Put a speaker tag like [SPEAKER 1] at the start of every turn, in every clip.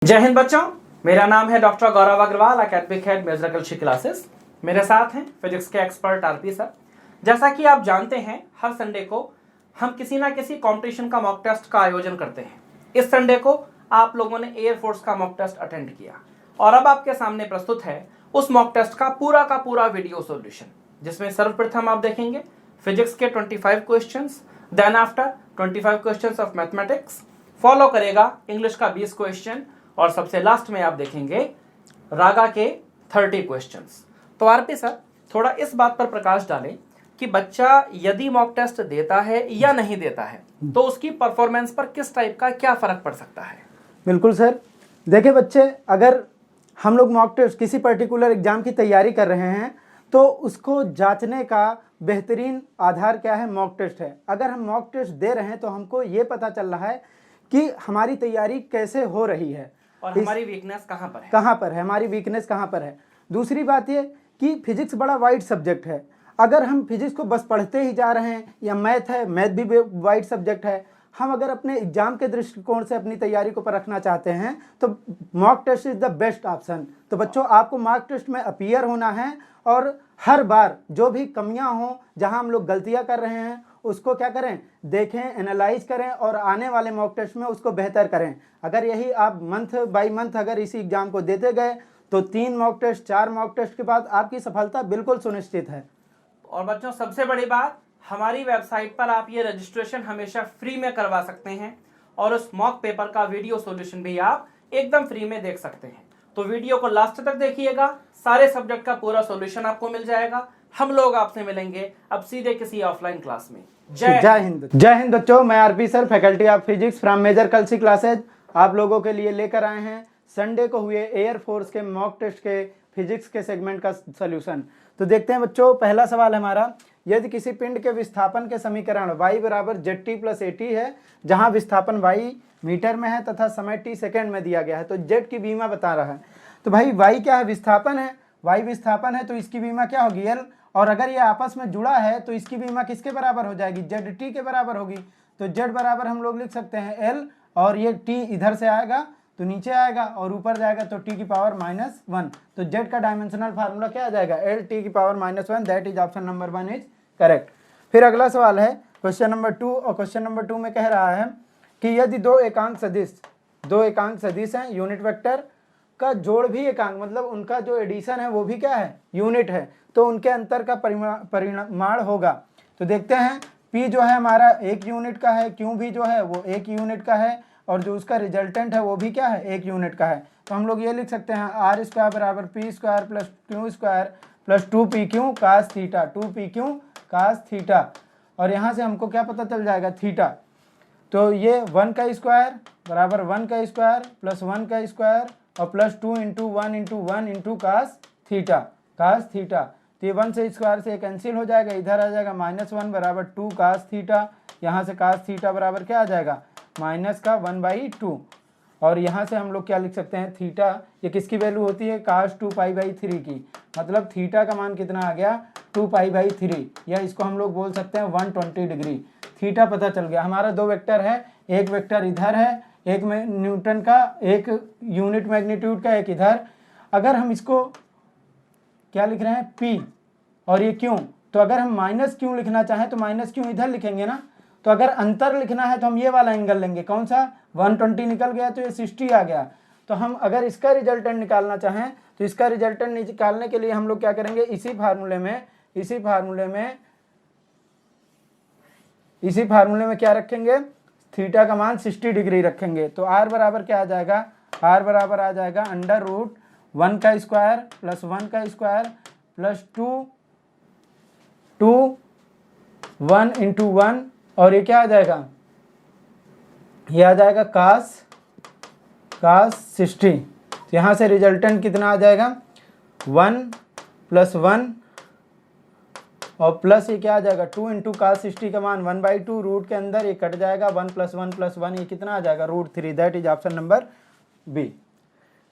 [SPEAKER 1] जय हिंद बच्चों, मेरा नाम है doctor Gaurav Agarwal, academic head musical classes. मेरे साथ हैं फिजिक्स के एक्सपर्ट आरपी सर। जैसा कि आप जानते हैं, हर संडे को हम किसी ना किसी कंपटीशन का मॉक टेस्ट का आयोजन करते हैं। इस संडे को आप लोगों ने एयरफोर्स का मॉक टेस्ट अटेंड किया और अब आपके सामने प्रस्तुत है उस मॉक टेस्ट का पूरा वीडियो सॉल्यूशन, जिसमें सर्वप्रथम आप देखेंगे फिजिक्स के 25 questions, then after 25 questions of mathematics, follow करेगा इंग्लिश का 20 क्वेश्चन और सबसे लास्ट में आप देखेंगे रागा के 30 क्वेश्चंस। तो आरपी सर, थोड़ा इस बात पर प्रकाश डालें कि बच्चा यदि मॉक टेस्ट देता है या नहीं देता है तो उसकी परफॉर्मेंस पर किस टाइप का क्या फर्क पड़ सकता है।
[SPEAKER 2] बिल्कुल सर, देखिए बच्चे, अगर हम लोग मॉक टेस्ट किसी पर्टिकुलर एग्जाम की तैयारी कर रहे हैं तो उसको जांचने का बेहतरीन आधार क्या है? मॉक टेस्ट है। अगर हम मॉक टेस्ट दे रहे हैं तो हमको ये पता चल रहा है कि हमारी तैयारी कैसे हो रही है
[SPEAKER 1] और हमारी वीकनेस कहाँ पर है,
[SPEAKER 2] हमारी वीकनेस कहाँ पर है। दूसरी बात ये कि फिजिक्स बड़ा वाइड सब्जेक्ट है। अगर हम फिजिक्स को बस पढ़ते ही जा रहे हैं, या मैथ है, मैथ भी वाइड सब्जेक्ट है, हम अगर अपने एग्जाम के दृष्टिकोण से अपनी तैयारी को परखना चाहते हैं तो mock test is the best option. तो बच्चों, आपको मॉक टेस्ट में अपीयर होना है और हर बार जो भी कमियां हों, जहां हम लोग गलतियां कर रहे हैं, उसको क्या करें, देखें, एनालाइज करें और आने वाले मॉक टेस्ट में उसको बेहतर करें। अगर यही आप मंथ बाय मंथ अगर इसी एग्जाम को देते गए तो 3 मॉक टेस्ट 4 मॉक टेस्ट के बाद आपकी सफलता बिल्कुल सुनिश्चित है।
[SPEAKER 1] और बच्चों, सबसे बड़ी बात, हमारी वेबसाइट पर आप ये रजिस्ट्रेशन हमेशा फ्री में करवा सकते हैं और उस मॉक पेपर का वीडियो सॉल्यूशन भी आप एकदम फ्री में देख सकते हैं। तो वीडियो को लास्ट तक देखिएगा, सारे सब्जेक्ट का पूरा सॉल्यूशन आपको मिल जाएगा। हम लोग आपसे मिलेंगे अब सीधे किसी ऑफलाइन क्लास में।
[SPEAKER 2] जय हिंद बच्चों, मैं RP sir, faculty of physics from major Kalsi classes, आप लोगों के लिए लेकर आए हैं संडे को हुए एयरफोर्स के मॉक टेस्ट के फिजिक्स के सेगमेंट का सॉल्यूशन। तो देखते हैं बच्चों, पहला सवाल हमारा, यदि किसी पिंड के विस्थापन के समीकरण y बराबर ZT प्लस AT है, जहां विस्थापन y मीटर में है तथा समय t सेकेंड में दिया गया है, तो z की बीमा बता रहा है। तो भाई y क्या है? विस्थापन है। y विस्थापन है तो इसकी बीमा क्या होगी? L। और अगर ये आपस में जुड़ा है तो इसकी बीमा किसके बराबर हो जाएगी? ZT के बराबर होगी। तो z बराबर हम लोग लिख सकते हैं L, और ये t इधर से आएगा तो नीचे आएगा और ऊपर जाएगा तो t की पावर -1। तो z का डायमेंशनल फार्मूला क्या आ जाएगा? L t की power -1। That is option number 1 is correct. फिर अगला सवाल है क्वेश्चन नंबर 2, और क्वेश्चन नंबर 2 में कह रहा है कि यदि दो एकांक सदिश हैं, यूनिट वेक्टर का जोड़ भी एकांक, मतलब उनका जो एडिशन है वो भी क्या है? यूनिट है, तो उनके अंतर का परिमाण होगा। तो देखते हैं, p जो है हमारा 1 यूनिट का है, q भी जो है वो 1 यूनिट का है, और जो उसका रिजल्टेंट है वो भी क्या है? 1 यूनिट का है। तो हम लोग ये लिख सकते हैं r² बराबर p² plus q² plus 2pq cos theta, 2pq cos theta. और यहाँ से हमको क्या पता चल जाएगा? थीटा। तो ये 1 का स्क्वायर बराबर 1 का स्क्वायर प्लस 1 का स्क्वायर और plus 2 into 1 into 1 into cos theta, cos theta. तो ये 1 से स्क्वायर से कैंसिल हो जाएगा, इधर आ जाएगा -1 बराबर 2 कास थीटा। यहाँ से कास थीटा बराबर क्या आ जाएगा? माइनस का 1/2। और यहाँ से हम लोग क्या लिख सकते हैं? थीटा, ये किसकी वैल्यू होती है? कास 2π/3 की। मतलब थीटा का मान कितना आ गया? 2π/3, या इसको हम लोग बोल सकते हैं 120 डिग्री। थीटा पता चल गया। हमारा 2 वेक्टर है, एक वेक्टर इधर है, एक में न्यूटन का, एक यूनिट मैग्नीट्यूड का, एक इधर। अगर हम इसको क्या लिख रहे हैं? P, और ये क्यों, तो अगर हम माइनस क्यों लिखना चाहें तो माइनस क्यों इधर लिखेंगे ना। तो अगर अंतर लिखना है तो हम ये वाला एंगल लेंगे, कौन सा? 120 निकल गया तो ये 60 आ गया। तो हम अगर इसका रिजल्टेंट निकालना चाहें तो इसका रिजल्टेंट निकालने के लिए हम लोग क्या करेंगे? इसी फार्मूले में क्या रखेंगे? थीटा का मान 60 डिग्री रखेंगे। तो r बराबर क्या आ जाएगा? r बराबर आ जाएगा √1 का स्क्वायर प्लस 1 का स्क्वायर प्लस 1 इंटू 1, और ये क्या आ जाएगा? ये आ जाएगा कास 60। तो यहाँ से रिजल्टेंट कितना आ जाएगा? 1 प्लस 1 और प्लस ये क्या आ जाएगा? 2 इंटू कास 60 का मान 1/2, रूट के अंदर ये कट जाएगा, 1 + 1 + 1, ये कितना आ जाएगा? √3। That is option number B.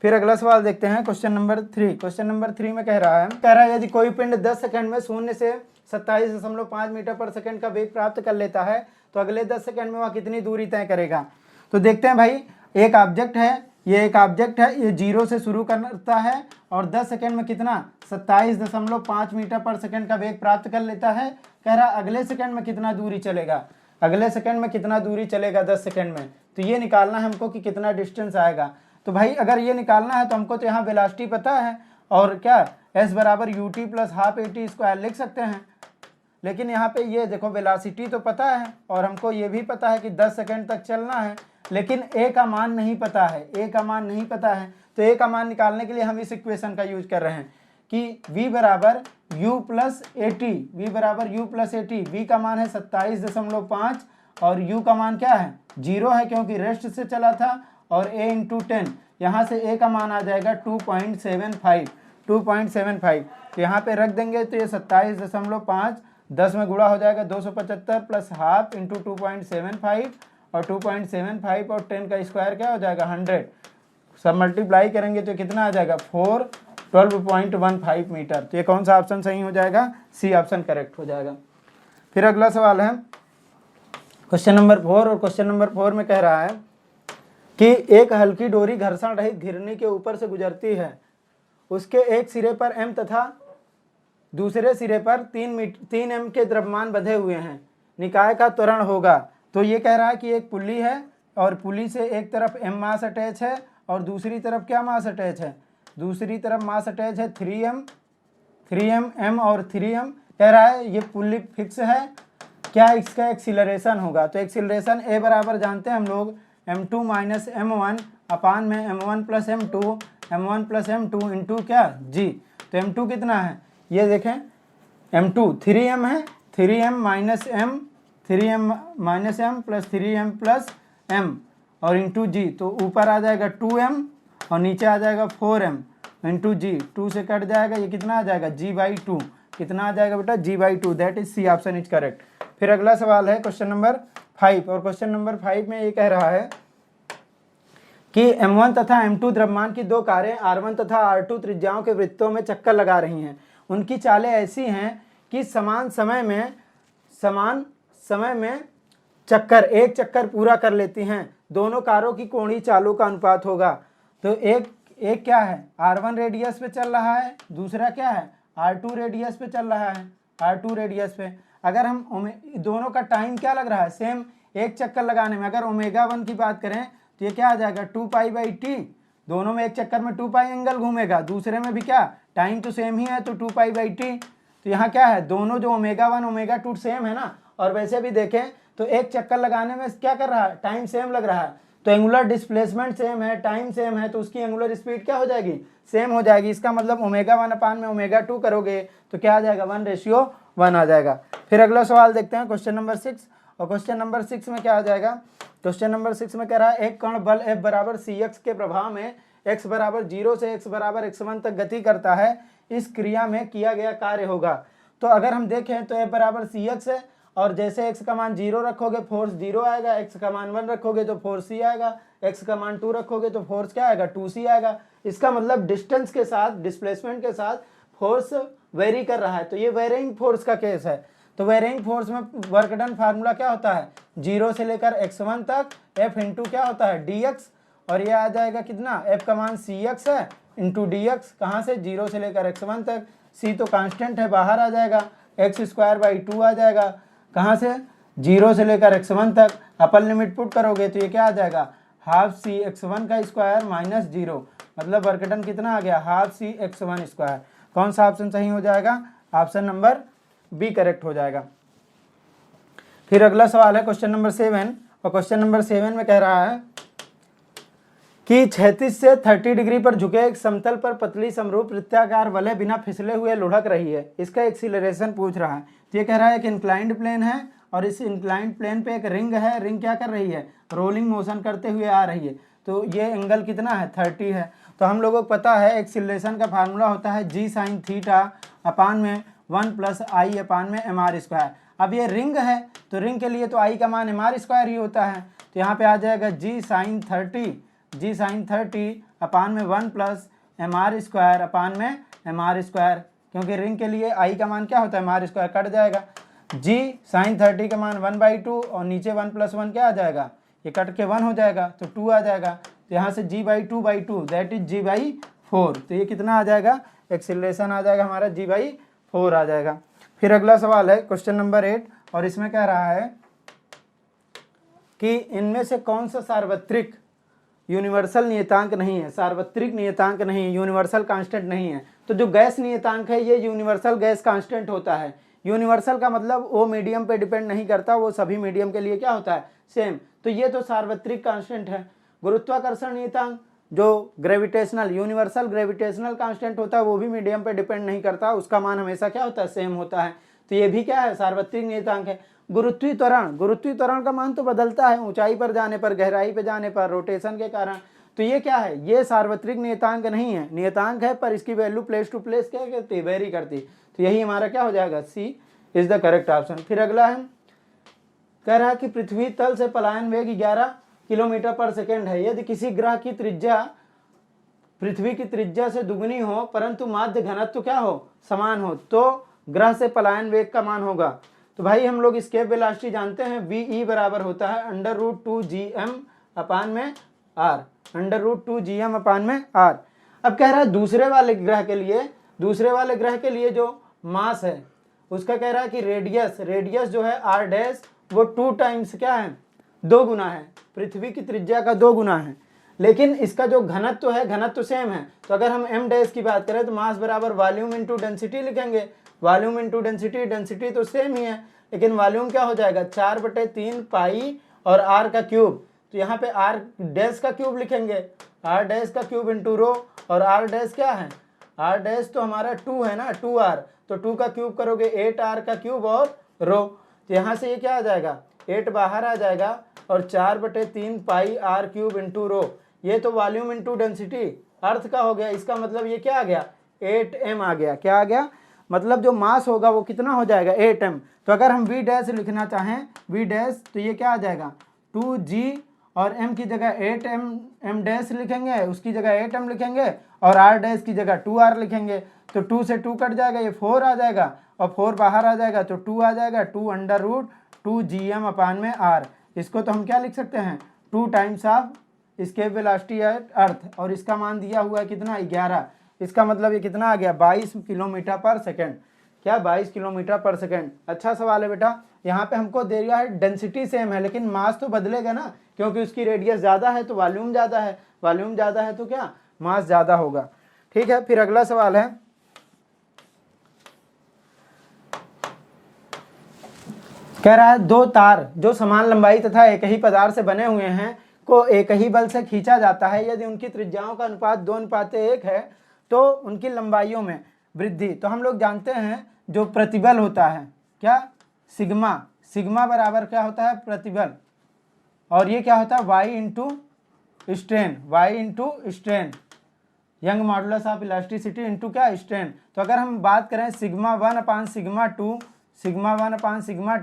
[SPEAKER 2] फिर अगला सवाल देखते हैं, क्वेश्चन नंबर 3। क्वेश्चन नंबर 3 में कह रहा है यदि कोई पिंड 10 सेकंड में 0 से 27.5 मीटर पर सेकंड का वेग प्राप्त कर लेता है तो अगले 10 सेकंड में वह कितनी दूरी तय करेगा। तो देखते हैं भाई, एक ऑब्जेक्ट है, ये एक ऑब्जेक्ट है, ये 0 से शुरू करता है और 10 सेकेंड में कितना 27.5 मीटर पर सेकेंड का वेग प्राप्त कर लेता है। कह रहा अगले सेकेंड में कितना दूरी चलेगा, अगले सेकेंड में कितना दूरी चलेगा 10 सेकेंड में। तो ये निकालना है हमको कि कितना डिस्टेंस आएगा। तो भाई अगर ये निकालना है तो हमको तो यहाँ वेलोसिटी पता है और क्या s बराबर ut plus half at square लिख सकते हैं। लेकिन यहाँ पे ये देखो वेलोसिटी तो पता है और हमको ये भी पता है कि 10 सेकेंड तक चलना है, लेकिन a का मान नहीं पता है, a का मान नहीं पता है। तो a का मान निकालने के लिए हम इस इक्वेशन का यूज कर रहे हैं कि v बराबर u प्लस एटी, v बराबर u प्लस एटी। v का मान है 27.5 और u का मान क्या है 0 है क्योंकि रेस्ट से चला था, और a इंटू 10, यहाँ से a का मान आ जाएगा 2.75। तो यहाँ पे रख देंगे तो ये 27.5 10 में गुणा हो जाएगा 275 प्लस हाफ इंटू 2.75 और 2.75 और 10 का स्क्वायर क्या हो जाएगा 100। सब मल्टीप्लाई करेंगे तो कितना आ जाएगा 12.15 मीटर। तो ये कौन सा ऑप्शन सही हो जाएगा, सी ऑप्शन करेक्ट हो जाएगा। फिर अगला सवाल है क्वेश्चन नंबर 4, और क्वेश्चन नंबर 4 में कह रहा है कि एक हल्की डोरी घर्षण रहित घिरनी के ऊपर से गुजरती है, उसके एक सिरे पर m तथा दूसरे सिरे पर 3 m के द्रव्यमान बंधे हुए हैं, निकाय का त्वरण होगा। तो ये कह रहा है कि एक पुल्ली है और पुल्ली से एक तरफ m मास अटैच है और दूसरी तरफ क्या मास अटैच है, दूसरी तरफ मास अटैच है 3m m और 3m। कह रहा है ये पुल्ली फिक्स है, क्या इसका एक्सीलरेशन होगा। तो एक्सीलरेशन a बराबर जानते हैं हम लोग m2 माइनस m1 अपान में m1 प्लस m2 इंटू क्या g। तो m2 कितना है, ये देखें m2 3m है, 3m minus m plus 3m plus m और इंटू g। तो ऊपर आ जाएगा 2m और नीचे आ जाएगा 4m इंटू g। 2 से कट जाएगा, ये कितना आ जाएगा g/2। कितना आ जाएगा बेटा g/2। That is C option is correct. फिर अगला सवाल है क्वेश्चन नंबर 5, और क्वेश्चन नंबर 5 में ये कह रहा है कि m1 तथा m2 द्रव्यमान की दो कारें r1 तथा r2 त्रिज्याओं के वृत्तों में चक्कर लगा रही हैं। उनकी चालें ऐसी हैं कि समान समय में एक चक्कर पूरा कर लेती हैं। दोनों कारों की कोणीय चालों का अनुपात होगा। तो एक क्या है r1 रेडियस पे चल रहा है, दूसरा क्या है r2 रेडियस पे चल रहा है, r2 रेडियस पे। अगर हम दोनों का टाइम क्या लग रहा है सेम, एक चक्कर लगाने में अगर ω1 की बात करें तो ये क्या आ जाएगा 2π/t। दोनों में एक चक्कर में 2π एंगल घूमेगा, दूसरे में भी क्या टाइम तो सेम ही है तो 2π/t। तो यहाँ क्या है दोनों जो ω1 ω2 सेम है ना, और वैसे भी देखें तो एक चक्कर लगाने में क्या कर रहा है टाइम सेम लग रहा है। तो एंगुलर डिस्प्लेसमेंट सेम है, टाइम सेम है, तो उसकी एंगुलर स्पीड क्या हो जाएगी सेम हो जाएगी। इसका मतलब ω1 अपान में ω2 करोगे तो क्या आ जाएगा 1:1 आ जाएगा। फिर अगला सवाल देखते हैं क्वेश्चन नंबर 6, और क्वेश्चन नंबर 6 में क्या आ जाएगा। क्वेश्चन नंबर 6 में कह रहा है एक कण बल F बराबर cx के प्रभाव में x बराबर 0 से x बराबर x1 तक गति करता है, इस क्रिया में किया गया कार्य होगा। तो अगर हम देखें तो F बराबर cx है, और जैसे x का मान 0 रखोगे फोर्स 0 आएगा, x का मान 1 रखोगे तो फोर्स c आएगा, x का मान 2 रखोगे तो फोर्स क्या आएगा 2c आएगा। इसका मतलब डिस्टेंस के साथ डिस्प्लेसमेंट के साथ फोर्स वेरी कर रहा है। तो ये वेरिंग फोर्स का केस है। तो वेरिंग फोर्स में वर्क डन फार्मूला क्या होता है 0 से लेकर x1 तक F इंटू क्या होता है dx, और ये आ जाएगा कितना F का मान cx है इंटू dx। कहाँ से 0 से लेकर x1 तक, c तो कांस्टेंट है बाहर आ जाएगा, x²/2 आ जाएगा। कहाँ से 0 से लेकर x1 तक, अपर लिमिट पुट करोगे तो ये क्या आ जाएगा हाफ c x1 का स्क्वायर माइनस 0, मतलब वर्क डन कितना आ गया हाफ c x1 स्क्वायर। कौन सा ऑप्शन सही हो जाएगा, ऑप्शन नंबर बी करेक्ट हो जाएगा। फिर अगला सवाल है क्वेश्चन नंबर 7, और क्वेश्चन नंबर 7 में कह रहा है कि 36 से 30 डिग्री पर झुके एक समतल पर पतली समरूप वृत्ताकार वलय बिना फिसले हुए लुढ़क रही है, इसका एक्सीलरेशन पूछ रहा है। तो ये कह रहा है एक इंक्लाइंड प्लेन है और इस इंक्लाइंड प्लेन पे एक रिंग है, रिंग क्या कर रही है रोलिंग मोशन करते हुए आ रही है। तो ये एंगल कितना है 30 है। तो हम लोगों को पता है एक्सीलरेशन का फार्मूला होता है g sin थीटा अपान में 1 प्लस आई अपान में mr²। अब ये रिंग है तो रिंग के लिए तो आई का मान mr² ही होता है। तो यहाँ पे आ जाएगा g sin 30 अपान में 1 प्लस mr² अपान में mr², क्योंकि रिंग के लिए आई का मान क्या होता है mr², कट जाएगा। g sin 30 का मान 1/2 और नीचे 1 + 1 क्या आ जाएगा, ये कट के 1 हो जाएगा तो 2 आ जाएगा। तो यहाँ से g/2/2 दैट इज g/4। तो ये कितना आ जाएगा, एक्सीलरेशन आ जाएगा हमारा g/4 आ जाएगा। फिर अगला सवाल है क्वेश्चन नंबर 8, और इसमें कह रहा है कि इनमें से कौन सा सार्वत्रिक यूनिवर्सल नियतांक नहीं है। सार्वत्रिक नियतांक नहीं है, यूनिवर्सल कांस्टेंट नहीं है। तो जो गैस नियतांक है ये यूनिवर्सल गैस कांस्टेंट होता है। यूनिवर्सल का मतलब वो मीडियम पे डिपेंड नहीं करता, वो सभी मीडियम के लिए क्या होता है, सेम। तो ये तो सार्वत्रिक कांस्टेंट है। गुरुत्वाकर्षण नियतांक जो ग्रेविटेशनल यूनिवर्सल ग्रेविटेशनल कांस्टेंट होता है वो भी मीडियम पे डिपेंड नहीं करता, उसका मान हमेशा क्या होता है, सेम होता है। तो ये भी क्या है, सार्वत्रिक नियतांक है। गुरुत्वीत्वरण का मान तो बदलता है ऊंचाई पर जाने पर, गहराई पर जाने पर, रोटेशन के कारण। तो ये क्या है, ये सार्वत्रिक नियतांक नहीं है, नियतांक है पर इसकी वैल्यू प्लेस टू प्लेस क्या करती है, वेरी करती। तो यही हमारा क्या हो जाएगा, सी इज द करेक्ट ऑप्शन। फिर अगला है, कह रहा है कि पृथ्वी तल से पलायन वेग 11 किलोमीटर पर सेकेंड है। यदि किसी ग्रह की त्रिज्या पृथ्वी की त्रिज्या से दुगनी हो परंतु माध्य घनत्व क्या हो, समान हो, तो ग्रह से पलायन वेग का मान होगा। तो भाई हम लोग स्केप वेलोसिटी जानते हैं, वी बराबर होता है √2gm अपान में r, √2gm अपान में r। अब कह रहा है दूसरे वाले ग्रह के लिए जो मास है उसका कह रहा है कि रेडियस जो है r डैश वो 2 टाइम्स क्या है, 2 गुना है, पृथ्वी की त्रिज्या का 2 गुना है। लेकिन इसका जो घनत्व है, घनत्व सेम है। तो अगर हम m डैश की बात करें तो मास बराबर वॉल्यूम इंटू डेंसिटी लिखेंगे, वॉल्यूम इंटू डेंसिटी, डेंसिटी तो सेम ही है, लेकिन वॉल्यूम क्या हो जाएगा, 4/3 पाई और r का क्यूब। तो यहाँ पे r डैश का क्यूब लिखेंगे, r डैश का क्यूब इंटू रो, और r डैश क्या है, r डैश तो हमारा 2 है ना, 2r, तो 2 का क्यूब करोगे 8r का क्यूब और रो। तो यहाँ से ये क्या आ जाएगा, 8 बाहर आ जाएगा और 4/3 पाई r क्यूब इंटू रो। ये तो वॉल्यूम इंटू डेंसिटी अर्थ का हो गया, इसका मतलब ये क्या आ गया, 8m आ गया। क्या आ गया, मतलब जो मास होगा वो कितना हो जाएगा, 8m। तो अगर हम v डैश लिखना चाहें, v डैश, तो ये क्या आ जाएगा, 2g और m की जगह 8m डैश लिखेंगे, उसकी जगह 8m लिखेंगे, और r डैश की जगह 2r लिखेंगे। तो 2 से 2 कट जाएगा, ये 4 आ जाएगा, और 4 बाहर आ जाएगा तो 2 आ जाएगा, 2√2gm अपान में r। इसको तो हम क्या लिख सकते हैं, 2 times of escape velocity at earth, और इसका मान दिया हुआ है कितना, 11। इसका मतलब ये कितना आ गया, 22 किलोमीटर पर सेकेंड। क्या, 22 किलोमीटर पर सेकेंड। अच्छा सवाल है बेटा। यहाँ पे हमको दे दिया है डेंसिटी सेम है, लेकिन मास तो बदलेगा ना, क्योंकि उसकी रेडियस ज़्यादा है तो वॉल्यूम ज़्यादा है, वॉल्यूम ज़्यादा है तो क्या, मास ज़्यादा होगा। ठीक है, फिर अगला सवाल है, कह रहा है 2 तार जो समान लंबाई तथा एक ही पदार्थ से बने हुए हैं को एक ही बल से खींचा जाता है। यदि उनकी त्रिज्याओं का अनुपात 2:1 है तो उनकी लंबाइयों में वृद्धि। तो हम लोग जानते हैं जो प्रतिबल होता है, क्या, सिग्मा बराबर क्या होता है, प्रतिबल, और ये क्या होता है, y into strain, young modulus of elasticity into क्या, स्ट्रेन। तो अगर हम बात करें सिग्मा 1/σ2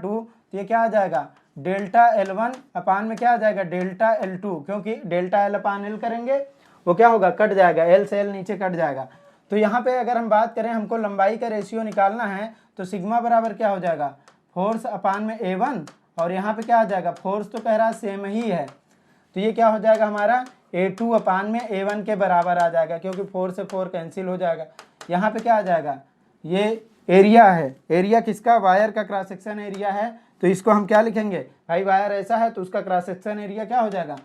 [SPEAKER 2] तो ये क्या आ जाएगा, डेल्टा L1 अपान में क्या आ जाएगा, डेल्टा L2, क्योंकि डेल्टा L अपान L करेंगे वो क्या होगा, कट जाएगा, L से L नीचे कट जाएगा। तो यहाँ पे अगर हम बात करें, हमको लंबाई का रेशियो निकालना है, तो सिग्मा बराबर क्या हो जाएगा, फोर्स अपान में A1, और यहाँ पे क्या आ जाएगा, फोर्स तो कह रहा है सेम ही है, तो ये क्या हो जाएगा हमारा A2 अपान में A1 के बराबर आ जाएगा, क्योंकि 4 से 4 कैंसिल हो जाएगा। यहाँ पे क्या आ जाएगा, ये एरिया है, एरिया किसका, वायर का क्रॉस सेक्शन एरिया है, तो इसको हम क्या लिखेंगे भाई, वायर ऐसा है तो उसका क्रॉस सेक्शन एरिया क्या हो जाएगा,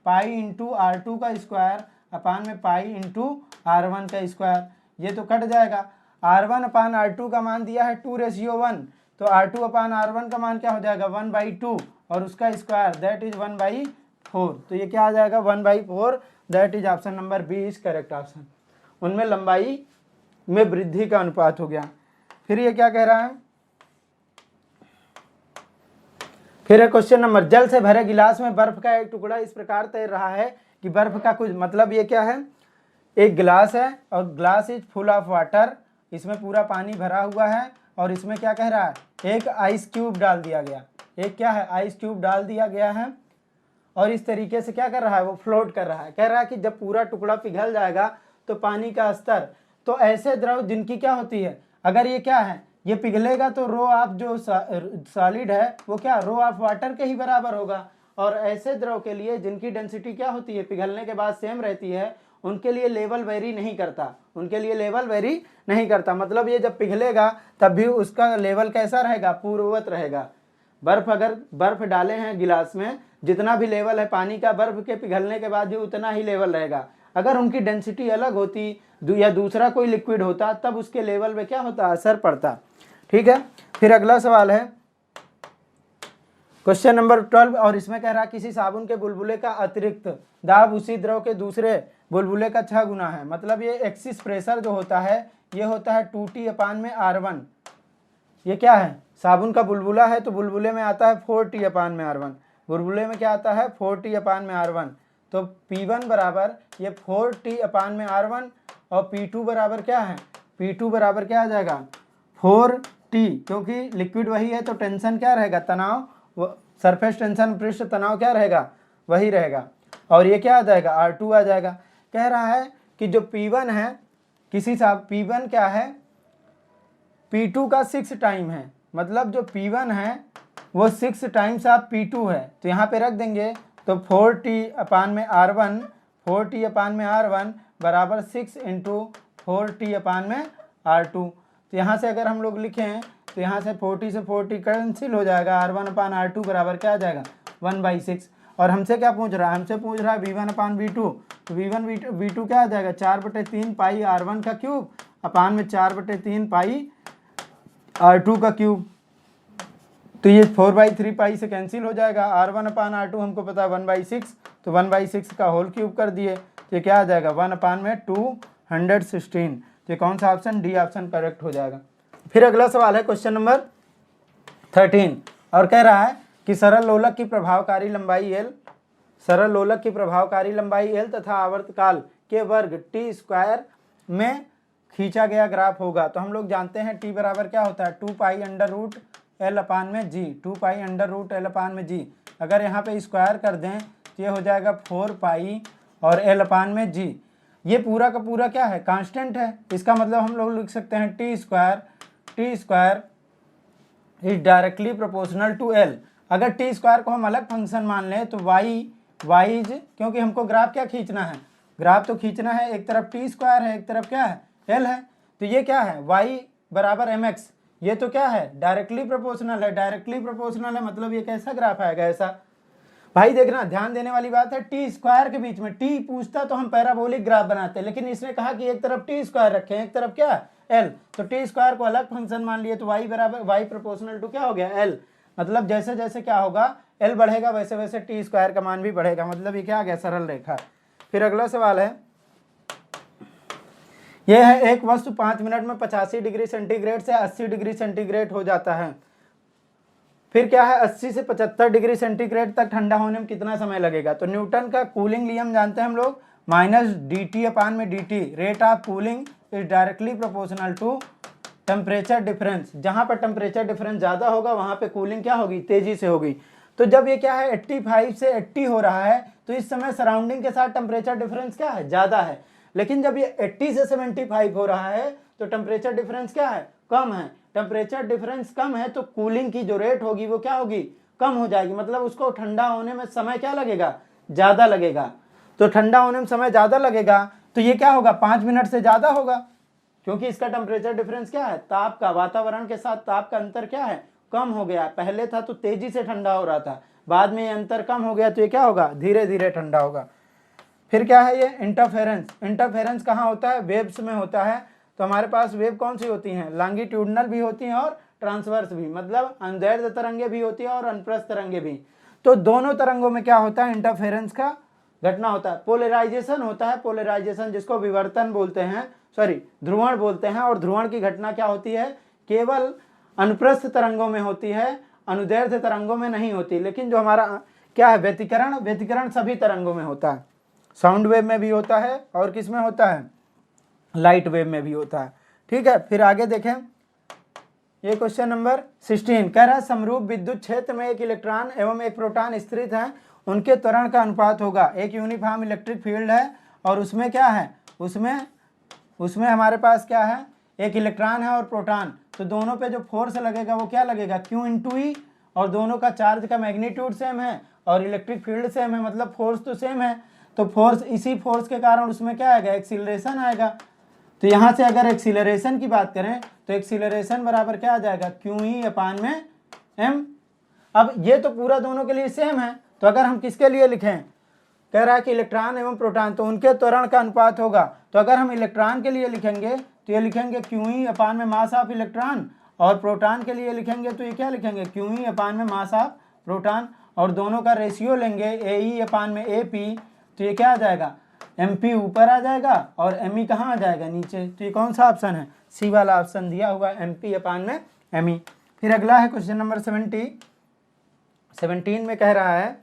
[SPEAKER 2] पाई इंटू R2 का स्क्वायर अपान में पाई इंटू R1 का स्क्वायर। ये तो कट जाएगा, R1 अपान R2 का मान दिया है 2:1, तो R2 अपान R1 का मान क्या हो जाएगा, 1/2, और उसका स्क्वायर दैट इज 1/4। तो ये क्या आ जाएगा, 1/4, that is option number B is correct option. उनमें लंबाई में वृद्धि का अनुपात हो गया। फिर ये क्या कह रहा है, फिर है क्वेश्चन नंबर, जल से भरे गिलास में बर्फ का एक टुकड़ा इस प्रकार तैर रहा है कि बर्फ का कुछ, मतलब ये क्या है, एक गिलास है और glass is full of water, इसमें पूरा पानी भरा हुआ है, और इसमें क्या कह रहा है, एक आइस क्यूब डाल दिया गया, एक क्या है, आइस क्यूब डाल दिया गया है, और इस तरीके से क्या कर रहा है, वो फ्लोट कर रहा है। कह रहा है कि जब पूरा टुकड़ा पिघल जाएगा तो पानी का स्तर, तो ऐसे द्रव जिनकी क्या होती है, अगर ये क्या है, ये पिघलेगा तो रो ऑफ जो सॉलिड है वो क्या, रो ऑफ वाटर के ही बराबर होगा, और ऐसे द्रव के लिए जिनकी डेंसिटी क्या होती है, पिघलने के बाद सेम रहती है, उनके लिए लेवल वेरी नहीं करता, उनके लिए लेवल वेरी नहीं करता। मतलब ये जब पिघलेगा तब भी उसका लेवल कैसा रहेगा, पूर्ववत रहेगा। बर्फ, अगर बर्फ डाले हैं गिलास में, जितना भी लेवल है पानी का बर्फ के पिघलने के बाद भी उतना ही लेवल रहेगा। अगर उनकी डेंसिटी अलग होती या दूसरा कोई लिक्विड होता तब उसके लेवल में क्या होता, असर पड़ता। ठीक है, फिर अगला सवाल है क्वेश्चन नंबर 12, और इसमें कह रहा किसी साबुन के बुलबुले का अतिरिक्त दाब उसी द्रव के दूसरे बुलबुले का 6 गुना है। मतलब ये एक्सिस प्रेशर जो होता है ये होता है 2T/R1। ये क्या है, साबुन का बुलबुला है तो बुलबुले में आता है 4T/R1। बुलबुले में क्या आता है, 4T/R1। तो P1 बराबर ये 4T/R1 और P2 बराबर क्या है, P2 बराबर क्या आ जाएगा, 4T, क्योंकि लिक्विड वही है तो टेंशन क्या रहेगा, तनाव, सरफेस टेंशन, पृष्ठ तनाव क्या रहेगा, वही रहेगा। और ये क्या आ जाएगा, R2 आ जाएगा। कह रहा है कि जो P1 है, किसी साहब P1 क्या है, P2 का 6 टाइम है। मतलब जो P1 है वो 6 टाइम्स आप P2 है, तो यहाँ पे रख देंगे तो 4T/R1, 4T/R1 बराबर 6 × 4T/R2। तो यहाँ से अगर हम लोग लिखें तो यहाँ से 40 से 40 कैंसिल हो जाएगा, R1/R2 बराबर क्या आ जाएगा, 1/6। और हमसे क्या पूछ रहा है, हमसे पूछ रहा है V1/V2, तो V1/V2 क्या आ जाएगा, 4/3 पाई R1 का क्यूब अपान में 4/3 पाई R2 का क्यूब। तो ये 4/3 पाई से कैंसिल हो जाएगा, R1/R2 हमको पता है 1/6, तो 1/6 का होल क्यूब कर दिए, तो ये क्या आ जाएगा 1/216। तो कौन सा ऑप्शन, डी ऑप्शन करेक्ट हो जाएगा। फिर अगला सवाल है क्वेश्चन नंबर 13, और कह रहा है कि सरल लोलक की प्रभावकारी लंबाई L, सरल लोलक की प्रभावकारी लंबाई L तथा आवर्तकाल के वर्ग T² में खींचा गया ग्राफ होगा। तो हम लोग जानते हैं T बराबर क्या होता है, 2π√L/g, 2π√L/g। अगर यहाँ पे स्क्वायर कर दें तो ये हो जाएगा 4π और L/g। ये पूरा का पूरा क्या है, कांस्टेंट है। इसका मतलब हम लोग लिख सकते हैं T square is directly proportional to L। अगर T स्क्वायर को हम अलग फंक्शन मान लें तो y इज, क्योंकि हमको ग्राफ क्या खींचना है, ग्राफ तो खींचना है, एक तरफ T स्क्वायर है एक तरफ क्या है, L है। तो ये क्या है, y बराबर mx, ये तो क्या है, डायरेक्टली प्रोपोर्शनल है। डायरेक्टली प्रोपोर्शनल है मतलब ये कैसा ग्राफ आएगा, ऐसा। भाई देखना, ध्यान देने वाली बात है, टी स्क्वायर के बीच में टी पूछता तो हम पैराबोलिक ग्राफ बनाते, लेकिन इसने कहा कि एक तरफ टी स्क्वायर रखें एक तरफ क्या एल, तो टी स्क्वायर को अलग फंक्शन मान लिए तो वाई बराबर वाई प्रोपोर्शनल टू क्या हो गया एल। मतलब जैसे जैसे क्या होगा, एल बढ़ेगा वैसे वैसे टी स्क्वायर का मान भी बढ़ेगा। मतलब ये क्या आ गया, सरल रेखा। फिर अगला सवाल है, यह है एक वस्तु 5 मिनट में 85 डिग्री सेंटीग्रेड से 80 डिग्री सेंटीग्रेड हो जाता है। फिर क्या है, 80 से 75 डिग्री सेंटीग्रेड तक ठंडा होने में कितना समय लगेगा। तो न्यूटन का कूलिंग नियम जानते हैं हम लोग, -dT/dt, rate of cooling is directly proportional to temperature difference. जहां पर टेम्परेचर डिफरेंस ज़्यादा होगा वहां पे कूलिंग क्या होगी, तेजी से होगी। तो जब ये क्या है 85 से 80 हो रहा है तो इस समय सराउंडिंग के साथ टेम्परेचर डिफरेंस क्या है, ज़्यादा है। लेकिन जब ये 80 से 75 हो रहा है तो टेम्परेचर डिफरेंस क्या है, कम है। टेम्परेचर डिफरेंस कम है तो कूलिंग की जो रेट होगी वो क्या होगी, कम हो जाएगी। मतलब उसको ठंडा होने में समय क्या लगेगा, ज़्यादा लगेगा। तो ठंडा होने में समय ज़्यादा लगेगा तो ये क्या होगा, 5 मिनट से ज़्यादा होगा, क्योंकि इसका टेम्परेचर डिफरेंस क्या है, ताप का, वातावरण के साथ ताप का अंतर क्या है, कम हो गया। पहले था तो तेजी से ठंडा हो रहा था, बाद में ये अंतर कम हो गया तो ये क्या होगा, धीरे धीरे ठंडा होगा। फिर क्या है ये इंटरफेरेंस। इंटरफेरेंस कहाँ होता है, वेव्स में होता है। तो हमारे पास वेव कौन सी होती हैं, लॉन्गिट्यूडनल भी होती हैं और ट्रांसवर्स भी, मतलब अनुदैर्ध्य तरंगे भी होती है और अनुप्रस्थ तरंगे भी। तो दोनों तरंगों में क्या होता है, इंटरफेरेंस का घटना होता है। पोलराइजेशन होता है, पोलराइजेशन जिसको विवर्तन बोलते हैं, सॉरी ध्रुवण बोलते हैं। और ध्रुवण की घटना क्या होती है, केवल अनुप्रस्थ तरंगों में होती है, अनुदैर्ध्य तरंगों में नहीं होती। लेकिन जो हमारा क्या है व्यतिकरण, व्यतिकरण सभी तरंगों में होता है। साउंड वेव में भी होता है और किस में होता है, लाइट वेव में भी होता है। ठीक है, फिर आगे देखें, ये क्वेश्चन नंबर 16 कह रहा है समरूप विद्युत क्षेत्र में एक इलेक्ट्रॉन एवं एक प्रोटॉन स्थित हैं, उनके त्वरण का अनुपात होगा। एक यूनिफॉर्म इलेक्ट्रिक फील्ड है और उसमें क्या है, उसमें हमारे पास क्या है, एक इलेक्ट्रॉन है और प्रोटॉन। तो दोनों पे जो फोर्स लगेगा वो क्या लगेगा, Q × E, और दोनों का चार्ज का मैग्नीट्यूड सेम है और इलेक्ट्रिक फील्ड सेम है, मतलब फोर्स तो सेम है, तो फोर्स, इसी फोर्स के कारण उसमें क्या आएगा, एक्सीलरेशन आएगा। तो यहाँ से अगर एक्सीलरेशन की बात करें तो एक्सीलरेशन बराबर क्या आ जाएगा, QE/m। अब ये तो पूरा दोनों के लिए सेम है, तो अगर हम किसके लिए लिखें, कह रहा है कि इलेक्ट्रॉन एवं प्रोटॉन, तो उनके त्वरण का अनुपात होगा। तो अगर हम इलेक्ट्रॉन के लिए लिखेंगे तो ये लिखेंगे QE/ मास ऑफ इलेक्ट्रॉन, और प्रोटॉन के लिए लिखेंगे तो ये क्या लिखेंगे, QE/ मास ऑफ प्रोटॉन, और दोनों का रेशियो लेंगे AE/AP, तो ये क्या आ जाएगा, MP ऊपर आ जाएगा और ME कहाँ आ जाएगा, नीचे। तो ये कौन सा ऑप्शन है, सी वाला ऑप्शन दिया हुआ है, MP/ME। फिर अगला है क्वेश्चन नंबर 17 में कह रहा है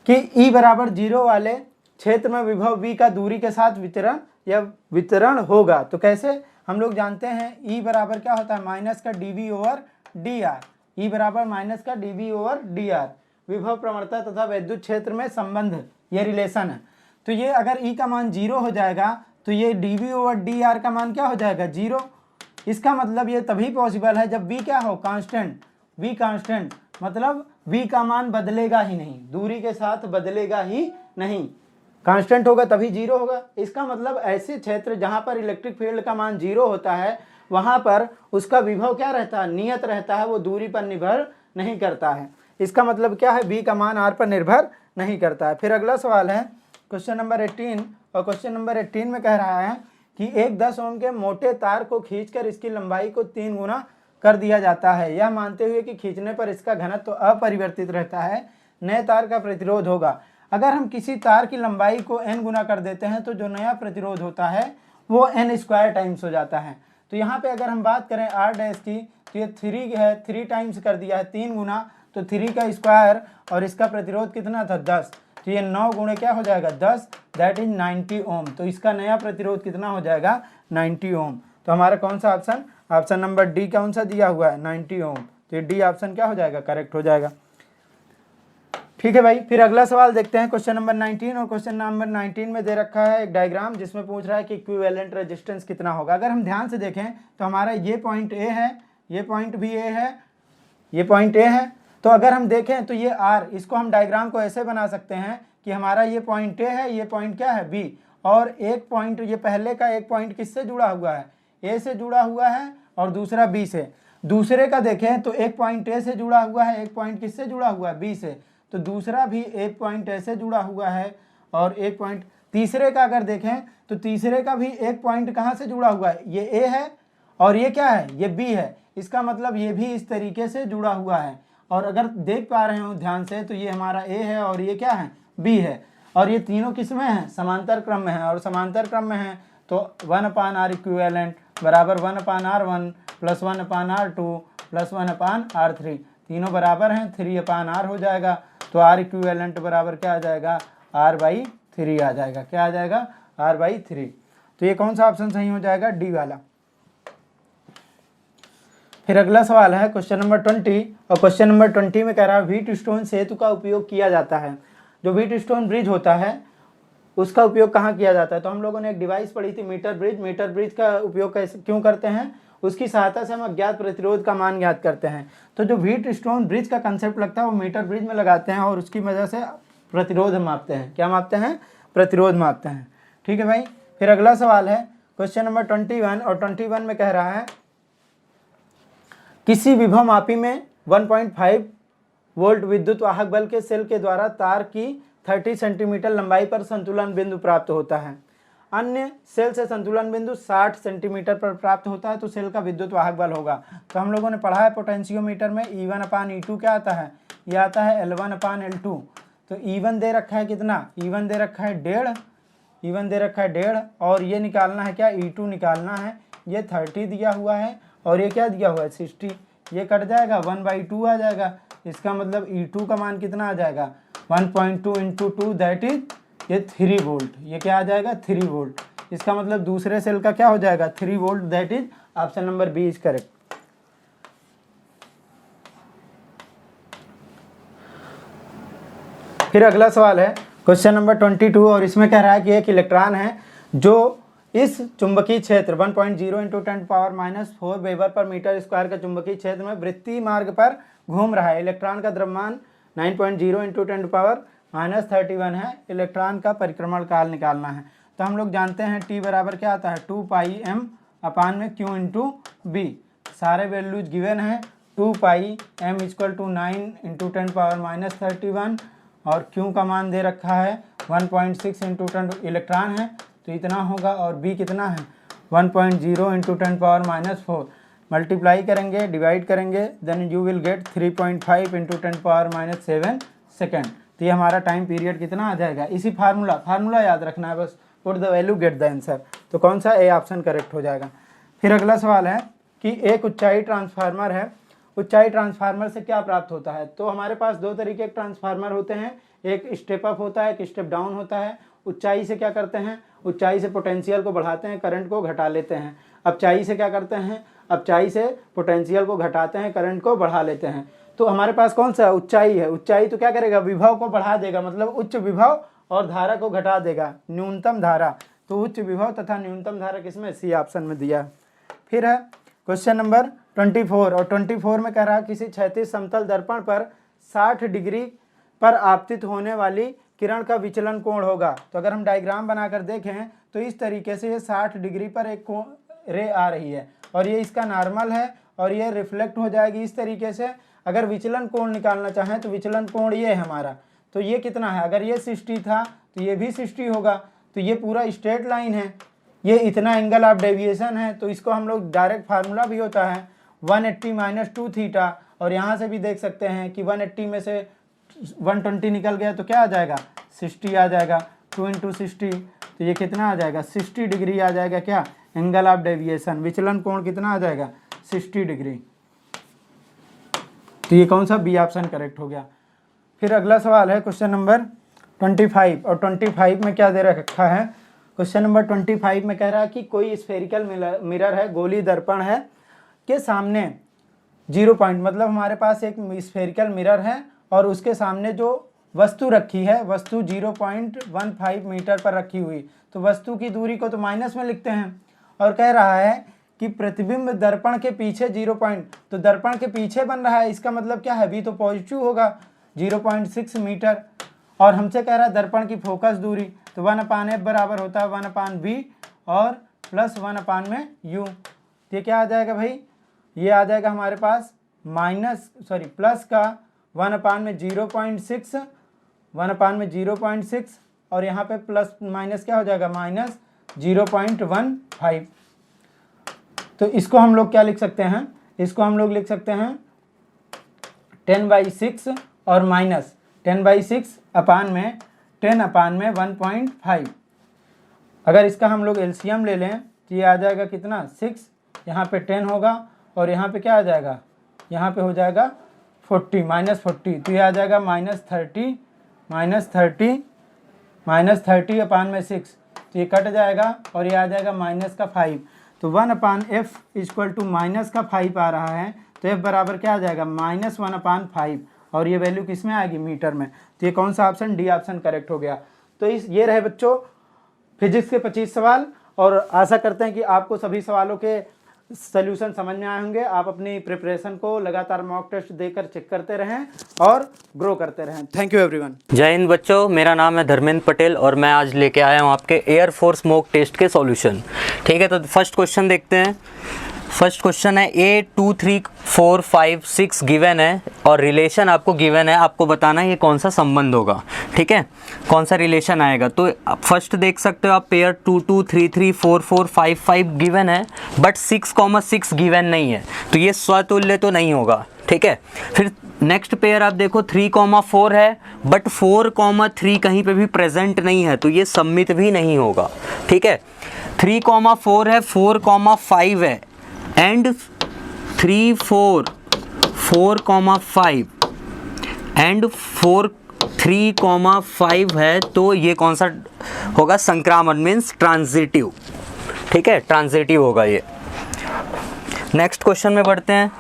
[SPEAKER 2] कि E बराबर 0 वाले क्षेत्र में विभव V का दूरी के साथ वितरण होगा। तो कैसे, हम लोग जानते हैं E बराबर क्या होता है, माइनस का dV/dr। E बराबर माइनस का dV/dr, विभव प्रवणता तथा वैद्युत क्षेत्र में संबंध, ये रिलेशन है। तो ये अगर E का मान 0 हो जाएगा तो ये dV/dr का मान क्या हो जाएगा, 0। इसका मतलब ये तभी पॉसिबल है जब V क्या हो, कांस्टेंट, V कांस्टेंट, मतलब V का मान बदलेगा ही नहीं, दूरी के साथ बदलेगा ही नहीं, कांस्टेंट होगा तभी 0 होगा। इसका मतलब ऐसे क्षेत्र जहाँ पर इलेक्ट्रिक फील्ड का मान 0 होता है वहाँ पर उसका विभव क्या रहता है, नियत रहता है, वो दूरी पर निर्भर नहीं करता है। इसका मतलब क्या है, V का मान R पर निर्भर नहीं करता है। फिर अगला सवाल है क्वेश्चन नंबर 18, और क्वेश्चन नंबर 18 में कह रहा है कि एक 10 ओम के मोटे तार को खींचकर इसकी लंबाई को 3 गुना कर दिया जाता है, यह मानते हुए कि खींचने पर इसका घनत्व अपरिवर्तित रहता है, नए तार का प्रतिरोध होगा। अगर हम किसी तार की लंबाई को n गुना कर देते हैं तो जो नया प्रतिरोध होता है वो n² टाइम्स हो जाता है। तो यहाँ पे अगर हम बात करें R' की, तो ये 3 है, 3 टाइम्स कर दिया है, 3 गुना, तो 3 का स्क्वायर, और इसका प्रतिरोध कितना था, 10, तो ये 9 गुणे क्या हो जाएगा, 10, दैट इज 90 ओम। तो इसका नया प्रतिरोध कितना हो जाएगा, 90 ओम। तो हमारा कौन सा ऑप्शन, ऑप्शन नंबर डी कौन सा दिया हुआ है, 90 ओम। तो ये डी ऑप्शन क्या हो जाएगा, करेक्ट हो जाएगा। ठीक है भाई, फिर अगला सवाल देखते हैं क्वेश्चन नंबर 19, और क्वेश्चन नंबर 19 में दे रखा है एक डायग्राम जिसमें पूछ रहा है कि इक्विवेलेंट रेजिस्टेंस कितना होगा। अगर हम ध्यान से देखें तो हमारा ये पॉइंट ए है, ये पॉइंट भी ए है, ये पॉइंट ए है। तो अगर हम देखें तो ये आर, इसको हम डायग्राम को ऐसे बना सकते हैं कि हमारा ये पॉइंट ए है, ये पॉइंट क्या है, बी, और एक पॉइंट, ये पहले का एक पॉइंट किससे जुड़ा हुआ है, ए से जुड़ा हुआ है, और दूसरा बी से। दूसरे का देखें तो एक पॉइंट ए से जुड़ा हुआ है, एक पॉइंट किससे जुड़ा हुआ है, बी से, तो दूसरा भी एक पॉइंट ए से जुड़ा हुआ है, और एक पॉइंट, तीसरे का अगर देखें तो तीसरे का भी एक पॉइंट कहाँ से जुड़ा हुआ है, ये ए है, और ये क्या है, ये बी है। इसका मतलब ये भी इस तरीके से जुड़ा हुआ है, और अगर देख पा रहे हो ध्यान से तो ये हमारा ए है और ये क्या है, बी है, और ये तीनों किस में है, समांतर क्रम में है, और समांतर क्रम में है तो 1/r इक्विवेलेंट बराबर 1/r1 plus 1/r2 plus 1/r3, तीनों बराबर हैं, 3/r हो जाएगा। तो r इक्विवेलेंट बराबर क्या आ जाएगा, r/3 आ जाएगा, क्या आ जाएगा, r/3। तो ये कौन सा ऑप्शन सही हो जाएगा, डी वाला। फिर अगला सवाल है क्वेश्चन नंबर 20, और क्वेश्चन नंबर 20 में कह रहा है व्हीटस्टोन सेतु का उपयोग किया जाता है। जो व्हीटस्टोन ब्रिज होता है उसका उपयोग कहाँ किया जाता है, तो हम लोगों ने एक डिवाइस पढ़ी थी, मीटर ब्रिज। मीटर ब्रिज का उपयोग कैसे क्यों करते हैं, उसकी सहायता से हम अज्ञात प्रतिरोध का मान ज्ञात करते हैं। तो जो व्हीटस्टोन ब्रिज का कंसेप्ट लगता है वो मीटर ब्रिज में लगाते हैं, और उसकी वजह से प्रतिरोध मापते हैं, क्या मापते हैं, प्रतिरोध मापते हैं। ठीक है भाई। फिर अगला सवाल है क्वेश्चन नंबर 21, और 21 में कह रहा है किसी विभव मापी में 1.5 वोल्ट विद्युत वाहक बल के सेल के द्वारा तार की 30 सेंटीमीटर लंबाई पर संतुलन बिंदु प्राप्त होता है। अन्य सेल से संतुलन बिंदु 60 सेंटीमीटर पर प्राप्त होता है, तो सेल का विद्युत वाहक बल होगा। तो हम लोगों ने पढ़ा है पोटेंशियोमीटर में E1/E2 क्या आता है, ये आता है L1/L2। तो E1 दे रखा है कितना, E1 दे रखा है 1.5, E1 दे रखा है 1.5, और ये निकालना है क्या, E2 निकालना है। ये 30 दिया हुआ है और ये क्या दिया हुआ है 60, ये कट जाएगा 1/2 आ जाएगा। इसका मतलब E2 का मान कितना आ जाएगा 1.2 × 2 दैट इज ये 3 वोल्ट, ये क्या आ जाएगा 3 वोल्ट। इसका मतलब दूसरे सेल का क्या हो जाएगा 3 volt, that is option number B is correct. फिर अगला सवाल है क्वेश्चन नंबर 22, और इसमें कह रहा है कि एक इलेक्ट्रॉन है जो इस चुंबकीय क्षेत्र 1.0 × 10⁻⁴ वेबर पर मीटर स्क्वायर का चुंबकीय क्षेत्र में वृत्तीय मार्ग पर घूम रहा है। इलेक्ट्रॉन का द्रव्यमान 9.0 इंटू 10⁻31 है। इलेक्ट्रॉन का परिक्रमण काल निकालना है। तो हम लोग जानते हैं T बराबर क्या आता है 2πm अपान में Q इंटू बी। सारे वैल्यूज गिवन हैं। 2πm इक्वल टू 9 इंटू 10⁻31 और Q का मान दे रखा है 1.6 इंटू 10 इलेक्ट्रॉन है तो इतना होगा, और B कितना है 1.0 इंटू 10⁻⁴। मल्टीप्लाई करेंगे, डिवाइड करेंगे, then you will get 3.5 into 10⁻7 second. तो ये हमारा टाइम पीरियड कितना आ जाएगा। इसी फार्मूला याद रखना है बस, put the value get the answer. तो कौन सा ए ऑप्शन करेक्ट हो जाएगा। फिर अगला सवाल है कि एक ऊंचाई ट्रांसफार्मर है, ऊंचाई ट्रांसफार्मर से क्या प्राप्त होता है। तो हमारे पास दो तरीके के ट्रांसफार्मर होते हैं, एक स्टेप अप होता है, एक स्टेप डाउन होता है। ऊंचाई से क्या करते हैं, ऊंचाई से पोटेंशियल को बढ़ाते हैं, करंट को घटा लेते हैं। अपचाई से क्या करते हैं, अपचाई से पोटेंशियल को घटाते हैं, करंट को बढ़ा लेते हैं। तो हमारे पास कौन सा ऊंचाई है, ऊंचाई तो क्या करेगा, विभव को बढ़ा देगा, मतलब उच्च विभव और धारा को घटा देगा, न्यूनतम धारा। तो उच्च विभव तथा न्यूनतम धारा किसमें, सी ऑप्शन में दिया। फिर है क्वेश्चन नंबर 24 और 24 में कह रहा है किसी क्षैतिज समतल दर्पण पर 60 डिग्री पर आपतित होने वाली किरण का विचलन कोण होगा। तो अगर हम डायग्राम बनाकर देखें तो इस तरीके से ये 60 डिग्री पर एक रे आ रही है और ये इसका नॉर्मल है और ये रिफ्लेक्ट हो जाएगी इस तरीके से। अगर विचलन कोण निकालना चाहें तो विचलन कोण ये है हमारा, तो ये कितना है, अगर ये 60 था तो ये भी 60 होगा। तो ये पूरा स्ट्रेट लाइन है, ये इतना एंगल ऑफ डेविएशन है। तो इसको हम लोग डायरेक्ट फार्मूला भी होता है 180 माइनस 2 थीटा, और यहाँ से भी देख सकते हैं कि 180 में से 120 निकल गया तो क्या आ जाएगा 60 आ जाएगा। 2 इंटू 60 तो ये कितना आ जाएगा 60 डिग्री आ जाएगा क्या, एंगल ऑफ डेविएशन, विचलन कोण कितना आ जाएगा 60 डिग्री। तो ये कौन सा बी ऑप्शन करेक्ट हो गया। फिर अगला सवाल है क्वेश्चन नंबर 25 और 25 में क्या दे रखा है। क्वेश्चन नंबर 25 में कह रहा है कि कोई स्फेरिकल मिरर है, गोली दर्पण है के सामने 0 पॉइंट, मतलब हमारे पास एक स्फेरिकल मिरर है और उसके सामने जो वस्तु रखी है, वस्तु 0.15 मीटर पर रखी हुई। तो वस्तु की दूरी को तो माइनस में लिखते हैं और कह रहा है कि प्रतिबिंब दर्पण के पीछे 0 पॉइंट, तो दर्पण के पीछे बन रहा है, इसका मतलब क्या है, भी तो पॉजिटिव होगा 0.6 मीटर। और हमसे कह रहा है दर्पण की फोकस दूरी, तो 1/f बराबर होता है 1/b और प्लस 1/u। ये क्या आ जाएगा भाई, ये आ जाएगा हमारे पास प्लस का 1/0.6 1/0.6 और यहाँ पे प्लस माइनस क्या हो जाएगा माइनस 0.15। तो इसको हम लोग क्या लिख सकते हैं, इसको हम लोग लिख सकते हैं 10/6 और माइनस 10/6 अपान में 1/5। अगर इसका हम लोग एलसीएम ले लें तो ये आ जाएगा कितना 6, यहाँ पे 10 होगा और यहाँ पे क्या आ जाएगा, यहाँ पे हो जाएगा 40 -40। तो ये आ जाएगा -30 अपान में 6, तो ये कट जाएगा और ये आ जाएगा -5। तो 1/f इक्वल टू -5 आ रहा है, तो f बराबर क्या आ जाएगा -1/5 और ये वैल्यू किस में आएगी मीटर में। तो ये कौन सा ऑप्शन, डी ऑप्शन करेक्ट हो गया। तो ये रहे बच्चों फिजिक्स के 25 सवाल और आशा करते हैं कि आपको सभी सवालों के सल्यूशन समझ में आए होंगे। आप अपनी प्रिपरेशन को लगातार मॉक टेस्ट देकर चेक करते रहें और ग्रो करते रहें। Thank you everyone.
[SPEAKER 3] जय हिंद बच्चों, मेरा नाम है धर्मेंद्र पटेल और मैं आज लेके आया हूँ आपके एयरफोर्स मॉक टेस्ट के सॉल्यूशन। ठीक है, तो फर्स्ट क्वेश्चन देखते हैं। फर्स्ट क्वेश्चन है A 2 3 4 5 6 गिवन है और रिलेशन आपको गिवन है, आपको बताना है ये कौन सा संबंध होगा। ठीक है, कौन सा रिलेशन आएगा। तो फर्स्ट देख सकते हो आप पेयर 2 2 3 3 4 4 5 5 गिवन है बट 6,6 गिवन नहीं है, तो ये स्वतुल्य तो नहीं होगा। ठीक है, फिर नेक्स्ट पेयर आप देखो 3,4 है बट 4,3 कहीं पे भी प्रेजेंट नहीं है, तो ये सम्मित भी नहीं होगा। ठीक है, 3,4 है, 4,5 है एंड 3 4 4,5 एंड 4 3,5 है, तो ये कौन सा होगा, संक्रामण मीन्स ट्रांजिटिव। ठीक है, ट्रांजिटिव होगा ये। नेक्स्ट क्वेश्चन में बढ़ते हैं।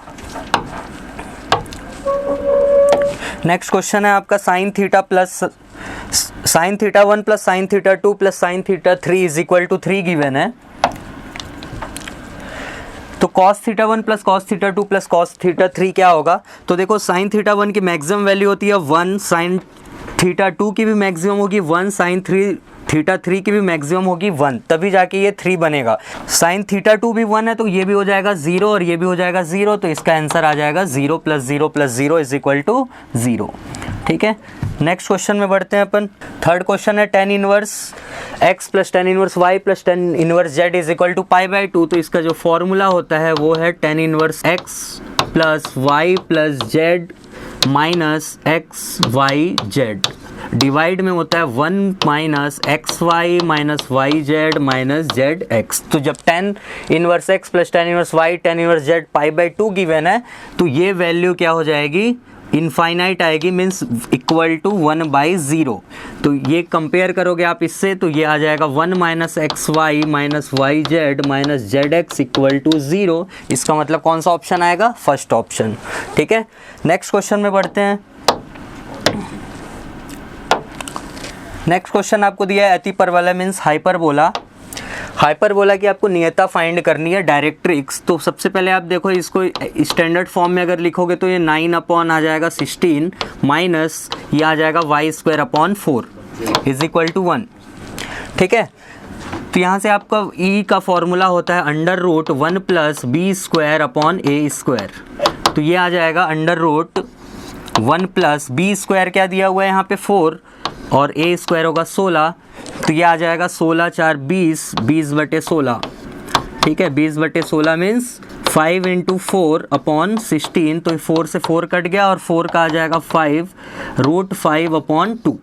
[SPEAKER 3] नेक्स्ट क्वेश्चन है आपका sin θ plus sin θ1 plus sin θ2 plus sin θ3 is equal to 3 given है। तो cos theta 1 plus cos theta 2 plus cos theta 3 क्या होगा? तो देखो sin थीटा 1 की मैक्सिमम वैल्यू होती है 1, sin थीटा 2 की भी मैक्सिमम होगी 1, sin थीटा 3 की भी मैक्सिमम होगी 1, तभी जाके ये 3 बनेगा। sin थीटा 2 भी 1 है तो ये भी हो जाएगा 0 और ये भी हो जाएगा 0, तो इसका आंसर आ जाएगा 0 plus 0 plus 0 is equal to 0। ठीक है, नेक्स्ट क्वेश्चन में बढ़ते हैं अपन। थर्ड क्वेश्चन है tan inverse x plus tan inverse y plus tan inverse z is equal to π/2। तो इसका जो फॉर्मूला होता है वो है tan inverse x plus y plus z minus x y z, divide में होता है 1 minus x Y minus Y Z minus Z x. तो जब tan inverse x plus tan inverse y tan inverse z π/2 given है तो ये value क्या हो जाएगी? इनफाइनाइट आएगी, मीन्स इक्वल टू 1/0। तो ये कंपेयर करोगे आप इससे तो ये आ जाएगा 1 minus x Y minus Y Z minus Z X equal to 0। इसका मतलब कौन सा ऑप्शन आएगा? First option. ठीक है, नेक्स्ट क्वेश्चन में बढ़ते हैं। नेक्स्ट क्वेश्चन आपको दिया है अतिपरवलय मीन्स हाइपरबोला। हाइपरबोला की आपको नियता फाइंड करनी है, डायरेक्ट्रिक्स। तो सबसे पहले आप देखो इसको स्टैंडर्ड फॉर्म में अगर लिखोगे तो ये 9 अपॉन आ जाएगा 16 माइनस ये आ जाएगा y² upon 4 is equal to 1। ठीक है, तो यहाँ से आपका e का फॉर्मूला होता है under root 1 plus b² upon a²। तो ये आ जाएगा अंडर रूट 1 प्लस b² क्या दिया हुआ है यहाँ पे 4 और a² होगा 16, तो ये आ जाएगा 16 4 20, 20/16। ठीक है, 20/16 मीन्स 5 इंटू 4 अपॉन 16। तो 4 से 4 कट गया और 4 का आ जाएगा 5 रूट 5 अपॉन 2।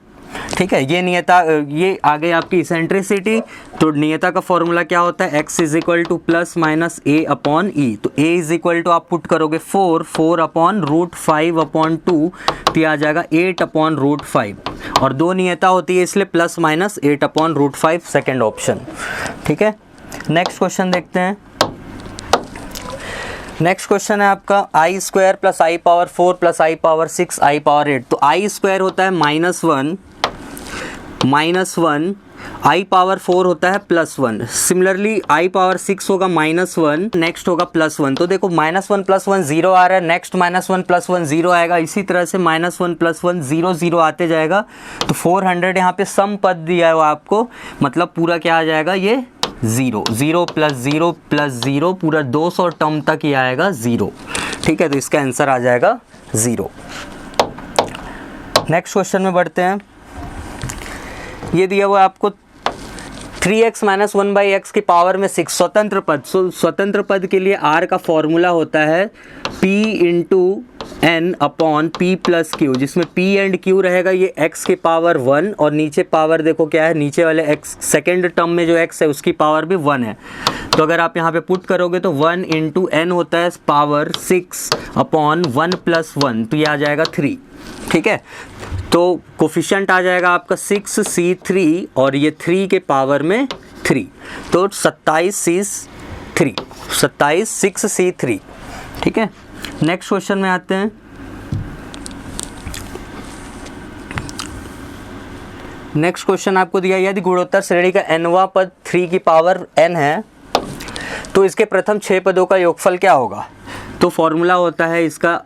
[SPEAKER 3] ठीक है, ये नियता, ये आ गई आपकी इसेंट्रिसिटी। तो नियता का फॉर्मूला क्या होता है? x is equal to plus minus a upon e. तो a इज इक्वल टू आप पुट करोगे 4 अपॉन रूट 5 अपॉन 2, तो ये आ जाएगा 8 अपॉन रूट 5। और दो नियता होती है इसलिए plus minus 8 upon root 5 second option. ठीक है, नेक्स्ट क्वेश्चन देखते हैं। नेक्स्ट क्वेश्चन है आपका i² plus i power 4 plus i power 6 i power 8। तो i² होता है -1 i पावर 4 होता है +1। सिमिलरली i पावर 6 होगा -1, नेक्स्ट होगा +1। तो देखो -1 + 1 0 आ रहा है, नेक्स्ट -1 + 1 0 आएगा, इसी तरह से -1 + 1 0 0 आते जाएगा। तो 400 यहाँ पे सम पद दिया है वो आपको, मतलब पूरा क्या आ जाएगा? ये 0 0 + 0 + 0 पूरा 200 टर्म तक ही आएगा 0। ठीक है, तो इसका आंसर आ जाएगा 0। नेक्स्ट क्वेश्चन में बढ़ते हैं। ये दिया हुआ आपको 3x - 1/x की पावर में 6 स्वतंत्र पद। स्वतंत्र पद के लिए r का फॉर्मूला होता है p into n upon p plus q, जिसमें p एंड q रहेगा ये x की पावर 1 और नीचे पावर देखो क्या है, नीचे वाले x सेकेंड टर्म में जो x है उसकी पावर भी 1 है। तो अगर आप यहाँ पे पुट करोगे तो 1 इंटू n होता है पावर 6 अपॉन 1 + 1, तो ये आ जाएगा 3। ठीक है, तो कोफिशिएंट आ जाएगा आपका 6c3 और ये 3 के पावर में 3, तो 27c3, 27 6c3। ठीक है, नेक्स्ट क्वेश्चन में आते हैं। नेक्स्ट क्वेश्चन आपको दिया यदि गुणोत्तर श्रेणी का nवां पद 3 की पावर n है तो इसके प्रथम 6 पदों का योगफल क्या होगा? तो फॉर्मूला होता है इसका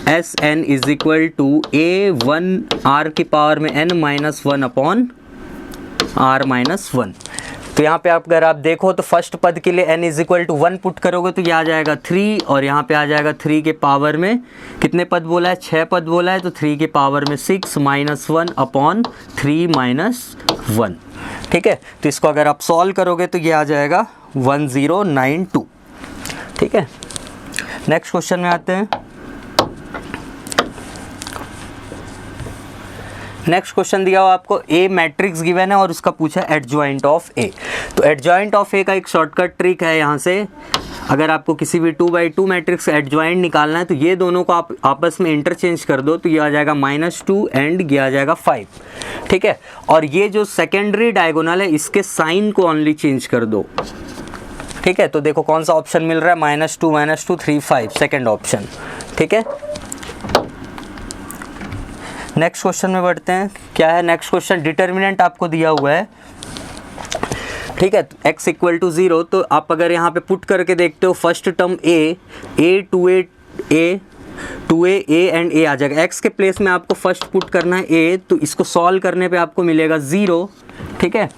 [SPEAKER 3] Sn is equal to a1 r की पावर में n - 1 अपॉन r - 1। तो यहाँ पे आप अगर आप देखो तो फर्स्ट पद के लिए n is equal to 1 put करोगे तो ये आ जाएगा 3 और यहाँ पे आ जाएगा 3 के पावर में कितने पद बोला है? 6 पद बोला है, तो 3 के पावर में 6 - 1 अपॉन 3 - 1। ठीक है, तो इसको अगर आप सॉल्व करोगे तो ये आ जाएगा 1092। ठीक है, नेक्स्ट क्वेश्चन में आते हैं। नेक्स्ट क्वेश्चन दिया हुआ आपको ए मैट्रिक्स गिवन है और उसका पूछा है एडजॉइंट ऑफ ए। तो एडजॉइंट ऑफ ए का एक शॉर्टकट ट्रिक है, यहाँ से अगर आपको किसी भी 2/2 मैट्रिक्स एडजॉइंट निकालना है तो ये दोनों को आप आपस में इंटरचेंज कर दो, तो ये आ जाएगा -2 एंड ये आ जाएगा 5। ठीक है, और ये जो सेकेंडरी डायगोनल है इसके साइन को ओनली चेंज कर दो। ठीक है, तो देखो कौन सा ऑप्शन मिल रहा है, -2 3 5 सेकेंड ऑप्शन। ठीक है, नेक्स्ट क्वेश्चन में बढ़ते हैं। क्या है नेक्स्ट क्वेश्चन? डिटर्मिनेंट आपको दिया हुआ है। ठीक है, x इक्वल टू 0, तो आप अगर यहाँ पे पुट करके देखते हो first term a 2a and a आ जाएगा। x के प्लेस में आपको फर्स्ट पुट करना है a, तो इसको सॉल्व करने पे आपको मिलेगा 0, ठीक है।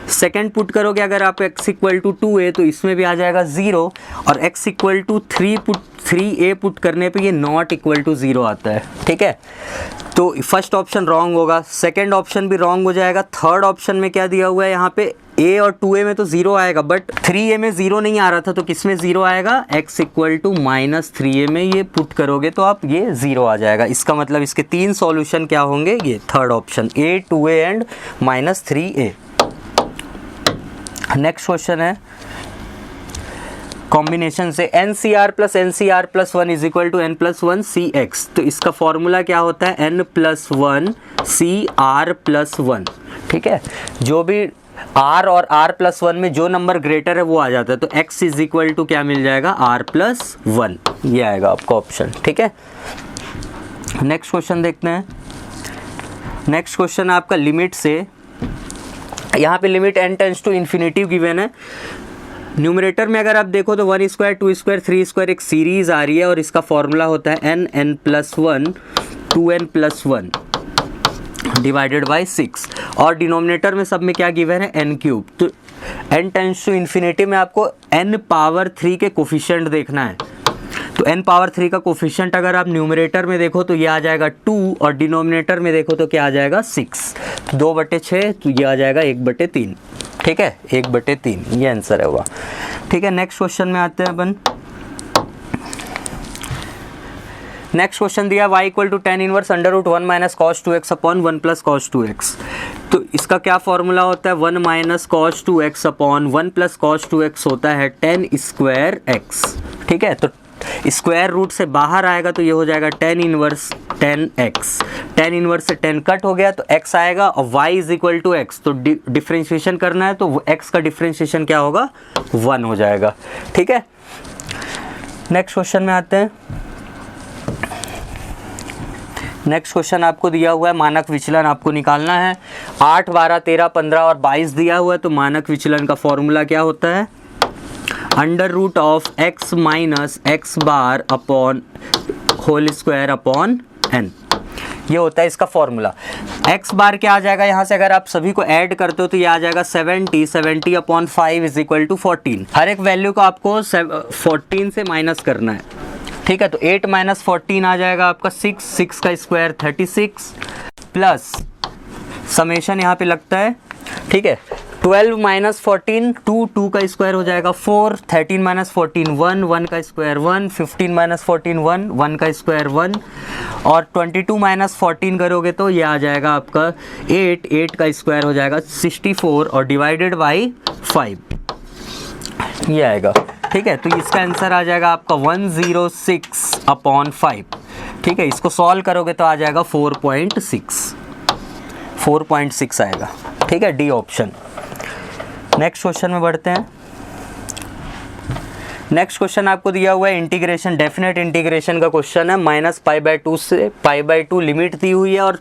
[SPEAKER 3] सेकेंड पुट करोगे अगर आप x इक्वल टू 2a तो इसमें भी आ जाएगा 0, और x equal to 3a put करने पे ये नॉट इक्वल टू 0 आता है, ठीक है। तो फर्स्ट ऑप्शन रॉन्ग होगा, सेकेंड ऑप्शन भी रॉन्ग हो जाएगा। थर्ड ऑप्शन में क्या दिया हुआ है यहाँ पे, a और 2a में तो 0 आएगा, बट 3a में 0 नहीं आ रहा था, तो किस में 0 आएगा, x इक्वल टू -3a में ये पुट करोगे तो आप ये 0 आ जाएगा। इसका मतलब इसके 3 सॉल्यूशन क्या होंगे, ये third option a, 2a and -3a। Next question है कॉम्बिनेशन से NCR plus NCR plus 1 is equal to n+1 CX। तो इसका फॉर्मूला क्या होता है, n+1 CR प्लस 1, ठीक है। जो भी R और R+1 में जो नंबर ग्रेटर है वो आ जाता है, तो x इज इक्वल टू क्या मिल जाएगा, R+1, ये आएगा आपका ऑप्शन, ठीक है। नेक्स्ट क्वेश्चन देखते हैं। नेक्स्ट क्वेश्चन आपका लिमिट से, यहाँ पे limit n tends to infinity given है। न्यूमरेटर में अगर आप देखो तो 1 स्क्वायर 2 स्क्वायर 3 स्क्वायर एक सीरीज आ रही है, और इसका फॉर्मूला होता है n+1 2n+1 डिवाइडेड बाई 6, और डिनोमिनेटर में सब में क्या गिवन है, n³। तो n टेंड्स टू इन्फिनिटी में आपको n पावर 3 के कोफिशिएंट देखना है। तो n पावर 3 का कोफिशिएंट अगर आप न्यूमरेटर में देखो तो ये आ जाएगा 2, और डिनोमिनेटर में देखो तो क्या आ जाएगा 6, तो 2/6, तो ये आ जाएगा 1/3, ठीक है, 1/3 ये आंसर है हुआ, ठीक है। नेक्स्ट क्वेश्चन में आते हैं अपन। नेक्स्ट क्वेश्चन दिया y equal to tan inverse √1 minus cos 2x upon 1 plus cos 2x। तो इसका क्या फॉर्मूला होता है, 1 minus cos 2x upon 1 plus cos 2x होता है tan स्क्वायर x, ठीक है। तो स्क्वायर रूट से बाहर आएगा तो ये हो जाएगा tan inverse 10x, tan inverse से 10 कट हो गया तो x आएगा, और y is equal to x, तो डिफ्रेंशिएशन करना है तो x का डिफ्रेंशिएशन क्या होगा, 1 हो जाएगा, ठीक है। नेक्स्ट क्वेश्चन में आते हैं। नेक्स्ट क्वेश्चन आपको दिया हुआ है मानक विचलन आपको निकालना है। 8, 12, 13, 15 और 22 दिया हुआ है, तो मानक विचलन का फॉर्मूला क्या होता है, √of x minus x bar upon whole square upon n, ये होता है इसका फॉर्मूला। x बार क्या आ जाएगा, यहाँ से अगर आप सभी को ऐड करते हो तो ये आ जाएगा 70 अपॉन 5 इज इक्वल टू 14। हर एक वैल्यू को आपको 14 से माइनस करना है, ठीक है। तो 8 माइनस 14 आ जाएगा आपका 6 का स्क्वायर 36, प्लस समेशन यहाँ पे लगता है, ठीक है। 12 माइनस 14 2 का स्क्वायर हो जाएगा 4, 13 माइनस 14 1 का स्क्वायर 1, 15 माइनस 14 1 का स्क्वायर 1, और 22 माइनस 14 करोगे तो ये आ जाएगा आपका 8 का स्क्वायर हो जाएगा 64, और डिवाइडेड बाई 5 ये आएगा, ठीक है। तो इसका आंसर आ जाएगा आपका 106 अपॉन 5, ठीक है। इसको सॉल्व करोगे तो आ जाएगा 4.6 आएगा, ठीक है, डी ऑप्शन। नेक्स्ट क्वेश्चन में बढ़ते हैं। नेक्स्ट क्वेश्चन आपको दिया हुआ है इंटीग्रेशन, डेफिनेट इंटीग्रेशन का क्वेश्चन है। -π/2 से π/2 लिमिट दी हुई है, और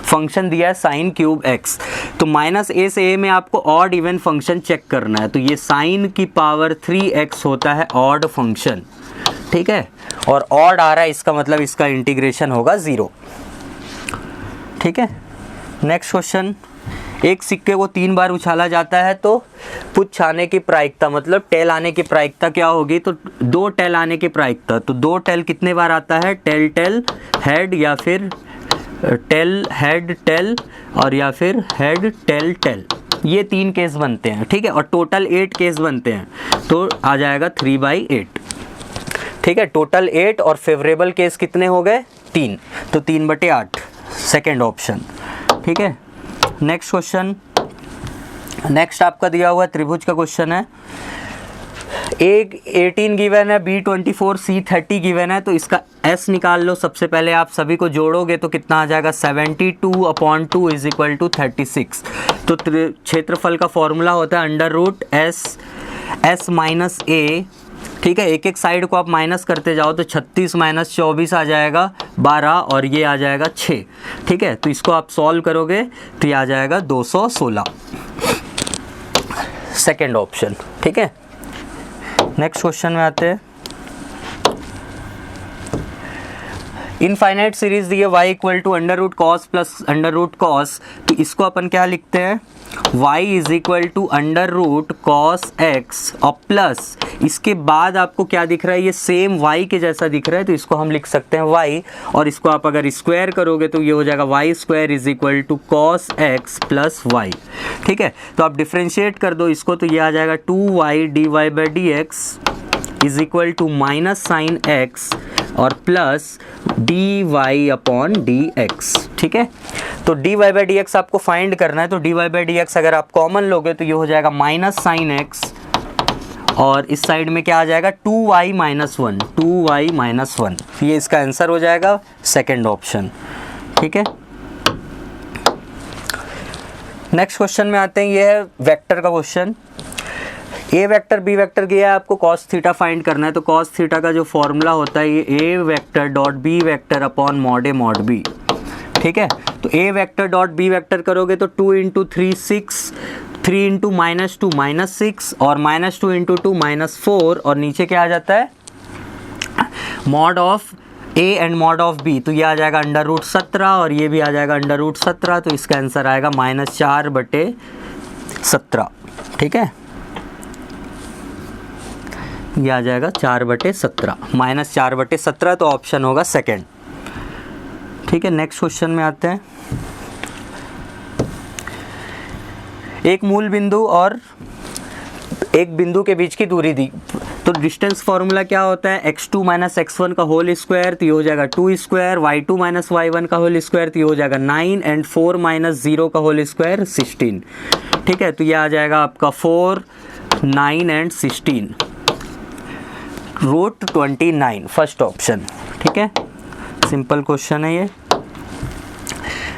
[SPEAKER 3] फंक्शन दिया है sin³ तो -a से a में आपको ऑड इवन फंक्शन चेक करना है। तो ये sin की पावर 3x होता है ऑड फंक्शन, ठीक है, और ऑड आ रहा है, इसका मतलब इसका इंटीग्रेशन होगा 0, ठीक है। नेक्स्ट क्वेश्चन, एक सिक्के को 3 बार उछाला जाता है तो पुच्छ आने की प्रायिकता, मतलब टेल आने की प्रायिकता क्या होगी, तो 2 टेल आने की प्रायिकता। तो 2 टेल कितने बार आता है, टेल हेड, या फिर टेल हेड टेल, और या फिर हेड टेल टेल, ये 3 केस बनते हैं, ठीक है, और टोटल 8 केस बनते हैं, तो आ जाएगा 3/8, ठीक है। टोटल 8 और फेवरेबल केस कितने हो गए, 3, तो 3/8 सेकेंड ऑप्शन, ठीक है। नेक्स्ट क्वेश्चन, नेक्स्ट आपका दिया हुआ त्रिभुज का क्वेश्चन है। एक 18 गिवन है, B24 C30 गिवन है, तो इसका S निकाल लो। सबसे पहले आप सभी को जोड़ोगे तो कितना आ जाएगा, 72/2 इज इक्वल टू 36। तो क्षेत्रफल का फॉर्मूला होता है √S माइनस A, ठीक है। एक साइड को आप माइनस करते जाओ तो 36 माइनस 24 आ जाएगा 12, और ये आ जाएगा 6, ठीक है। तो इसको आप सॉल्व करोगे तो ये आ जाएगा 216। Second option. ठीक है, नेक्स्ट क्वेश्चन में आते हैं। इनफाइनाइट सीरीज दी है y equal to under root cos plus under root cos, तो इसको अपन क्या लिखते हैं, y is equal to under root cos X और प्लस इसके बाद आपको क्या दिख रहा है, ये सेम y के जैसा दिख रहा है, तो इसको हम लिख सकते हैं y, और इसको आप अगर स्क्वायर करोगे तो ये हो जाएगा y square is equal to cos X plus Y. ठीक है, तो आप डिफ्रेंशिएट कर दो इसको, तो ये आ जाएगा 2y d y by d x is equal to minus sine x और plus d y upon d x. ठीक है, तो d y by d x आपको फाइंड करना है, तो d y by d x अगर आप कॉमन लोगे तो ये हो जाएगा माइनस साइन एक्स और इस साइड में क्या आ जाएगा 2y minus one, 2y minus one, ये इसका आंसर हो जाएगा सेकेंड ऑप्शन। ठीक है, नेक्स्ट क्वेश्चन में आते हैं, ये है वेक्टर का क्वेश्चन। ए वेक्टर बी वेक्टर गया है, आपको कॉस थीटा फाइंड करना है, तो कॉस थीटा का जो फॉर्मूला होता है ये a vector dot b vector upon mod a mod b. ठीक है, तो a vector dot b vector करोगे तो 2 इंटू 3 6, 3 इंटू माइनस 2 माइनस 6 और माइनस 2 इंटू 2 माइनस 4 और नीचे क्या आ जाता है mod of A and mod of B, तो ये आ जाएगा अंडर रूट 17 और ये भी आ जाएगा अंडर रूट 17, तो इसका आंसर आएगा -4/17। ठीक है, ये आ जाएगा 4/17, -4/17, तो ऑप्शन होगा सेकेंड। ठीक है, नेक्स्ट क्वेश्चन में आते हैं। एक मूल बिंदु और एक बिंदु के बीच की दूरी दी, तो डिस्टेंस फॉर्मूला क्या होता है, x2 माइनस x1 का होल स्क्वायर, तो ये हो जाएगा 2 स्क्वायर, y2 माइनस y1 का होल स्क्वायर, तो ये हो जाएगा 9 एंड 4 माइनस 0 का होल स्क्वायर 16। ठीक है, तो ये आ जाएगा आपका 4 9 एंड 16 रूट 29, फर्स्ट ऑप्शन। ठीक है, सिंपल क्वेश्चन है ये।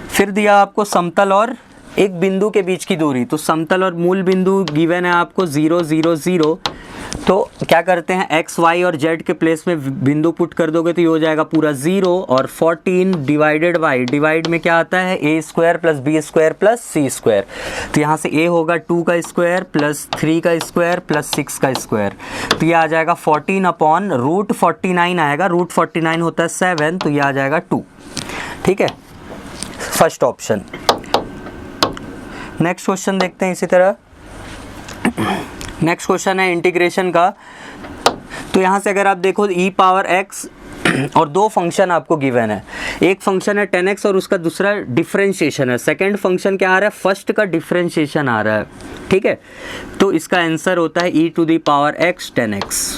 [SPEAKER 3] फिर दिया आपको समतल और एक बिंदु के बीच की दूरी, तो समतल और मूल बिंदु गिवन है आपको 0 0 0, तो क्या करते हैं x y और z के प्लेस में बिंदु पुट कर दोगे तो ये हो जाएगा पूरा 0 और 14 डिवाइडेड बाई, डिवाइड में क्या आता है a square plus b square plus c square, तो यहाँ से a होगा 2 का स्क्वायर प्लस 3 का स्क्वायर प्लस 6 का स्क्वायर, तो ये आ जाएगा 14 अपॉन रूट 49 आएगा, रूट 49 होता है 7, तो ये आ जाएगा 2। ठीक है, फर्स्ट ऑप्शन। नेक्स्ट क्वेश्चन देखते हैं इसी तरह। नेक्स्ट क्वेश्चन है इंटीग्रेशन का, तो यहाँ से अगर आप देखो e पावर x और दो फंक्शन आपको गिवन है, एक फंक्शन है 10x और उसका दूसरा डिफरेंशिएशन है, सेकंड फंक्शन क्या आ रहा है, फर्स्ट का डिफरेंशिएशन आ रहा है। ठीक है, तो इसका आंसर होता है e to the power x 10x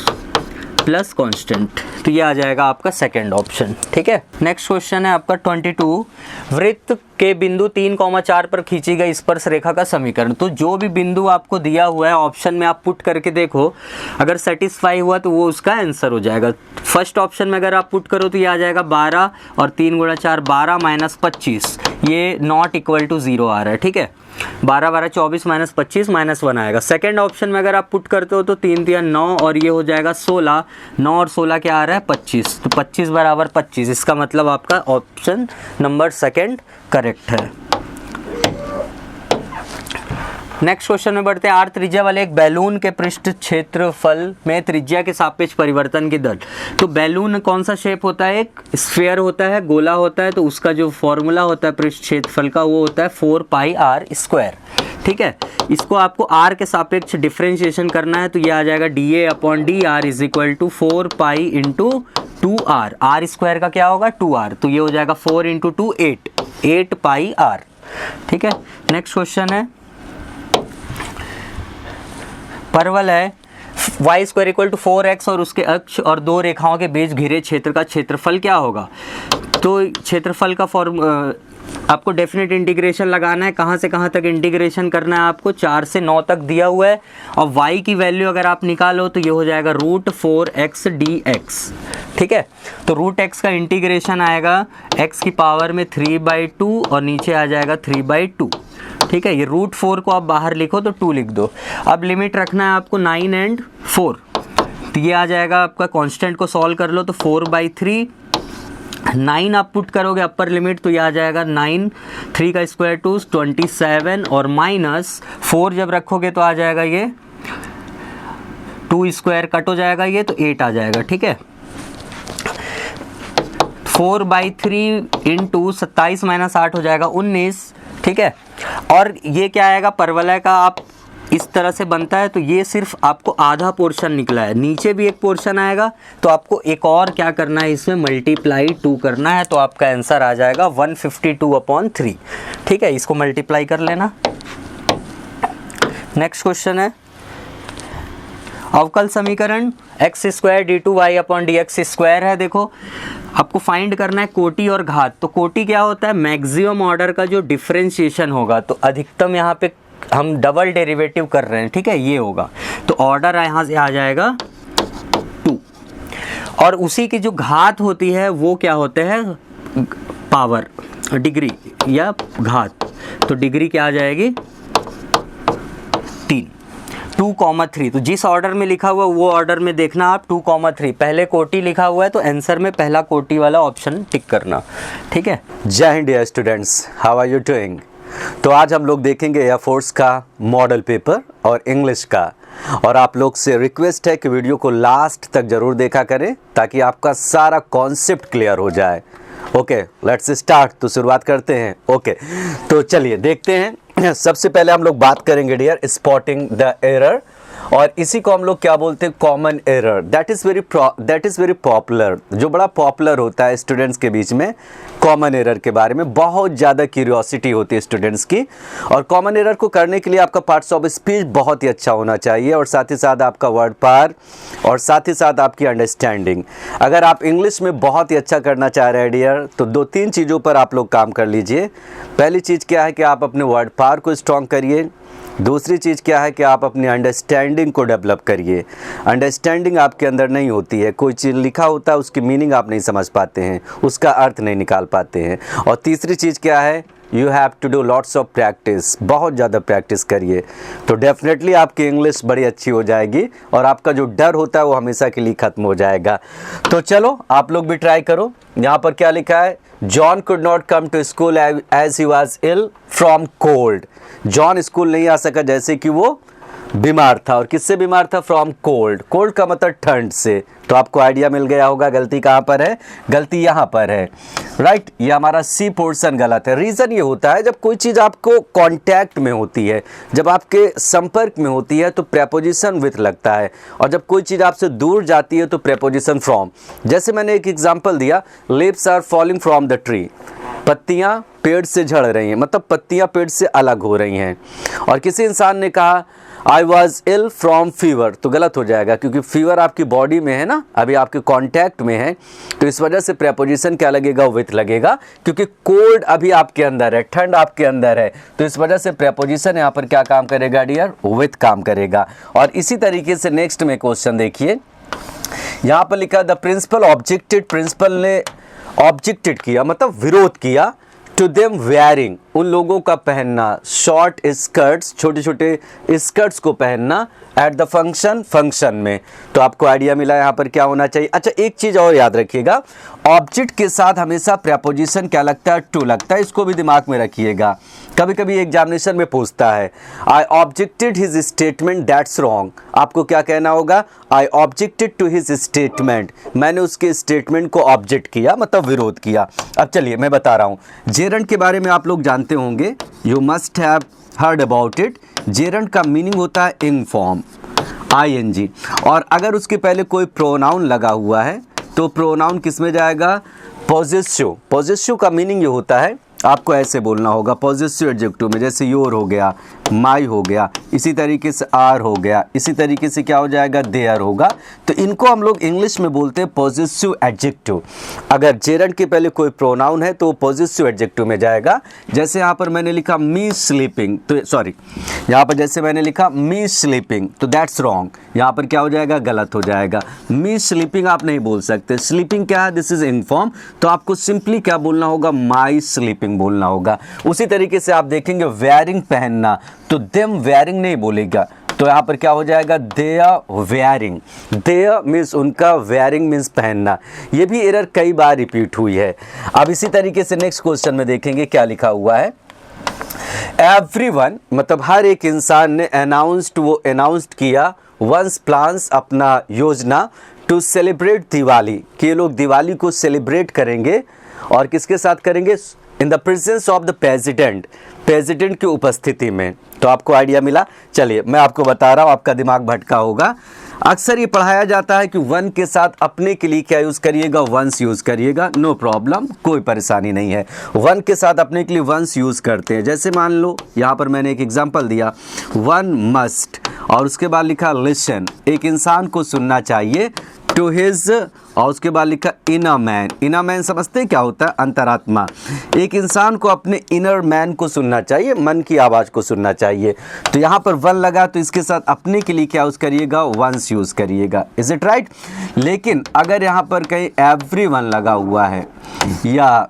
[SPEAKER 3] plus constant, तो ये आ जाएगा आपका सेकंड ऑप्शन। ठीक है, नेक्स्ट क्वेश्चन है आपका 22, वृत्त के बिंदु 3,4 पर खींची गई स्पर्श रेखा का समीकरण, तो जो भी बिंदु आपको दिया हुआ है ऑप्शन में आप पुट करके देखो, अगर सेटिस्फाई हुआ तो वो उसका आंसर हो जाएगा। फर्स्ट ऑप्शन में अगर आप पुट करो तो ये आ जाएगा 12 और 3 गुणा 4 12 माइनस 25, ये नॉट इक्वल टू 0 आ रहा है। ठीक है, 12 12 24 माइनस 25 माइनस 1 आएगा। सेकेंड ऑप्शन में अगर आप पुट करते हो तो 3 3 9 और ये हो जाएगा 16, 9 और 16 क्या आ रहा है 25, तो 25 बराबर 25, इसका मतलब आपका ऑप्शन नंबर सेकेंड करेक्ट है। नेक्स्ट क्वेश्चन में बढ़ते हैं। आर त्रिज्या वाले एक बैलून के पृष्ठ क्षेत्रफल में त्रिज्या के सापेक्ष परिवर्तन की दर, तो बैलून कौन सा शेप होता है, एक स्फीयर होता है, गोला होता है, तो उसका जो फॉर्मूला होता है पृष्ठ क्षेत्रफल का वो होता है 4 पाई आर स्क्वायर। ठीक है, इसको आपको आर के सापेक्ष डिफरेंशिएशन करना है, तो ये आ जाएगा D A upon D R is equal to 4 pi into 2r, R square का क्या होगा 2r, तो ये हो जाएगा 4 इंटू 2 8 पाई आर। ठीक है, नेक्स्ट क्वेश्चन है, परवल है y square equal to 4x और उसके अक्ष और दो रेखाओं के बीच घिरे क्षेत्र का क्षेत्रफल क्या होगा, तो क्षेत्रफल का आपको डेफिनेट इंटीग्रेशन लगाना है, कहाँ से कहाँ तक इंटीग्रेशन करना है आपको, 4 से 9 तक दिया हुआ है, और y की वैल्यू अगर आप निकालो तो ये हो जाएगा रूट 4x dx। ठीक है, तो रूट x का इंटीग्रेशन आएगा x की पावर में 3/2 और नीचे आ जाएगा 3/2। ठीक है, ये रूट 4 को आप बाहर लिखो तो 2 लिख दो। अब लिमिट रखना है आपको 9 एंड 4, तो ये आ जाएगा आपका कांस्टेंट को सॉल्व कर लो तो 4/3 9 आप पुट करोगे अपर लिमिट तो ये आ जाएगा 9, 3 का स्क्वायर 2 27 और माइनस 4 जब रखोगे तो आ जाएगा ये 2 स्क्वायर कट हो जाएगा ये तो 8 आ जाएगा। ठीक है, 4/3 इंटू 27 माइनस 8 हो जाएगा 19। ठीक है, और ये क्या आएगा, परवलय का आप इस तरह से बनता है तो ये सिर्फ आपको आधा पोर्शन निकला है, नीचे भी एक पोर्शन आएगा तो आपको एक और क्या करना है, इसमें मल्टीप्लाई 2 करना है तो आपका आंसर आ जाएगा 152/3। ठीक है, इसको मल्टीप्लाई कर लेना। नेक्स्ट क्वेश्चन है अवकल समीकरण x² d2y/dx² है। देखो आपको फाइंड करना है कोटि और घात। तो कोटि क्या होता है, मैक्सिमम ऑर्डर का जो डिफरेंशिएशन होगा, तो अधिकतम यहाँ पे हम डबल डेरिवेटिव कर रहे हैं। ठीक है, ये होगा तो ऑर्डर यहाँ से आ जाएगा 2, और उसी की जो घात होती है वो क्या होते हैं, पावर, डिग्री या घात। तो डिग्री क्या आ जाएगी 3, 2,3। तो जिस ऑर्डर में लिखा हुआ वो ऑर्डर में देखना आप 2,3, पहले कोटि लिखा हुआ है तो आंसर में पहला कोटि वाला ऑप्शन टिक करना। ठीक है,
[SPEAKER 4] जय हिंद dear students, how are you doing. तो आज हम लोग देखेंगे एयरफोर्स का मॉडल पेपर और इंग्लिश का, और आप लोग से रिक्वेस्ट है कि वीडियो को लास्ट तक ज़रूर देखा करें ताकि आपका सारा कॉन्सेप्ट क्लियर हो जाए। Okay, let's start. तो शुरुआत करते हैं। ओके, तो चलिए देखते हैं। सबसे पहले हम लोग बात करेंगे डियर स्पॉटिंग द एरर, और इसी को हम लोग क्या बोलते हैं, common error. That is very popular, जो बड़ा पॉपुलर होता है स्टूडेंट्स के बीच में। कॉमन एरर के बारे में बहुत ज़्यादा क्यूरियोसिटी होती है स्टूडेंट्स की, और कॉमन एरर को करने के लिए आपका पार्ट्स ऑफ स्पीच बहुत ही अच्छा होना चाहिए, और साथ ही साथ आपका वर्ड पार, और साथ ही साथ आपकी अंडरस्टैंडिंग। अगर आप इंग्लिश में बहुत ही अच्छा करना चाह रहे हैं डियर, तो 2-3 चीज़ों पर आप लोग काम कर लीजिए। पहली चीज़ क्या है कि आप अपने वर्ड पार को स्ट्रॉन्ग करिए। दूसरी चीज़ क्या है कि आप अपनी अंडरस्टैंडिंग को डेवलप करिए। अंडरस्टैंडिंग आपके अंदर नहीं होती है, कोई चीज़ लिखा होता है उसकी मीनिंग आप नहीं समझ पाते हैं, उसका अर्थ नहीं निकाल पाते हैं। और तीसरी चीज़ क्या है, you have to do lots of practice, बहुत ज़्यादा प्रैक्टिस करिए, तो डेफिनेटली आपकी इंग्लिश बड़ी अच्छी हो जाएगी, और आपका जो डर होता है वो हमेशा के लिए ख़त्म हो जाएगा। तो चलो आप लोग भी ट्राई करो। यहाँ पर क्या लिखा है, John could not come to school as he was ill from cold. John school नहीं आ सका जैसे कि वो बीमार था, और किससे बीमार था, फ्रॉम कोल्ड। कोल्ड का मतलब ठंड से। तो आपको आइडिया मिल गया होगा गलती कहाँ पर है, गलती यहाँ पर है, राइट। ये हमारा सी पोर्शन गलत है। रीज़न ये होता है जब कोई चीज़ आपको कांटेक्ट में होती है, जब आपके संपर्क में होती है तो प्रेपोजिशन विथ लगता है, और जब कोई चीज़ आपसे दूर जाती है तो प्रेपोजिशन फ्रॉम। जैसे मैंने एक एग्जाम्पल दिया, leaves are falling from the tree, पत्तियाँ पेड़ से झड़ रही हैं, मतलब पत्तियाँ पेड़ से अलग हो रही हैं। और किसी इंसान ने कहा I was ill from fever, तो गलत हो जाएगा क्योंकि फीवर आपकी बॉडी में है ना, अभी आपके कांटेक्ट में है, तो इस वजह से प्रेपोजिशन क्या लगेगा, विथ लगेगा, क्योंकि कोल्ड अभी आपके अंदर है, ठंड आपके अंदर है, तो इस वजह से प्रेपोजिशन यहाँ पर क्या काम करेगा डियर, विथ काम करेगा। और इसी तरीके से नेक्स्ट में क्वेश्चन देखिए, यहाँ पर लिखा द प्रिंसिपल ऑब्जेक्टेड, प्रिंसिपल ने ऑब्जेक्टेड किया मतलब विरोध किया, टू देम वेयरिंग, उन लोगों का पहनना शॉर्ट स्कर्ट्स, छोटे छोटे स्कर्ट्स को पहनना, एट द फंक्शन में। तो आपको आइडिया मिला यहाँ पर क्या होना चाहिए। अच्छा, एक चीज़ और याद रखिएगा, ऑब्जेक्ट के साथ हमेशा प्रेपोजिशन क्या लगता है, टू लगता है, इसको भी दिमाग में रखिएगा। कभी कभी एग्जामिनेशन में पूछता है I objected his statement that's wrong, आपको क्या कहना होगा, I objected to his statement, मैंने उसके स्टेटमेंट को ऑब्जेक्ट किया मतलब विरोध किया। अब चलिए मैं बता रहा हूँ, जेरंड के बारे में आप लोग जानते होंगे, you must have heard about it. Gerund का मीनिंग होता है इनफॉर्म, ING, और अगर उसके पहले कोई प्रोनाउन लगा हुआ है तो प्रोनाउन किस में जाएगा, पॉजेसिव। पॉजेसिव का मीनिंग ये होता है, आपको ऐसे बोलना होगा पॉजेसिव एडजेक्टिव में, जैसे योर हो गया, माई हो गया, इसी तरीके से आर हो गया, इसी तरीके से क्या हो जाएगा, देयर होगा। तो इनको हम लोग इंग्लिश में बोलते हैं पॉजेसिव एडजेक्टिव। अगर जेरंड के पहले कोई प्रोनाउन है तो पॉजेसिव एडजेक्टिव में जाएगा। जैसे यहाँ पर मैंने लिखा मी स्लीपिंग, तो सॉरी, यहाँ पर जैसे मैंने लिखा मी स्लीपिंग, तो दैट्स रॉन्ग, यहाँ पर क्या हो जाएगा, गलत हो जाएगा। मी स्लीपिंग आप नहीं बोल सकते, स्लीपिंग क्या है, दिस इज इनफॉर्म, तो आपको सिंपली क्या बोलना होगा, माई स्लीपिंग बोलना होगा। उसी तरीके से आप देखेंगे वेयरिंग पहनना, तो देम वेयरिंग नहीं बोलेगा, तो यहाँ पर क्या हो जाएगा, देयर वेयरिंग। देयर मीन्स उनका, वेयरिंग मीन्स पहनना। ये भी एरर कई बार रिपीट हुई है। अब इसी तरीके से नेक्स्ट क्वेश्चन में देखेंगे क्या लिखा हुआ है। एवरीवन मतलब हर एक इंसान ने अनाउंस्ड किया वंस प्लान्स अपना योजना टू सेलिब्रेट दिवाली, कि ये लोग दिवाली को सेलिब्रेट करेंगे और किसके साथ करेंगे, in the presence of the president, president की उपस्थिति में। तो आपको आइडिया मिला। चलिए मैं आपको बता रहा हूँ, आपका दिमाग भटका होगा। अक्सर ये पढ़ाया जाता है कि वन के साथ अपने के लिए क्या यूज़ करिएगा, वंस यूज़ करिएगा। नो प्रॉब्लम, कोई परेशानी नहीं है। वन के साथ अपने के लिए वंस यूज़ करते हैं। जैसे मान लो यहाँ पर मैंने एक एग्जांपल दिया, वन मस्ट, और उसके बाद लिखा लिसन, एक इंसान को सुनना चाहिए, टू हिज, और उसके बाद लिखा इनर मैन। इनर मैन समझते हैं क्या होता है, अंतरात्मा। एक इंसान को अपने इनर मैन को सुनना चाहिए, मन की आवाज़ को सुनना चाहिए। तो यहाँ पर वन लगा तो इसके साथ अपने के लिए क्या यूज़ करिएगा, वंस यूज़ करिएगा। Is it right. लेकिन अगर यहाँ पर कहीं एवरीवन लगा हुआ है या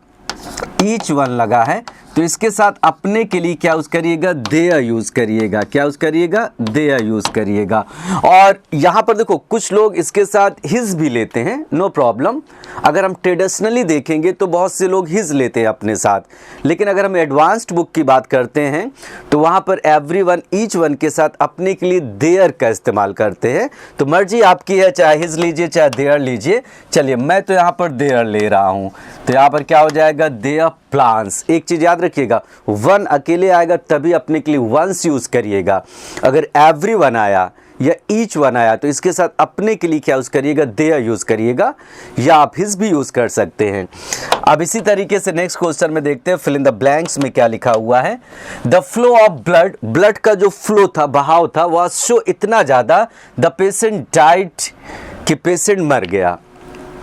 [SPEAKER 4] ईच वन लगा है तो इसके साथ अपने के लिए क्या यूज़ करिएगा, देयर यूज़ करिएगा। क्या यूज़ करिएगा, देयर यूज़ करिएगा। और यहाँ पर देखो कुछ लोग इसके साथ हिज भी लेते हैं, नो प्रॉब्लम। अगर हम ट्रेडिशनली देखेंगे तो बहुत से लोग हिज लेते हैं अपने साथ, लेकिन अगर हम एडवांस्ड बुक की बात करते हैं तो वहाँ पर एवरीवन, ईच वन के साथ अपने के लिए देयर का इस्तेमाल करते हैं। तो मर्जी आपकी है, चाहे हिज लीजिए चाहे देयर लीजिए। चलिए मैं तो यहाँ पर देयर ले रहा हूँ, तो यहाँ पर क्या हो जाएगा, देयर प्लान्स। एक चीज़ याद रखिएगा, वन अकेले आएगा तभी अपने के लिए वंस यूज़ करिएगा। अगर एवरीवन आया या ईच वन आया तो इसके साथ अपने के लिए क्या यूज़ करिएगा, देयर यूज़ करिएगा, या आप हिज भी यूज़ कर सकते हैं। अब इसी तरीके से नेक्स्ट क्वेश्चन में देखते हैं, फिल इन द ब्लैंक्स में क्या लिखा हुआ है। The flow of blood, blood का जो फ्लो था, बहाव था, वह शो इतना ज़्यादा, द पेशेंट डाइड, कि पेशेंट मर गया।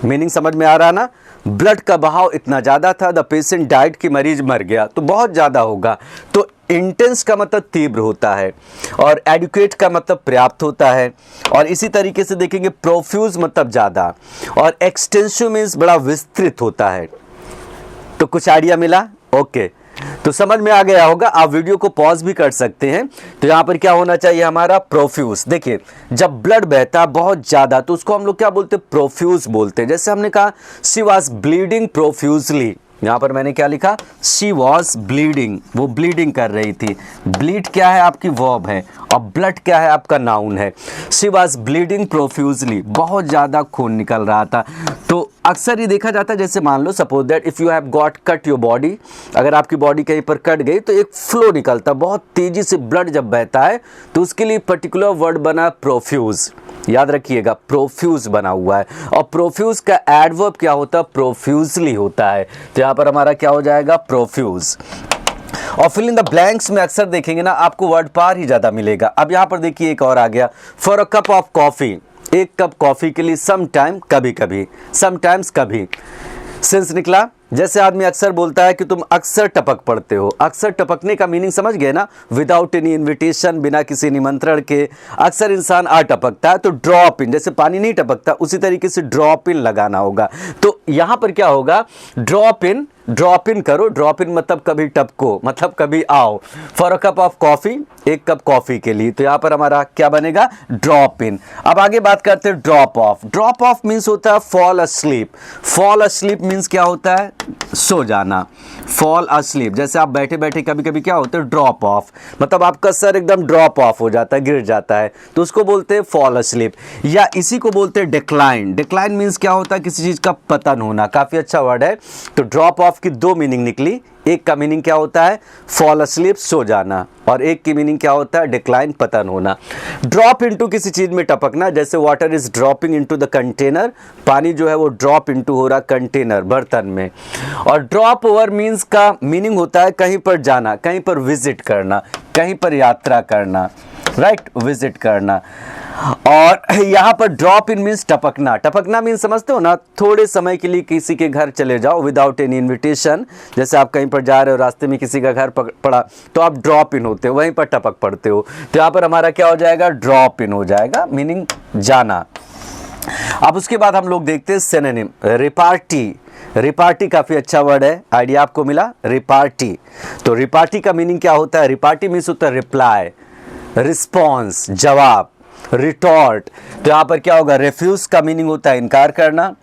[SPEAKER 4] मीनिंग समझ में आ रहा ना, ब्लड का बहाव इतना ज़्यादा था, द पेशेंट डाइड, की मरीज मर गया। तो बहुत ज़्यादा होगा। तो इंटेंस का मतलब तीव्र होता है, और एडुकेट का मतलब पर्याप्त होता है, और इसी तरीके से देखेंगे प्रोफ्यूज मतलब ज़्यादा, और एक्सटेंसिव मीन्स बड़ा विस्तृत होता है। तो कुछ आइडिया मिला, ओके। तो समझ में आ गया होगा। आप वीडियो को पॉज भी कर सकते हैं। तो यहाँ पर क्या होना चाहिए हमारा, प्रोफ्यूज। देखिए जब ब्लड बहता है बहुत ज़्यादा तो उसको हम लोग क्या बोलते हैं, प्रोफ्यूज बोलते हैं। जैसे हमने कहा शी वॉज ब्लीडिंग प्रोफ्यूजली, यहाँ पर मैंने क्या लिखा, शी वॉज ब्लीडिंग, वो ब्लीडिंग कर रही थी। ब्लीड क्या है, आपकी वर्ब है, और ब्लड क्या है, आपका नाउन है। शी वॉज ब्लीडिंग प्रोफ्यूजली, बहुत ज़्यादा खून निकल रहा था। तो अक्सर ये देखा जाता है, जैसे मान लो suppose that if you have got cut your body, अगर आपकी बॉडी कहीं पर कट गई तो एक फ्लो निकलता, बहुत तेज़ी से ब्लड जब बहता है तो उसके लिए पर्टिकुलर वर्ड बना प्रोफ्यूज। याद रखिएगा प्रोफ्यूज बना हुआ है, और प्रोफ्यूज का एडवर्ब क्या होता है, प्रोफ्यूजली होता है। तो यहाँ पर हमारा क्या हो जाएगा, प्रोफ्यूज। और फिल इन द ब्लैंक्स में अक्सर देखेंगे ना आपको वर्ड पार ही ज़्यादा मिलेगा। अब यहाँ पर देखिए एक और आ गया, for a cup of coffee, एक कप कॉफ़ी के लिए, सम टाइम कभी कभी, समटाइम्स कभी। सेंस निकला। जैसे आदमी अक्सर बोलता है कि तुम अक्सर टपक पड़ते हो। अक्सर टपकने का मीनिंग समझ गए ना, विदाउट एनी इन्विटेशन, बिना किसी निमंत्रण के अक्सर इंसान आ टपकता है। तो ड्रॉप इन, जैसे पानी नहीं टपकता उसी तरीके से ड्रॉप इन लगाना होगा। तो यहाँ पर क्या होगा, ड्रॉप इन, ड्रॉप इन करो। ड्रॉप इन मतलब कभी टपको, मतलब कभी आओ। For a cup of coffee, एक कप कॉफ़ी के लिए। तो यहाँ पर हमारा क्या बनेगा, ड्रॉप इन। अब आगे बात करते हैं drop of. Drop of means होता है fall asleep. Fall asleep means क्या होता है, सो जाना। फॉल अस्लीप, जैसे आप बैठे बैठे कभी कभी क्या होता है, ड्रॉप ऑफ, मतलब आपका सर एकदम ड्रॉप ऑफ हो जाता है, गिर जाता है, तो उसको बोलते हैं फॉल अस्लीप। या इसी को बोलते हैं डिक्लाइन। डिक्लाइन मीन्स क्या होता है, किसी चीज़ का पतन होना। काफ़ी अच्छा वर्ड है। तो ड्रॉप ऑफ की दो मीनिंग निकली। एक का मीनिंग क्या होता है, फॉल अस्लीप, सो जाना, और एक की मीनिंग क्या होता है, डिक्लाइन, पतन होना। ड्रॉप इनटू, किसी चीज़ में टपकना, जैसे water is dropping into the container, पानी जो है वो ड्रॉप इनटू हो रहा कंटेनर, बर्तन में। और ड्रॉप ओवर मीन्स का मीनिंग होता है कहीं पर जाना, कहीं पर विजिट करना, कहीं पर यात्रा करना, राइट, विजिट करना। और यहाँ पर ड्रॉप इन मीन्स टपकना। टपकना मीन्स समझते हो ना, थोड़े समय के लिए किसी के घर चले जाओ विदाउट एनी इन्विटेशन। जैसे आप कहीं पर जा रहे हो, रास्ते में किसी का घर पड़ा तो आप ड्रॉप इन होते हो, वहीं पर टपक पड़ते हो। तो यहाँ पर हमारा क्या हो जाएगा, ड्रॉप इन हो जाएगा, मीनिंग जाना। अब उसके बाद हम लोग देखते हैं सिनोनिम, रिपार्टी। रिपार्टी काफ़ी अच्छा वर्ड है, आइडिया आपको मिला, रिपार्टी। तो रिपार्टी का मीनिंग क्या होता है, रिपार्टी मीन्स होता है रिप्लाई, रिस्पॉन्स जवाब, रिटॉर्ट, तो यहाँ पर क्या होगा, रेफ्यूज का मीनिंग होता है इनकार करना।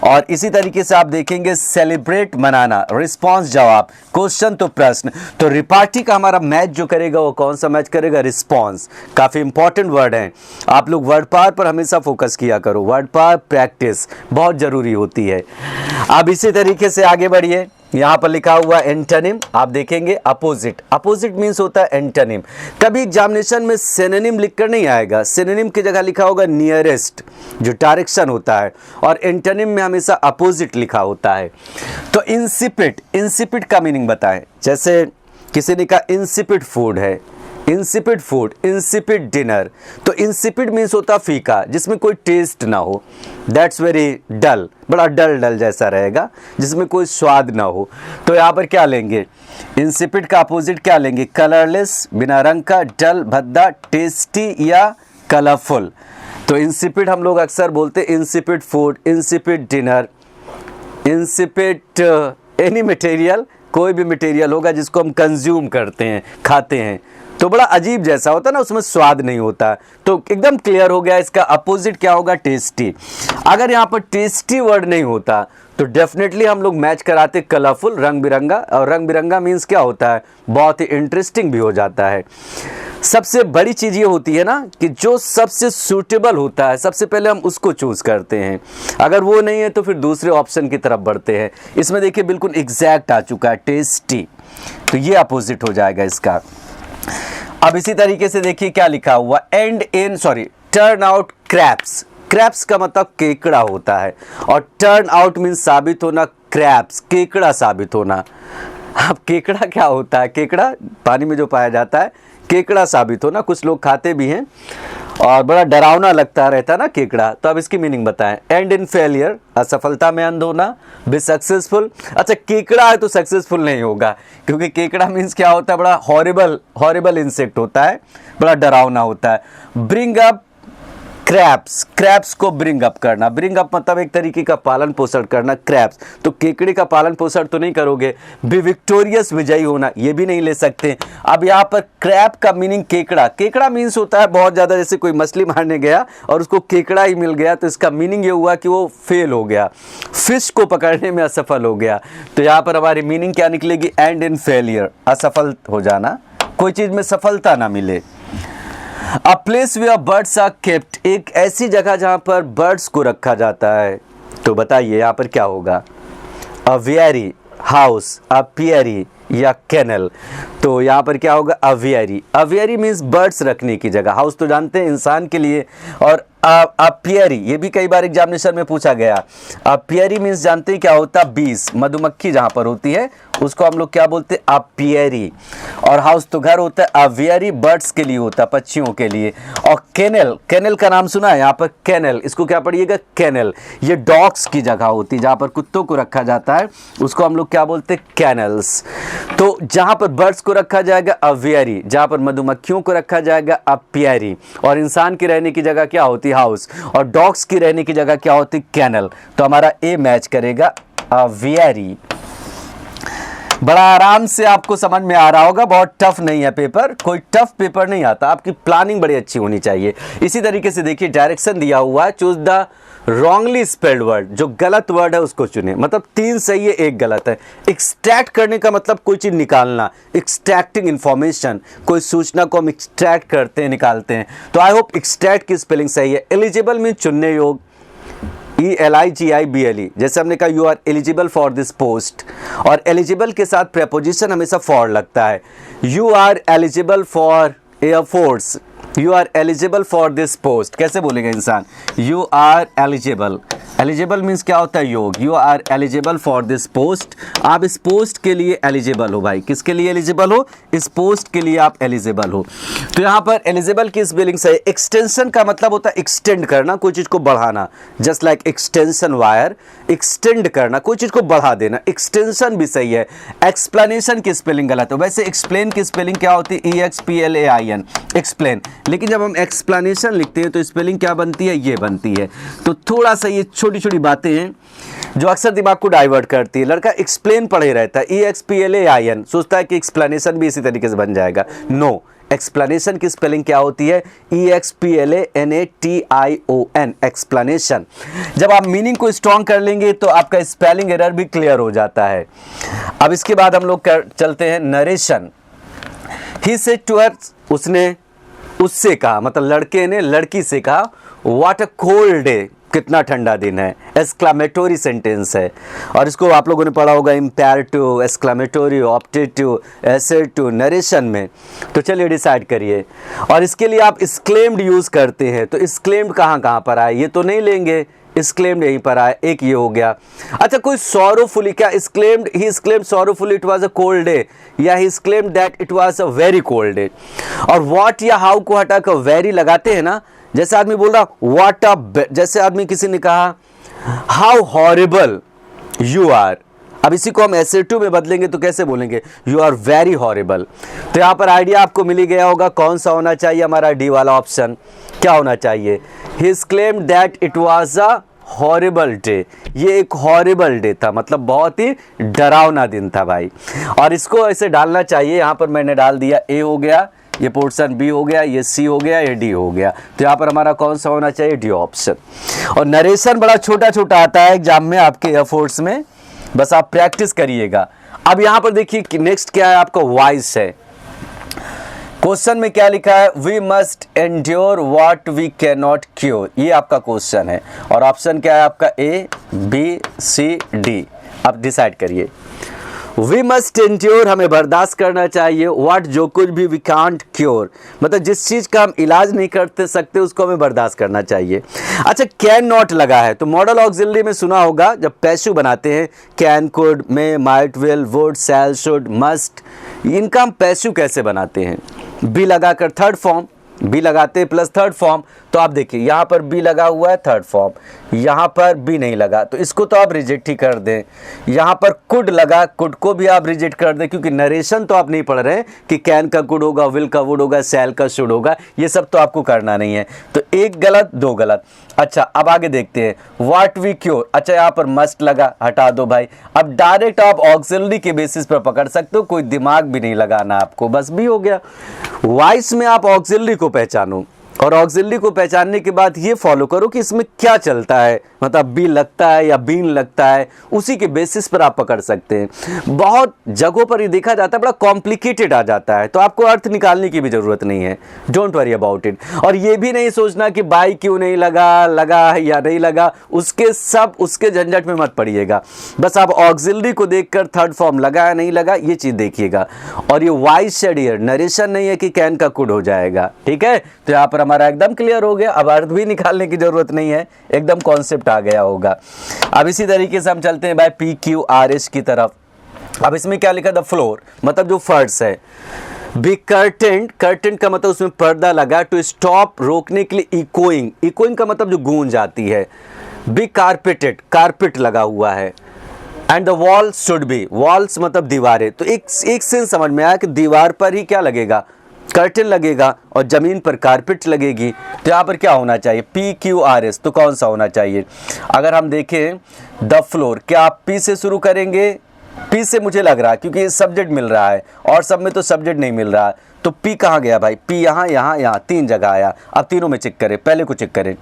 [SPEAKER 4] और इसी तरीके से आप देखेंगे सेलिब्रेट मनाना, रिस्पॉन्स जवाब, क्वेश्चन तो प्रश्न। तो रिपार्टी का हमारा मैच जो करेगा वो कौन सा मैच करेगा, रिस्पॉन्स। काफ़ी इंपॉर्टेंट वर्ड है, आप लोग वर्ड पावर पर हमेशा फोकस किया करो, वर्ड पावर प्रैक्टिस बहुत ज़रूरी होती है। अब इसी तरीके से आगे बढ़िए, यहाँ पर लिखा हुआ एंटोनिम, आप देखेंगे अपोजिट। अपोजिट मीन्स होता है एंटोनिम। कभी एग्जामिनेशन में सिनोनिम लिखकर नहीं आएगा, सिनोनिम की जगह लिखा होगा नियरेस्ट, जो डायरेक्शन होता है, और एंटोनिम में हमेशा अपोजिट लिखा होता है। तो इंसिपिड, इंसिपिड का मीनिंग बताएं। जैसे किसी ने कहा इंसिपिड फूड है, इंसिपिड फूड, इंसिपिड डिनर। तो इंसिपिड मीन्स होता फीका, जिसमें कोई टेस्ट ना हो, दैट्स वेरी डल, बड़ा डल डल जैसा रहेगा, जिसमें कोई स्वाद ना हो। तो यहाँ पर क्या लेंगे, इंसिपिड का अपोजिट क्या लेंगे, कलरलेस, बिना रंग का, डल, भद्दा, टेस्टी या कलरफुल। तो इंसिपिड हम लोग अक्सर बोलते हैं insipid food, insipid dinner, insipid any material, कोई भी मटेरियल होगा जिसको हम कंज्यूम करते हैं, खाते हैं, तो बड़ा अजीब जैसा होता है ना, उसमें स्वाद नहीं होता। तो एकदम क्लियर हो गया, इसका अपोजिट क्या होगा, टेस्टी। अगर यहाँ पर टेस्टी वर्ड नहीं होता तो डेफिनेटली हम लोग मैच कराते कलरफुल, रंग बिरंगा। और रंग बिरंगा मीन्स क्या होता है, बहुत ही इंटरेस्टिंग भी हो जाता है। सबसे बड़ी चीज़ ये होती है ना कि जो सबसे सूटेबल होता है सबसे पहले हम उसको चूज़ करते हैं, अगर वो नहीं है तो फिर दूसरे ऑप्शन की तरफ बढ़ते हैं। इसमें देखिए बिल्कुल एग्जैक्ट आ चुका है, टेस्टी, तो ये अपोजिट हो जाएगा इसका। अब इसी तरीके से देखिए क्या लिखा हुआ, and in turn out craps. Craps का मतलब केकड़ा होता है, और टर्न आउट मीन्स साबित होना, क्रैप्स केकड़ा साबित होना। अब केकड़ा क्या होता है, केकड़ा पानी में जो पाया जाता है, केकड़ा साबित होना। कुछ लोग खाते भी हैं और बड़ा डरावना लगता रहता है ना केकड़ा। तो अब इसकी मीनिंग बताएं, एंड इन फेलियर, असफलता में अंध होना, बी सक्सेसफुल। अच्छा केकड़ा है तो सक्सेसफुल नहीं होगा, क्योंकि केकड़ा मीन्स क्या होता है, बड़ा हॉरिबल इंसेक्ट होता है, बड़ा डरावना होता है। ब्रिंग अप क्रैप्स, क्रैप्स को ब्रिंग अप करना, ब्रिंग अप मतलब एक तरीके का पालन पोषण करना, क्रैप्स। तो केकड़े का पालन पोषण तो नहीं करोगे। बी विक्टोरियस, विजयी होना, ये भी नहीं ले सकते। अब यहाँ पर क्रैप का मीनिंग केकड़ा, केकड़ा मीन्स होता है बहुत ज़्यादा, जैसे कोई मछली मारने गया और उसको केकड़ा ही मिल गया, तो इसका मीनिंग ये हुआ कि वो फेल हो गया, फिश को पकड़ने में असफल हो गया। तो यहाँ पर हमारी मीनिंग क्या निकलेगी, एंड इन फेलियर, असफल हो जाना, कोई चीज़ में सफलता ना मिले। A place where birds are kept, एक ऐसी जगह जहां पर बर्ड्स को रखा जाता है। तो बताइए यहाँ पर क्या होगा, अवियरी, हाउस, अपियरी या कैनल। तो यहाँ पर क्या होगा, अवियरी। अवियरी मीन्स बर्ड्स रखने की जगह, हाउस तो जानते हैं इंसान के लिए, और अपियरी ये भी कई बार एग्जामिनेशन में पूछा गया। अपियरी मीन्स जानते हैं क्या होता है, बीस, मधुमक्खी जहाँ पर होती है उसको हम लोग क्या बोलते हैं, अपियरी। और हाउस तो घर होता है, अवियरी बर्ड्स के लिए होता है, पक्षियों के लिए। और कैनल, कैनल का नाम सुना है यहाँ पर, कैनल, इसको क्या पढ़िएगा, कैनल। ये डॉग्स की जगह होती है, जहाँ पर कुत्तों को रखा जाता है उसको हम लोग क्या बोलते हैं, कैनल्स। तो जहाँ पर बर्ड्स को रखा जाएगा अवियरी, जहाँ पर मधुमक्खियों को रखा जाएगा अपियरी, और इंसान की रहने की जगह क्या होती है, हाउस, और डॉग्स की रहने की जगह क्या होती है, कैनल। तो हमारा ए मैच करेगा, अवियरी। बड़ा आराम से आपको समझ में आ रहा होगा, बहुत टफ नहीं है पेपर, कोई टफ पेपर नहीं आता, आपकी प्लानिंग बड़ी अच्छी होनी चाहिए। इसी तरीके से देखिए डायरेक्शन दिया हुआ है, choose the wrongly spelled word, जो गलत वर्ड है उसको चुने, मतलब 3 सही है 1 गलत है। एक्सट्रैक्ट करने का मतलब कोई चीज़ निकालना, एक्सट्रैक्टिंग इन्फॉर्मेशन, कोई सूचना को हम एक्सट्रैक्ट करते हैं, निकालते हैं। तो आई होप एक्सट्रैक्ट की स्पेलिंग सही है। एलिजिबल मीन चुनने योग, ELIGIBLE, जैसे हमने कहा you are eligible for this post, और एलिजिबल के साथ प्रेपोजिशन हमेशा फॉर लगता है। You are eligible for air force, you are eligible for this post, कैसे बोलेगा इंसान, you are eligible. Eligible means क्या होता है, योग। You are eligible for this post, आप इस पोस्ट के लिए एलिजिबल हो भाई। किसके लिए एलिजिबल हो, इस पोस्ट के लिए आप एलिजिबल हो। तो यहाँ पर एलिजिबल की स्पेलिंग सही। एक्सटेंशन का मतलब होता है एक्सटेंड करना, कोई चीज़ को बढ़ाना, just like extension wire, extend करना, कोई चीज़ को बढ़ा देना, एक्सटेंशन भी सही है। एक्सप्लेनेशन की स्पेलिंग गलत है, वैसे एक्सप्लेन की स्पेलिंग क्या होती है, EXPLAIN, एक्सप्लेन, लेकिन जब हम एक्सप्लेनेशन लिखते हैं तो स्पेलिंग क्या बनती है, ये बनती है। तो थोड़ा सा ये छोटी छोटी बातें हैं जो अक्सर दिमाग को डाइवर्ट करती है। लड़का एक्सप्लेन पढ़े रहता है, EXPLAIN, सोचता है कि एक्सप्लेनेशन भी इसी तरीके से बन जाएगा। नो, एक्सप्लेनेशन की स्पेलिंग क्या होती है? EXPLANATION, explanation. जब आप मीनिंग को स्ट्रॉन्ग कर लेंगे तो आपका स्पेलिंग एरर भी क्लियर हो जाता है। अब इसके बाद हम लोग चलते हैं narration. He said to her, उसने उससे कहा, मतलब लड़के ने लड़की से कहा, व्हाट अ कोल्ड डे, कितना ठंडा दिन है। एक्सक्लामेटोरी सेंटेंस है और इसको आप लोगों ने पढ़ा होगा इम्पेरेटिव, एक्सक्लामेटोरी, ऑप्टेटिव, एसर्टिव, नरेशन में। तो चलिए डिसाइड करिए। और इसके लिए आप एक्सक्लेम्ड यूज करते हैं, तो एक्सक्लेम्ड कहाँ पर आए? ये तो नहीं लेंगे, एक्सक्लेम्ड यहीं पर आए, एक ये हो गया। अच्छा, कोई सॉरोफुली, क्या exclaimed, he exclaimed sorrowfully it was a cold day, या he exclaimed that it was a very cold day. और व्हाट या हाउ को हटाकर वेरी लगाते हैं ना, जैसे आदमी बोल रहा व्हाट अ, जैसे आदमी किसी ने कहा हाउ हॉरिबल यू आर, अब इसी को हम एसर्टिव में बदलेंगे तो कैसे बोलेंगे? You are very horrible. तो यहां पर आइडिया आपको मिल ही गया होगा कौन सा होना चाहिए, हमारा डी वाला ऑप्शन। क्या होना चाहिए? He claimed that it was a horrible day, ये एक हॉरिबल डे था, मतलब बहुत ही डरावना दिन था भाई। और इसको ऐसे डालना चाहिए, यहां पर मैंने डाल दिया, ए हो गया, ये पोर्शन बी हो गया, ये सी हो गया, ये डी हो गया। तो यहाँ पर हमारा कौन सा होना चाहिए? D option. और नरेशन बड़ा छोटा छोटा आता है एग्जाम में आपके एयरफोर्स में, बस आप प्रैक्टिस करिएगा। अब यहाँ पर देखिए कि नेक्स्ट क्या है आपका? वॉइस है। क्वेश्चन में क्या लिखा है? We must endure what we can not cure, ये आपका क्वेश्चन है। और ऑप्शन क्या है आपका? A, B, C, D. आप डिसाइड करिए। वी मस्ट एंड्योर, हमें बर्दाश्त करना चाहिए, व्हाट, जो कुछ भी, वी कांट क्योर, मतलब जिस चीज़ का हम इलाज नहीं करते सकते उसको हमें बर्दाश्त करना चाहिए। अच्छा, कैन नॉट लगा है तो मॉडल ऑक्सिलरी में सुना होगा जब पैसिव बनाते हैं, can, could, may, might, will, would, shall, should, must, इनका हम पैसिव कैसे बनाते हैं? बी लगाकर थर्ड फॉर्म, बी लगाते हैं प्लस थर्ड फॉर्म। तो आप देखिए यहाँ पर बी लगा हुआ है थर्ड फॉर्म, यहाँ पर बी नहीं लगा तो इसको तो आप रिजेक्ट ही कर दें। यहाँ पर कुड लगा, कुड को भी आप रिजेक्ट कर दें, क्योंकि नरेशन तो आप नहीं पढ़ रहे हैं कि कैन का कुड होगा, विल का वुड होगा, शैल का शुड होगा, ये सब तो आपको करना नहीं है। तो एक गलत, दो गलत। अच्छा, अब आगे देखते हैं, व्हाट वी क्योर। अच्छा, यहाँ पर मस्ट लगा, हटा दो भाई। अब डायरेक्ट आप ऑक्सिलरी के बेसिस पर पकड़ सकते हो, कोई दिमाग भी नहीं लगाना आपको, बस भी हो गया। वॉइस में आप ऑक्सिलरी को पहचानो और ऑक्सिलरी को पहचानने के बाद ये फॉलो करो कि इसमें क्या चलता है, मतलब बी लगता है या बीन लगता है, उसी के बेसिस पर आप पकड़ सकते हैं। बहुत जगहों पर ये देखा जाता है बड़ा कॉम्प्लिकेटेड आ जाता है, तो आपको अर्थ निकालने की भी जरूरत नहीं है, डोंट वरी अबाउट इट। और ये भी नहीं सोचना कि बाई क्यों नहीं लगा, लगा या नहीं लगा, उसके झंझट में मत पड़िएगा। बस आप ऑक्सिलरी को देखकर थर्ड फॉर्म लगा नहीं लगा ये चीज देखिएगा। और ये वॉइस शेड हियर, नरेशन नहीं है कि कैन का कुड हो जाएगा, ठीक है। तो यहाँ पर हमारा एकदम क्लियर हो गया, अब अर्थ भी निकालने की जरूरत नहीं है, एकदम कॉन्सेप्ट आ गया होगा। अब इसी तरीके से हम चलते हैं भाई PQRS की तरफ। अब इसमें क्या लिखा? द फ्लोर, मतलब जो फर्श है। बी कर्टेंड, कर्टेंड का मतलब उसमें पर्दा लगा, टू स्टॉप, रोकने के लिए, इकोइंग, इकोइंग का मतलब जो गूंज आती है। बी कारपेटेड, कारपेट लगा हुआ है। And the wall should be, walls मतलब दीवारें। तो एक सेंस समझ में आया कि दीवार पर ही क्या लगेगा? कर्टेन लगेगा और जमीन पर कारपेट लगेगी। तो यहाँ पर क्या होना चाहिए? PQRS। तो कौन सा होना चाहिए? अगर हम देखें द फ्लोर, क्या आप P से शुरू करेंगे? P से मुझे लग रहा है क्योंकि सब्जेक्ट मिल रहा है और सब में तो सब्जेक्ट नहीं मिल रहा है। तो P कहाँ गया भाई? P यहाँ, यहाँ, यहाँ, तीन जगह आया। अब तीनों में चेक करें, पहले को चेक करें।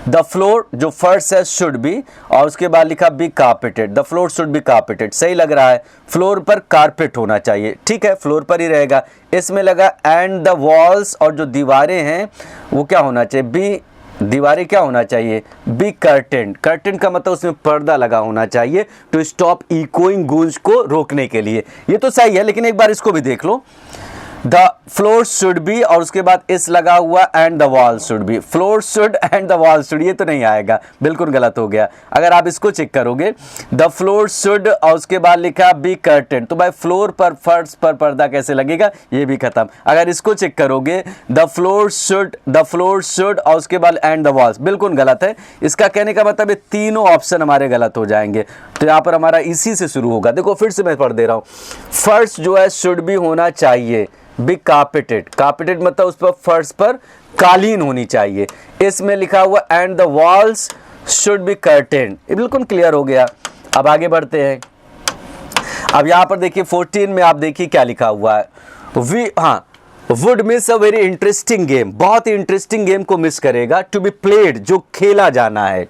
[SPEAKER 4] द फ्लोर जो फर्श है शुड बी, और उसके बाद लिखा be carpeted. The floor should be carpeted, सही लग रहा है। फ्लोर पर कारपेट होना चाहिए, ठीक है, फ्लोर पर ही रहेगा। इसमें लगा एंड द वॉल्स, और जो दीवारें हैं वो क्या होना चाहिए? बी, दीवारें क्या होना चाहिए? B curtain. कर्टेन का मतलब उसमें पर्दा लगा होना चाहिए, टू स्टॉप इकोइंग, गूंज को रोकने के लिए। ये तो सही है, लेकिन एक बार इसको भी देख लो। द फ्लोर शुड बी, और उसके बाद इस लगा हुआ, and the wall should be. Floor should and the wall should, ये तो नहीं आएगा, बिल्कुल गलत हो गया। अगर आप इसको चेक करोगे, द फ्लोर शुड और उसके बाद लिखा बी कर्टेन, तो भाई फ्लोर पर, फर्श पर पर्दा कैसे लगेगा? ये भी खत्म। अगर इसको चेक करोगे, द फ्लोर शुड और उसके बाद एंड द वॉल्स, बिल्कुल गलत है। इसका कहने का मतलब ये तीनों ऑप्शन हमारे गलत हो जाएंगे। तो यहाँ पर हमारा इसी से शुरू होगा। देखो फिर से मैं पढ़ दे रहा हूँ। फर्श जो है शुड भी होना चाहिए, बी कारपेटेड, कारपेटेड मतलब उस पर फर्श पर कालीन होनी चाहिए। इसमें लिखा हुआ and the walls should be curtain, ये बिल्कुल क्लियर हो गया। अब आगे बढ़ते हैं। अब यहाँ पर देखिए 14 में आप देखिए क्या लिखा हुआ है। Would miss a very interesting game, बहुत ही इंटरेस्टिंग गेम को मिस करेगा। टू बी प्लेड, जो खेला जाना है,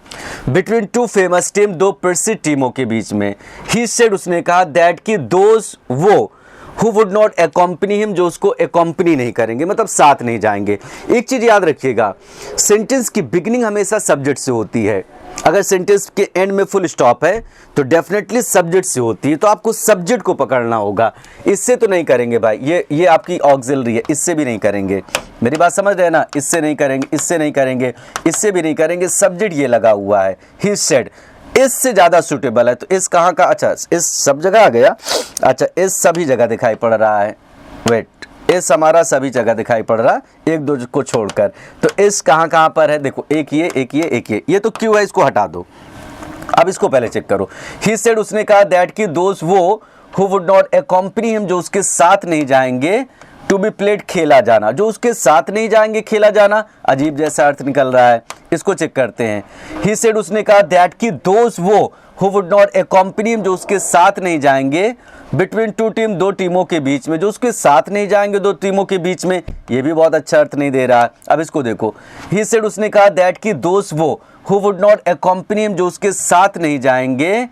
[SPEAKER 4] बिटवीन टू फेमस टीम, दो प्रसिद्ध टीमों के बीच में। ही सेड, उसने कहा, दैट कि दोज, वो, हु वुड नॉट अकॉम्पनी हिम, जो उसको अकॉम्पनी नहीं करेंगे, मतलब साथ नहीं जाएंगे। एक चीज याद रखिएगा, सेंटेंस की बिगिनिंग हमेशा सब्जेक्ट से होती है। अगर सेंटेंस के एंड में फुल स्टॉप है तो डेफिनेटली सब्जेक्ट से होती है, तो आपको सब्जेक्ट को पकड़ना होगा। इससे तो नहीं करेंगे भाई, ये आपकी ऑक्सिलरी है, इससे भी नहीं करेंगे। मेरी बात समझ रहे हैं ना? इससे नहीं करेंगे, इससे नहीं करेंगे, इससे भी नहीं करेंगे, सब्जेक्ट ये लगा हुआ है। ही सेड, इससे ज्यादा सुटेबल है, तो इस कहाँ का, अच्छा इस सब जगह आ गया, अच्छा इस सभी जगह दिखाई पड़ रहा है, वेट, इस हमारा सभी जगह दिखाई पड़ रहा है, एक दो को छोड़कर। तो इस कहाँ पर है, देखो, एक ये, एक ये, एक ये तो क्यों है, इसको हटा दो। अब इसको पहले चेक करो। ही सेड, उसने कहा, दैट कि दोस्त वो, हु वुड नॉट अकॉम्पनी हिम, जो उसके साथ नहीं जाएंगे, टू बी प्लेड, खेला जाना, जो उसके साथ नहीं जाएंगे, खेला जाना, अजीब जैसा अर्थ निकल रहा है। इसको चेक करते हैं। ही सेड, उसने कहा, दैट कि दोस्त वो, हु वुड नॉट अकॉम्पनी हिम, जो उसके साथ नहीं जाएंगे, बिटवीन टू टीम, दो टीमों के बीच में, जो उसके साथ नहीं जाएंगे, दो टीमों के बीच में, ये भी बहुत अच्छा अर्थ नहीं दे रहा। अब इसको देखो। ही सेड, उसने कहा, दैट कि दोस्त वो, हु वुड नॉट अकॉम्पनी हिम, जो उसके साथ नहीं जाएंगे,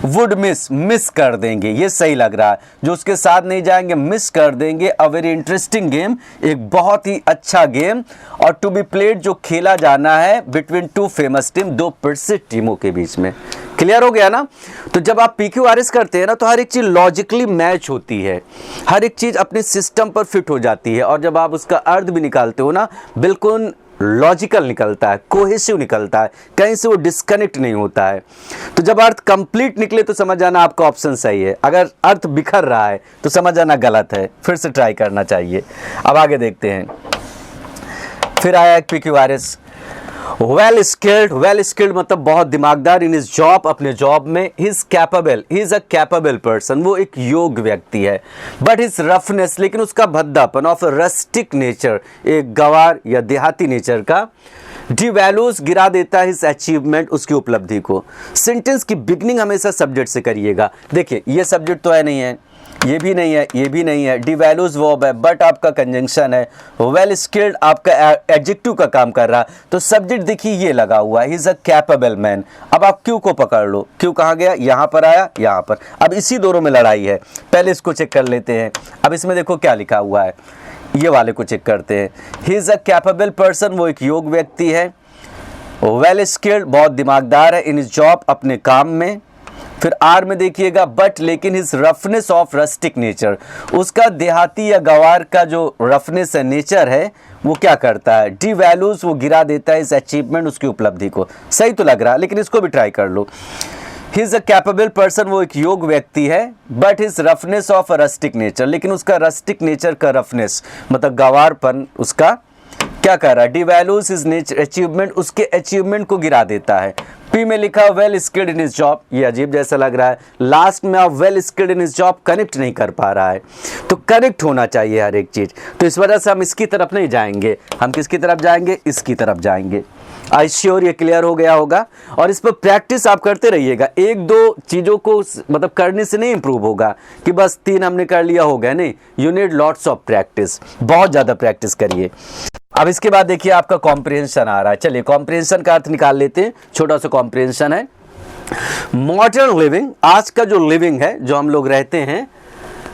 [SPEAKER 4] वुड मिस कर देंगे, ये सही लग रहा है, जो उसके साथ नहीं जाएंगे, मिस कर देंगे। अ वेरी इंटरेस्टिंग गेम, एक बहुत ही अच्छा गेम, और टू बी प्लेड, जो खेला जाना है, बिटवीन टू फेमस टीम, दो प्रसिद्ध टीमों के बीच में। क्लियर हो गया ना? तो जब आप PQRS करते हैं ना, तो हर एक चीज लॉजिकली मैच होती है, हर एक चीज अपने सिस्टम पर फिट हो जाती है, और जब आप उसका अर्थ भी निकालते हो ना, बिल्कुल लॉजिकल निकलता है, कोहेसिव निकलता है, कहीं से वो डिस्कनेक्ट नहीं होता है। तो जब अर्थ कंप्लीट निकले तो समझ जाना आपका ऑप्शन सही है, अगर अर्थ बिखर रहा है तो समझ जाना गलत है, फिर से ट्राई करना चाहिए। अब आगे देखते हैं। फिर आया एक PQRS, वेल स्किल्ड मतलब बहुत दिमागदार, इन इज जॉब, अपने जॉब में, ही इज अ कैपेबल पर्सन, वो एक योग्य व्यक्ति है। बट हिज रफनेस, लेकिन उसका भद्दापन, ऑफ रस्टिक नेचर, एक गवार या देहाती नेचर का, डिवैल्यूज, गिरा देता है हिज अचीवमेंट, उसकी उपलब्धि को। सेंटेंस की बिगनिंग हमेशा सब्जेक्ट से करिएगा। देखिए, ये सब्जेक्ट तो है नहीं है, ये भी नहीं है, ये भी नहीं है, डिवैल्यूज वर्ब है, बट आपका कंजंक्शन है, वेल स्किल्ड आपका एडजेक्टिव का काम कर रहा, तो सब्जेक्ट देखिए ये लगा हुआ है, ही इज अ कैपेबल मैन। अब आप क्यू को पकड़ लो, क्यू कहाँ गया, यहाँ पर आया, यहाँ पर। अब इसी दोनों में लड़ाई है, पहले इसको चेक कर लेते हैं। अब इसमें देखो क्या लिखा हुआ है, ये वाले को चेक करते हैं। ही इज अ कैपेबल पर्सन, वो एक योग्य व्यक्ति है। वेल स्किल्ड, बहुत दिमागदार है, इन इज जॉब, अपने काम में। फिर आर में देखिएगा, बट लेकिन his roughness of rustic nature, उसका देहाती या गवार का जो रफनेस है, नेचर है, वो क्या करता है, डिवैल्यूज, वो गिरा देता है इस अचीवमेंट, उसकी उपलब्धि को। सही तो लग रहा है, लेकिन इसको भी ट्राई कर लो। He is a capable person, वो एक योग्य व्यक्ति है, but his roughness of a rustic nature, लेकिन उसका रस्टिक नेचर का रफनेस मतलब गवारपन, उसका क्या कर रहा है, डिवैल्यूज हिज नेचर अचीवमेंट, उसके अचीवमेंट को गिरा देता है। पी में लिखा well skilled in his job, ये अजीब जैसा लग रहा है, लास्ट में आप well skilled in his job connect नहीं कर पा रहा है, तो कनेक्ट होना चाहिए हर एक चीज। तो इस वजह से हम इसकी तरफ नहीं जाएंगे, हम किसकी तरफ जाएंगे, इसकी तरफ जाएंगे। आई श्योर ये क्लियर हो गया होगा, और इस पर प्रैक्टिस आप करते रहिएगा। एक दो चीज़ों को मतलब करने से नहीं इंप्रूव होगा कि बस 3 हमने कर लिया हो गया, नहीं, you need lots of practice, बहुत ज़्यादा प्रैक्टिस करिए। अब इसके बाद देखिए आपका कॉम्प्रिहेंशन आ रहा है। चलिए कॉम्प्रिहेंशन का अर्थ निकाल लेते हैं, छोटा सा कॉम्प्रिहेंशन है। मॉडर्न लिविंग, आज का जो लिविंग है, जो हम लोग रहते हैं,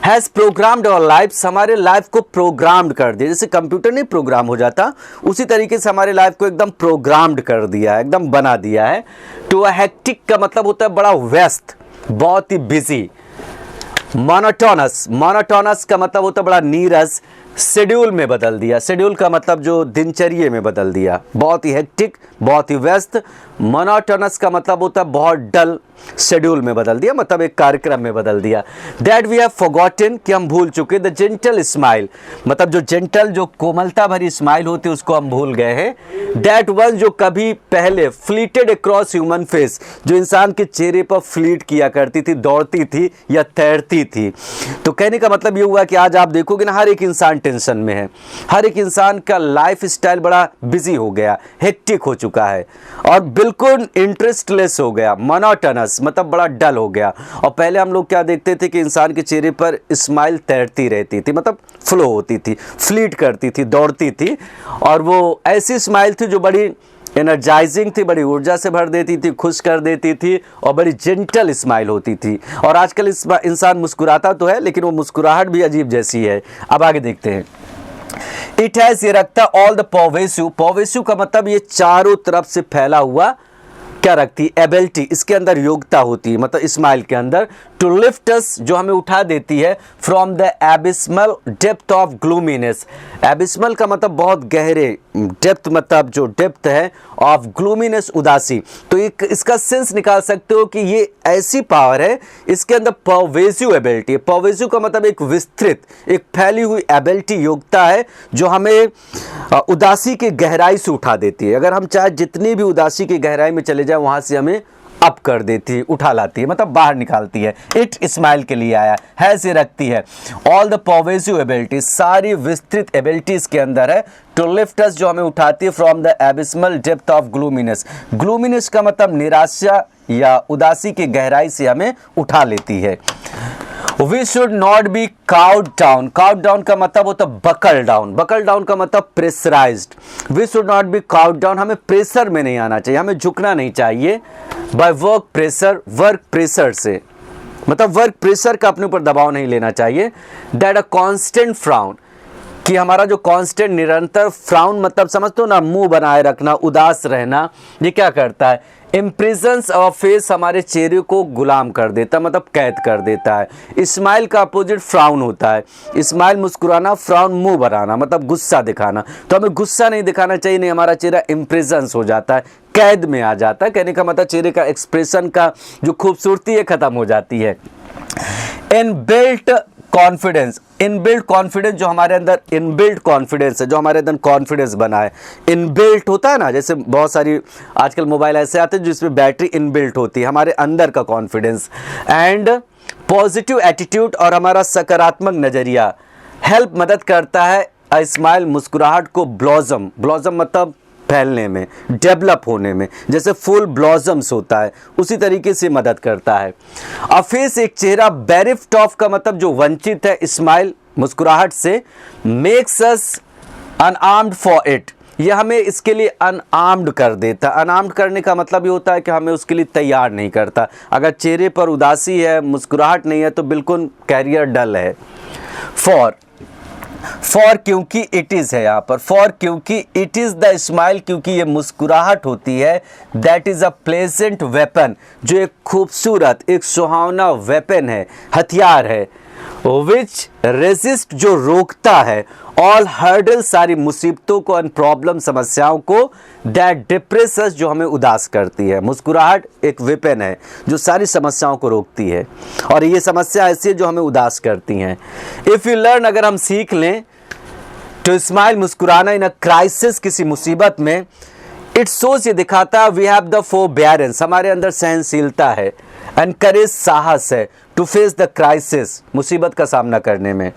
[SPEAKER 4] हैज़ प्रोग्राम्ड आवर लाइफ, हमारे लाइफ को प्रोग्राम्ड कर दिया। जैसे कंप्यूटर नहीं प्रोग्राम हो जाता, उसी तरीके से हमारे लाइफ को एकदम प्रोग्राम्ड कर दिया है, एकदम बना दिया है। टू अ हेक्टिक का मतलब होता है बड़ा व्यस्त, बहुत ही बिजी। मोनोटोनस, मोनोटोनस का मतलब होता है बड़ा नीरस, शेड्यूल में बदल दिया। शेड्यूल का मतलब जो दिनचर्या में बदल दिया, बहुत ही हेक्टिक, बहुत ही व्यस्त। मोनोटोनस का मतलब होता है बहुत डल, शेड्यूल में बदल दिया, मतलब एक कार्यक्रम में बदल दिया। दैट वी हैव फॉरगॉटन, कि हम भूल चुके। द जेंटल स्माइल, मतलब जो जेंटल, जो कोमलता भरी स्माइल होती है, उसको हम भूल गए हैं। दैट वन, जो कभी पहले फ्लीटेड अक्रॉस ह्यूमन फेस, जो इंसान के चेहरे पर फ्लीट किया करती थी, दौड़ती थी या तैरती थी। तो कहने का मतलब ये हुआ कि आज आप देखोगे ना, हर एक इंसान टेंशन में है। हर एक इंसान का लाइफ स्टाइल बड़ा बिजी हो गया, हेक्टिक हो चुका है और बिल्कुल इंटरेस्टलेस हो गया, मोनोटोनस मतलब बड़ा डल हो गया। और पहले हम लोग क्या देखते थे कि इंसान के चेहरे पर स्माइल तैरती रहती थी, मतलब फ्लो होती थी, फ्लीट करती थी, दौड़ती थी, और वो ऐसी स्माइल थी जो बड़ी एनर्जाइजिंग थी, बड़ी ऊर्जा से भर देती थी, खुश कर देती थी और बड़ी जेंटल स्माइल होती थी। और आजकल इंसान मुस्कुराता तो है लेकिन वो मुस्कुराहट भी अजीब जैसी है। अब आगे देखते हैं। इट हैज़, ये रखता ऑल द पॉवेसिव, पॉवेसिव का मतलब ये चारों तरफ से फैला हुआ क्या रखती है, एबिलिटी, इसके अंदर योग्यता होती है, मतलब स्माइल के अंदर टू लिफ्ट अस, जो हमें उठा देती है from the abysmal depth of gloominess. Abysmal का मतलब बहुत गहरे, डेप्थ मतलब जो डेप्थ है, ऑफ ग्लूमीनेस उदासी। तो एक इसका सेंस निकाल सकते हो कि ये ऐसी पावर है, इसके अंदर पर्वेसिव एबिलिटी है। पर्वेसिव का मतलब एक विस्तृत, एक फैली हुई एबिलिटी, योग्यता है जो हमें उदासी की गहराई से उठा देती है। अगर हम चाहे जितनी भी उदासी की गहराई में चले जाए वहां से हमें अप कर देती है, उठा लाती है, मतलब बाहर निकालती है। इट स्माइल के लिए आया है, से रखती है ऑल द पर्वेसिव एबिलिटी, सारी विस्तृत एबिलिटीज के अंदर है टू लिफ्ट अस, जो हमें उठाती है from the abysmal depth of gloominess. Gloominess का मतलब निराशा या उदासी की गहराई से हमें उठा लेती है। We should not be cowed down. Cowed down का मतलब होता है बकल डाउन, बकल डाउन का मतलब pressurised. We should not be cowed down, हमें प्रेशर में नहीं आना चाहिए, हमें झुकना नहीं चाहिए by work pressure, work pressure से, मतलब वर्क प्रेशर का अपने ऊपर दबाव नहीं लेना चाहिए। That a constant frown, कि हमारा जो कांस्टेंट निरंतर फ्राउन मतलब समझते हो ना, मुंह बनाए रखना, उदास रहना, ये क्या करता है, इम्प्रिजन्स आवर फेस, हमारे चेहरे को गुलाम कर देता है, मतलब कैद कर देता है। स्माइल का अपोजिट फ्राउन होता है। स्माइल मुस्कुराना, फ्राउन मुंह बनाना, मतलब गुस्सा दिखाना। तो हमें गुस्सा नहीं दिखाना चाहिए, नहीं हमारा चेहरा इम्प्रिजन्स हो जाता है, कैद में आ जाता है। कहने का मतलब चेहरे का एक्सप्रेशन का जो खूबसूरती है खत्म हो जाती है। इनबिल्ट कॉन्फिडेंस, इनबिल्ट कॉन्फिडेंस, जो हमारे अंदर इनबिल्ट कॉन्फिडेंस है, जो हमारे अंदर कॉन्फिडेंस बना है। इनबिल्ट होता है ना, जैसे बहुत सारी आजकल मोबाइल ऐसे आते हैं जिसमें बैटरी इनबिल्ट होती है, हमारे अंदर का कॉन्फिडेंस। एंड पॉजिटिव एटीट्यूड, और हमारा सकारात्मक नज़रिया हेल्प, मदद करता है अ स्माइल, मुस्कुराहट को ब्लॉसम, ब्लॉसम मतलब फैलने में, डेवलप होने में, जैसे फुल ब्लॉसम्स होता है उसी तरीके से मदद करता है। अ फेस, एक चेहरा, बेरिफ्ट ऑफ का मतलब जो वंचित है स्माइल मुस्कुराहट से, makes us unarmoured for it, यह हमें इसके लिए अनआर्म्ड कर देता है। अनआर्म्ड करने का मतलब ये होता है कि हमें उसके लिए तैयार नहीं करता। अगर चेहरे पर उदासी है, मुस्कुराहट नहीं है तो बिल्कुल कैरियर डल है। फॉर क्योंकि इट इज़ है यहाँ पर, फॉर क्योंकि इट इज़ द स्माइल, क्योंकि ये मुस्कुराहट होती है, that is a pleasant weapon, जो एक खूबसूरत, एक सुहावना वेपन है, हथियार है। विच रेजिस्ट, जो रोकता है, ऑल हर्डल, सारी मुसीबतों को, एंड प्रॉब्लम, समस्याओं को, दैट डिप्रेसेस, जो हमें उदास करती है। मुस्कुराहट एक वेपन है जो सारी समस्याओं को रोकती है, और ये समस्या ऐसी है जो हमें उदास करती हैं। इफ़ यू लर्न, अगर हम सीख लें टू स्माइल, मुस्कुराना, इन अ क्राइसिस, किसी मुसीबत में, इट सोच, ये दिखाता है वी हैव द फोरबेरेंस, हमारे अंदर सहनशीलता है, एंड करेज, साहस है, टू फेस द क्राइसिस, मुसीबत का सामना करने में।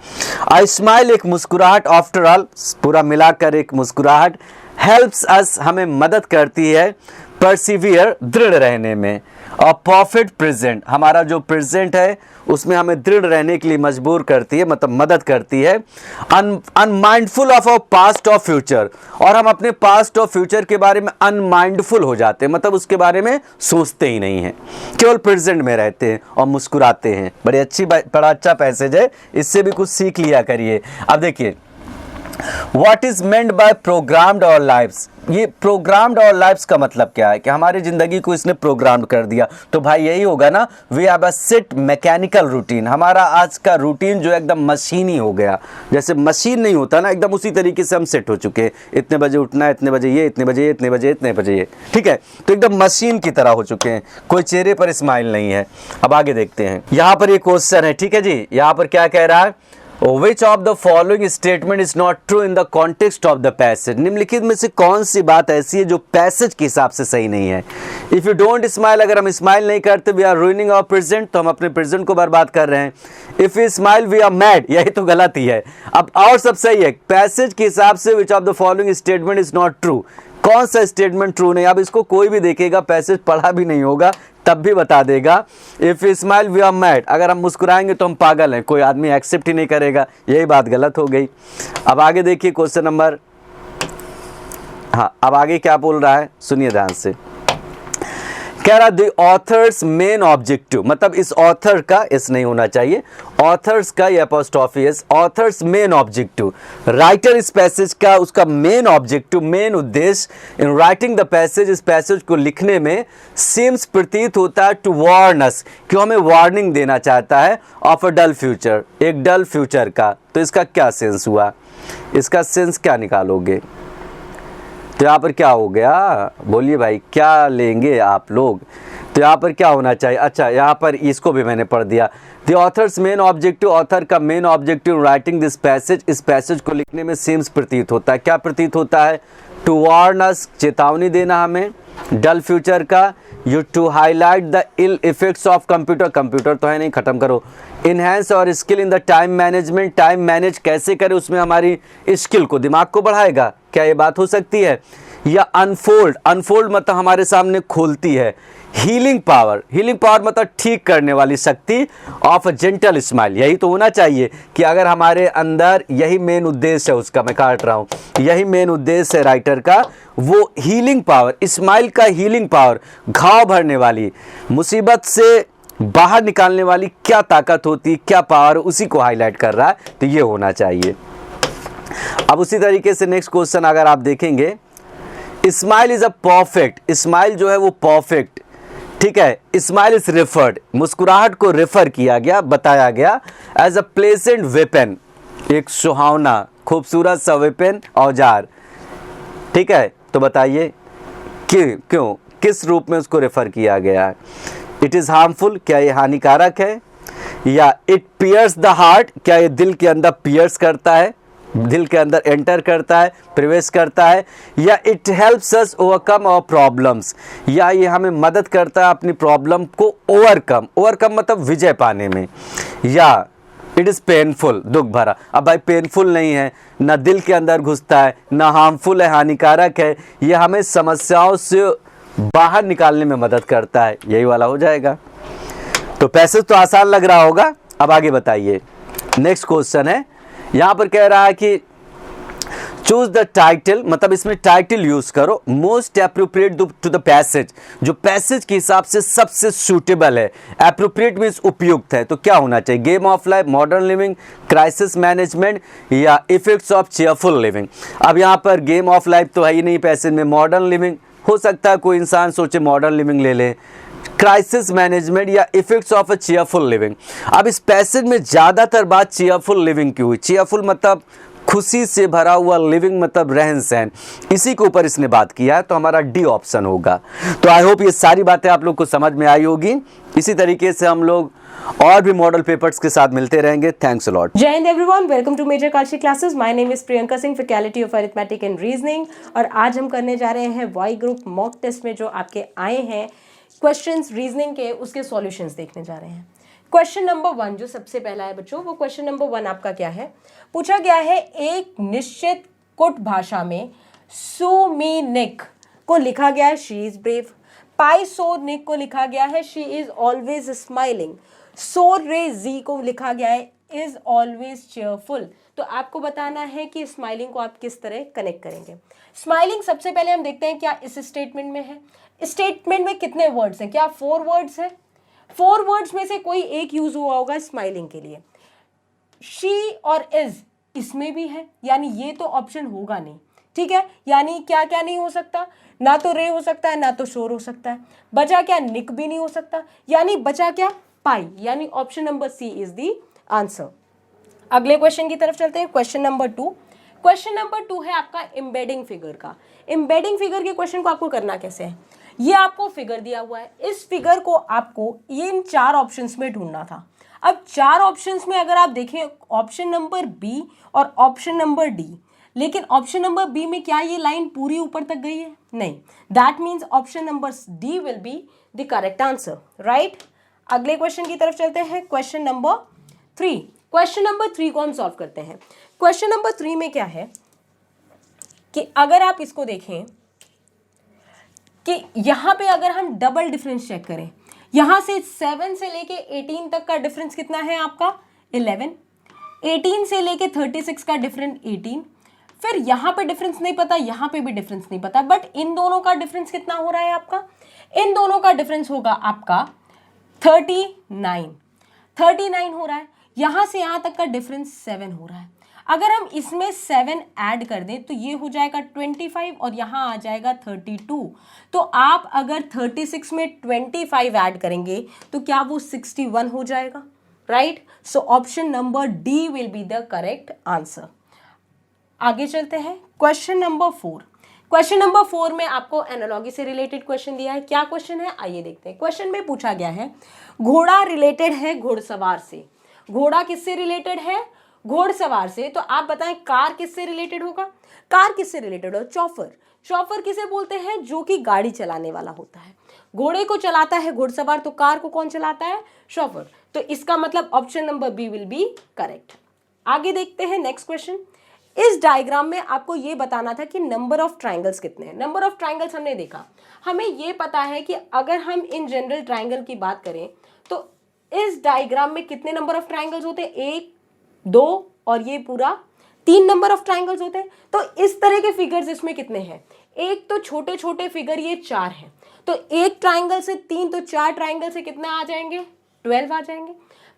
[SPEAKER 4] आई स्माइल, एक मुस्कुराहट, आफ्टर ऑल, पूरा मिलाकर एक मुस्कुराहट, हेल्प्स अस, हमें मदद करती है, परसिवियर, दृढ़ रहने में। और परफेक्ट प्रेजेंट, हमारा जो प्रेजेंट है उसमें हमें दृढ़ रहने के लिए मजबूर करती है, मतलब मदद करती है। अनमाइंडफुल ऑफ अवर पास्ट और फ्यूचर, और हम अपने पास्ट और फ्यूचर के बारे में अनमाइंडफुल हो जाते हैं, मतलब उसके बारे में सोचते ही नहीं हैं, केवल प्रेजेंट में रहते हैं और मुस्कुराते हैं। बड़ा अच्छा पैसेज है, इससे भी कुछ सीख लिया करिए। अब देखिए, What is meant by programmed our lives? ये प्रोग्राम्ड और लाइफ्स का मतलब क्या है कि हमारी जिंदगी को इसने प्रोग्राम कर दिया। तो भाई यही होगा ना, we have a set mechanical routine, हमारा आज का रूटीन जो एकदम मशीनी हो गया, जैसे मशीन नहीं होता ना, एकदम उसी तरीके से हम सेट हो चुके हैं। इतने बजे उठना है, इतने बजे ये, इतने बजे ये, इतने बजे इतने बजे ये, ठीक है, तो एकदम मशीन की तरह हो चुके हैं, कोई चेहरे पर स्माइल नहीं है। अब आगे देखते हैं, यहाँ पर ये क्वेश्चन है, ठीक है जी, यहाँ पर क्या कह रहा है, Which of the following statement is not true in the context of the passage? निम्नलिखित में से कौन सी बात ऐसी है जो पैसेज के हिसाब से सही नहीं है? If you don't smile, अगर हम स्माइल नहीं करते, we are ruining our present, तो हम अपने प्रेजेंट को बर्बाद कर रहे हैं. If we smile, we are mad, यही तो गलत ही है. अब और सब सही है. पैसेज के हिसाब से which of the following statement is not true? कौन सा स्टेटमेंट ट्रू नहीं? अब इसको कोई भी देखेगा, पैसेज पढ़ा भी नहीं होगा, तब भी बता देगा. If you smile we are mad, अगर हम मुस्कुराएंगे तो हम पागल हैं, कोई आदमी एक्सेप्ट ही नहीं करेगा. यही बात गलत हो गई. अब आगे देखिए क्वेश्चन नंबर, हाँ अब आगे क्या बोल रहा है सुनिए ध्यान से. कह रहा द ऑथर्स मेन ऑब्जेक्टिव, मतलब इस ऑथर का इस नहीं होना चाहिए, ऑथर्स का ये apostrophe S, authors main objective, writer इस पैसेज का उसका मेन ऑब्जेक्टिव, मेन उद्देश्य इन राइटिंग द पैसेज, इस पैसेज को लिखने में, सीम्स प्रतीत होता है टू वार्न अस, क्यों हमें वार्निंग देना चाहता है, ऑफ अ डल फ्यूचर, एक डल फ्यूचर का. तो इसका क्या सेंस हुआ, इसका सेंस क्या निकालोगे? तो यहाँ पर क्या हो गया, बोलिए भाई क्या लेंगे आप लोग? तो यहाँ पर क्या होना चाहिए? अच्छा यहाँ पर इसको भी मैंने पढ़ दिया. The author's main objective, author का main objective writing this passage, इस पैसेज को लिखने में सीम्स प्रतीत होता है. क्या प्रतीत होता है? टू वार्न अस, चेतावनी देना हमें डल फ्यूचर का. You to highlight the ill effects of computer, computer तो है नहीं, खत्म करो. इनहेंस और skill in the time management, time manage कैसे करें उसमें हमारी स्किल को, दिमाग को बढ़ाएगा. क्या ये बात हो सकती है? या अनफोल्ड, अनफोल्ड मतलब हमारे सामने खोलती है. हीलिंग पावर, हीलिंग पावर मतलब ठीक करने वाली शक्ति, ऑफ अ जेंटल स्माइल, यही तो होना चाहिए कि अगर हमारे अंदर यही मेन उद्देश्य है उसका, मैं काट रहा हूँ, यही मेन उद्देश्य है राइटर का, वो हीलिंग पावर, स्माइल का हीलिंग पावर, घाव भरने वाली, मुसीबत से बाहर निकालने वाली क्या ताकत होती, क्या पावर, उसी को हाईलाइट कर रहा है. तो ये होना चाहिए. अब उसी तरीके से नेक्स्ट क्वेश्चन अगर आप देखेंगे, smile is a perfect, smile जो है वो परफेक्ट, ठीक है. स्माइल इज रेफर्ड, मुस्कुराहट को रेफर किया गया, बताया गया एज अ प्लेजेंट वेपन, एक सुहावना खूबसूरत सा वेपन, औजार, ठीक है. तो बताइए क्यों, किस रूप में उसको रेफर किया गया है? इट इज हार्मफुल, क्या ये हानिकारक है? या इट पियर्स द हार्ट, क्या ये दिल के अंदर पियर्स करता है, दिल के अंदर एंटर करता है, प्रवेश करता है? या it helps us overcome our problems, या ये हमें मदद करता है अपनी प्रॉब्लम को ओवरकम, ओवरकम मतलब विजय पाने में? या इट इज़ पेनफुल, दुख भरा. अब भाई पेनफुल नहीं है, ना दिल के अंदर घुसता है, ना हार्मफुल है, हानिकारक है, ये हमें समस्याओं से बाहर निकालने में मदद करता है, यही वाला हो जाएगा. तो पैसेज तो आसान लग रहा होगा. अब आगे बताइए. नेक्स्ट क्वेश्चन है, यहां पर कह रहा है कि चूज द टाइटल, मतलब इसमें टाइटल यूज करो, most appropriate to the passage, जो पैसेज के हिसाब से सबसे सूटेबल है. अप्रोप्रिएट मीन्स उपयुक्त है, तो क्या होना चाहिए? Game of life, modern living, crisis management, या इफेक्ट्स ऑफ चेयरफुल लिविंग. अब यहाँ पर गेम ऑफ लाइफ तो है ही नहीं पैसेज में, मॉडर्न लिविंग हो सकता है कोई इंसान सोचे मॉडर्न लिविंग ले ले, क्राइसिस मैनेजमेंट या effects of a cheerful living. अब इस पैसेज में ज़्यादातर बात चेयरफुल लिविंग की हुई. चेयरफुल मतलब खुशी से भरा हुआ, लिविंग मतलब रहन सहन, इसी के ऊपर इसने बात किया है, तो हमारा डी ऑप्शन होगा. तो आई होप ये सारी बातें आप लोग को समझ में आई होगी. इसी तरीके से हम लोग और भी मॉडल पेपर्स के साथ मिलते रहेंगे. Thanks a lot.
[SPEAKER 5] जय हिंद everyone, welcome to major Kalsi classes. My name is Priyanka Singh, faculty of arithmetic and reasoning. और आज हम करने जा रहे हैं वाई ग्रुप मॉक टेस्ट में जो आपके आए हैं क्वेश्चंस रीजनिंग के, उसके सॉल्यूशंस देखने जा रहे हैं. क्वेश्चन नंबर 1 जो सबसे पहला है बच्चों, वो क्वेश्चन नंबर 1 आपका क्या है? पूछा गया है एक निश्चित कुट भाषा में सुमीनिक को लिखा गया है शी इज ब्रेव, पाइसोनिक को लिखा गया है शी इज ऑलवेज स्माइलिंग, सोरेजी को लिखा गया है इज ऑलवेज चेयरफुल. तो आपको बताना है कि स्माइलिंग को आप किस तरह कनेक्ट करेंगे. स्माइलिंग सबसे पहले हम देखते हैं क्या इस स्टेटमेंट में है. स्टेटमेंट में कितने वर्ड्स हैं? क्या 4 वर्ड्स हैं? 4 वर्ड्स में से कोई एक यूज हुआ होगा स्माइलिंग के लिए. शी और इज इसमें भी है, यानी ये तो ऑप्शन होगा नहीं. ठीक है, यानी क्या क्या नहीं हो सकता? ना तो रे हो सकता है, ना तो शोर हो सकता है. बचा क्या? निक भी नहीं हो सकता. यानी बचा क्या? पाई. यानी option number C is the answer. अगले क्वेश्चन की तरफ चलते हैं. Question number 2. क्वेश्चन नंबर 2 है आपका एम्बेडिंग फिगर का. एम्बेडिंग फिगर के क्वेश्चन को आपको करना कैसे है? ये आपको फिगर दिया हुआ है, इस फिगर को आपको इन 4 ऑप्शंस में ढूंढना था. अब 4 ऑप्शंस में अगर आप देखें ऑप्शन नंबर बी और ऑप्शन नंबर डी, लेकिन ऑप्शन नंबर बी में क्या ये लाइन पूरी ऊपर तक गई है? नहीं। That means option number D will be the correct answer, right. अगले क्वेश्चन की तरफ चलते हैं, क्वेश्चन नंबर 3। क्वेश्चन नंबर 3 को हम सॉल्व करते हैं। क्वेश्चन नंबर 3 में क्या है कि अगर आप इसको देखें कि यहाँ पे अगर हम डबल डिफरेंस चेक करें, यहाँ से 7 से लेके 18 तक का डिफरेंस कितना है आपका? 11। 18 से लेके 36 का डिफरेंस 18। फिर यहाँ पे डिफरेंस नहीं पता, यहाँ पे भी डिफरेंस नहीं पता, बट इन दोनों का डिफरेंस कितना हो रहा है आपका? इन दोनों का डिफरेंस होगा आपका 39 हो रहा है। यहाँ से यहाँ तक का डिफरेंस 7 हो रहा है। अगर हम इसमें 7 ऐड कर दें तो ये हो जाएगा 25 और यहाँ आ जाएगा 32। तो आप अगर 36 में 25 ऐड करेंगे तो क्या वो 61 हो जाएगा, right. So option number D will be the correct answer. आगे चलते हैं, क्वेश्चन नंबर 4। क्वेश्चन नंबर 4 में आपको एनालॉजी से रिलेटेड क्वेश्चन दिया है। क्या क्वेश्चन है आइए देखते हैं। क्वेश्चन में पूछा गया है घोड़ा रिलेटेड है घुड़सवार से। घोड़ा किससे रिलेटेड है? घोड़सवार से। तो आप बताएं कार किससे रिलेटेड होगा? कार किससे रिलेटेड हो? चौफर। चौफर किसे बोलते हैं? जो कि गाड़ी चलाने वाला होता है। घोड़े को चलाता है घुड़सवार, तो कार को कौन चलाता है? शॉफर। तो इसका मतलब option number B will be correct. आगे देखते हैं नेक्स्ट क्वेश्चन। इस डायग्राम में आपको ये बताना था कि नंबर ऑफ ट्राइंगल्स कितने हैं। नंबर ऑफ ट्राइंगल्स हमने देखा, हमें ये पता है कि अगर हम इन जनरल ट्राइंगल की बात करें तो इस डायग्राम में कितने नंबर ऑफ ट्राइंगल्स होते हैं? 1, 2 और ये पूरा 3 नंबर ऑफ ट्राइंगल्स होते हैं। तो इस तरह के फिगर्स इसमें कितने हैं? एक तो छोटे छोटे फिगर ये 4 हैं, तो एक ट्राइंगल से 3, तो 4 ट्राइंगल से कितने आ जाएंगे? 12 आ जाएंगे।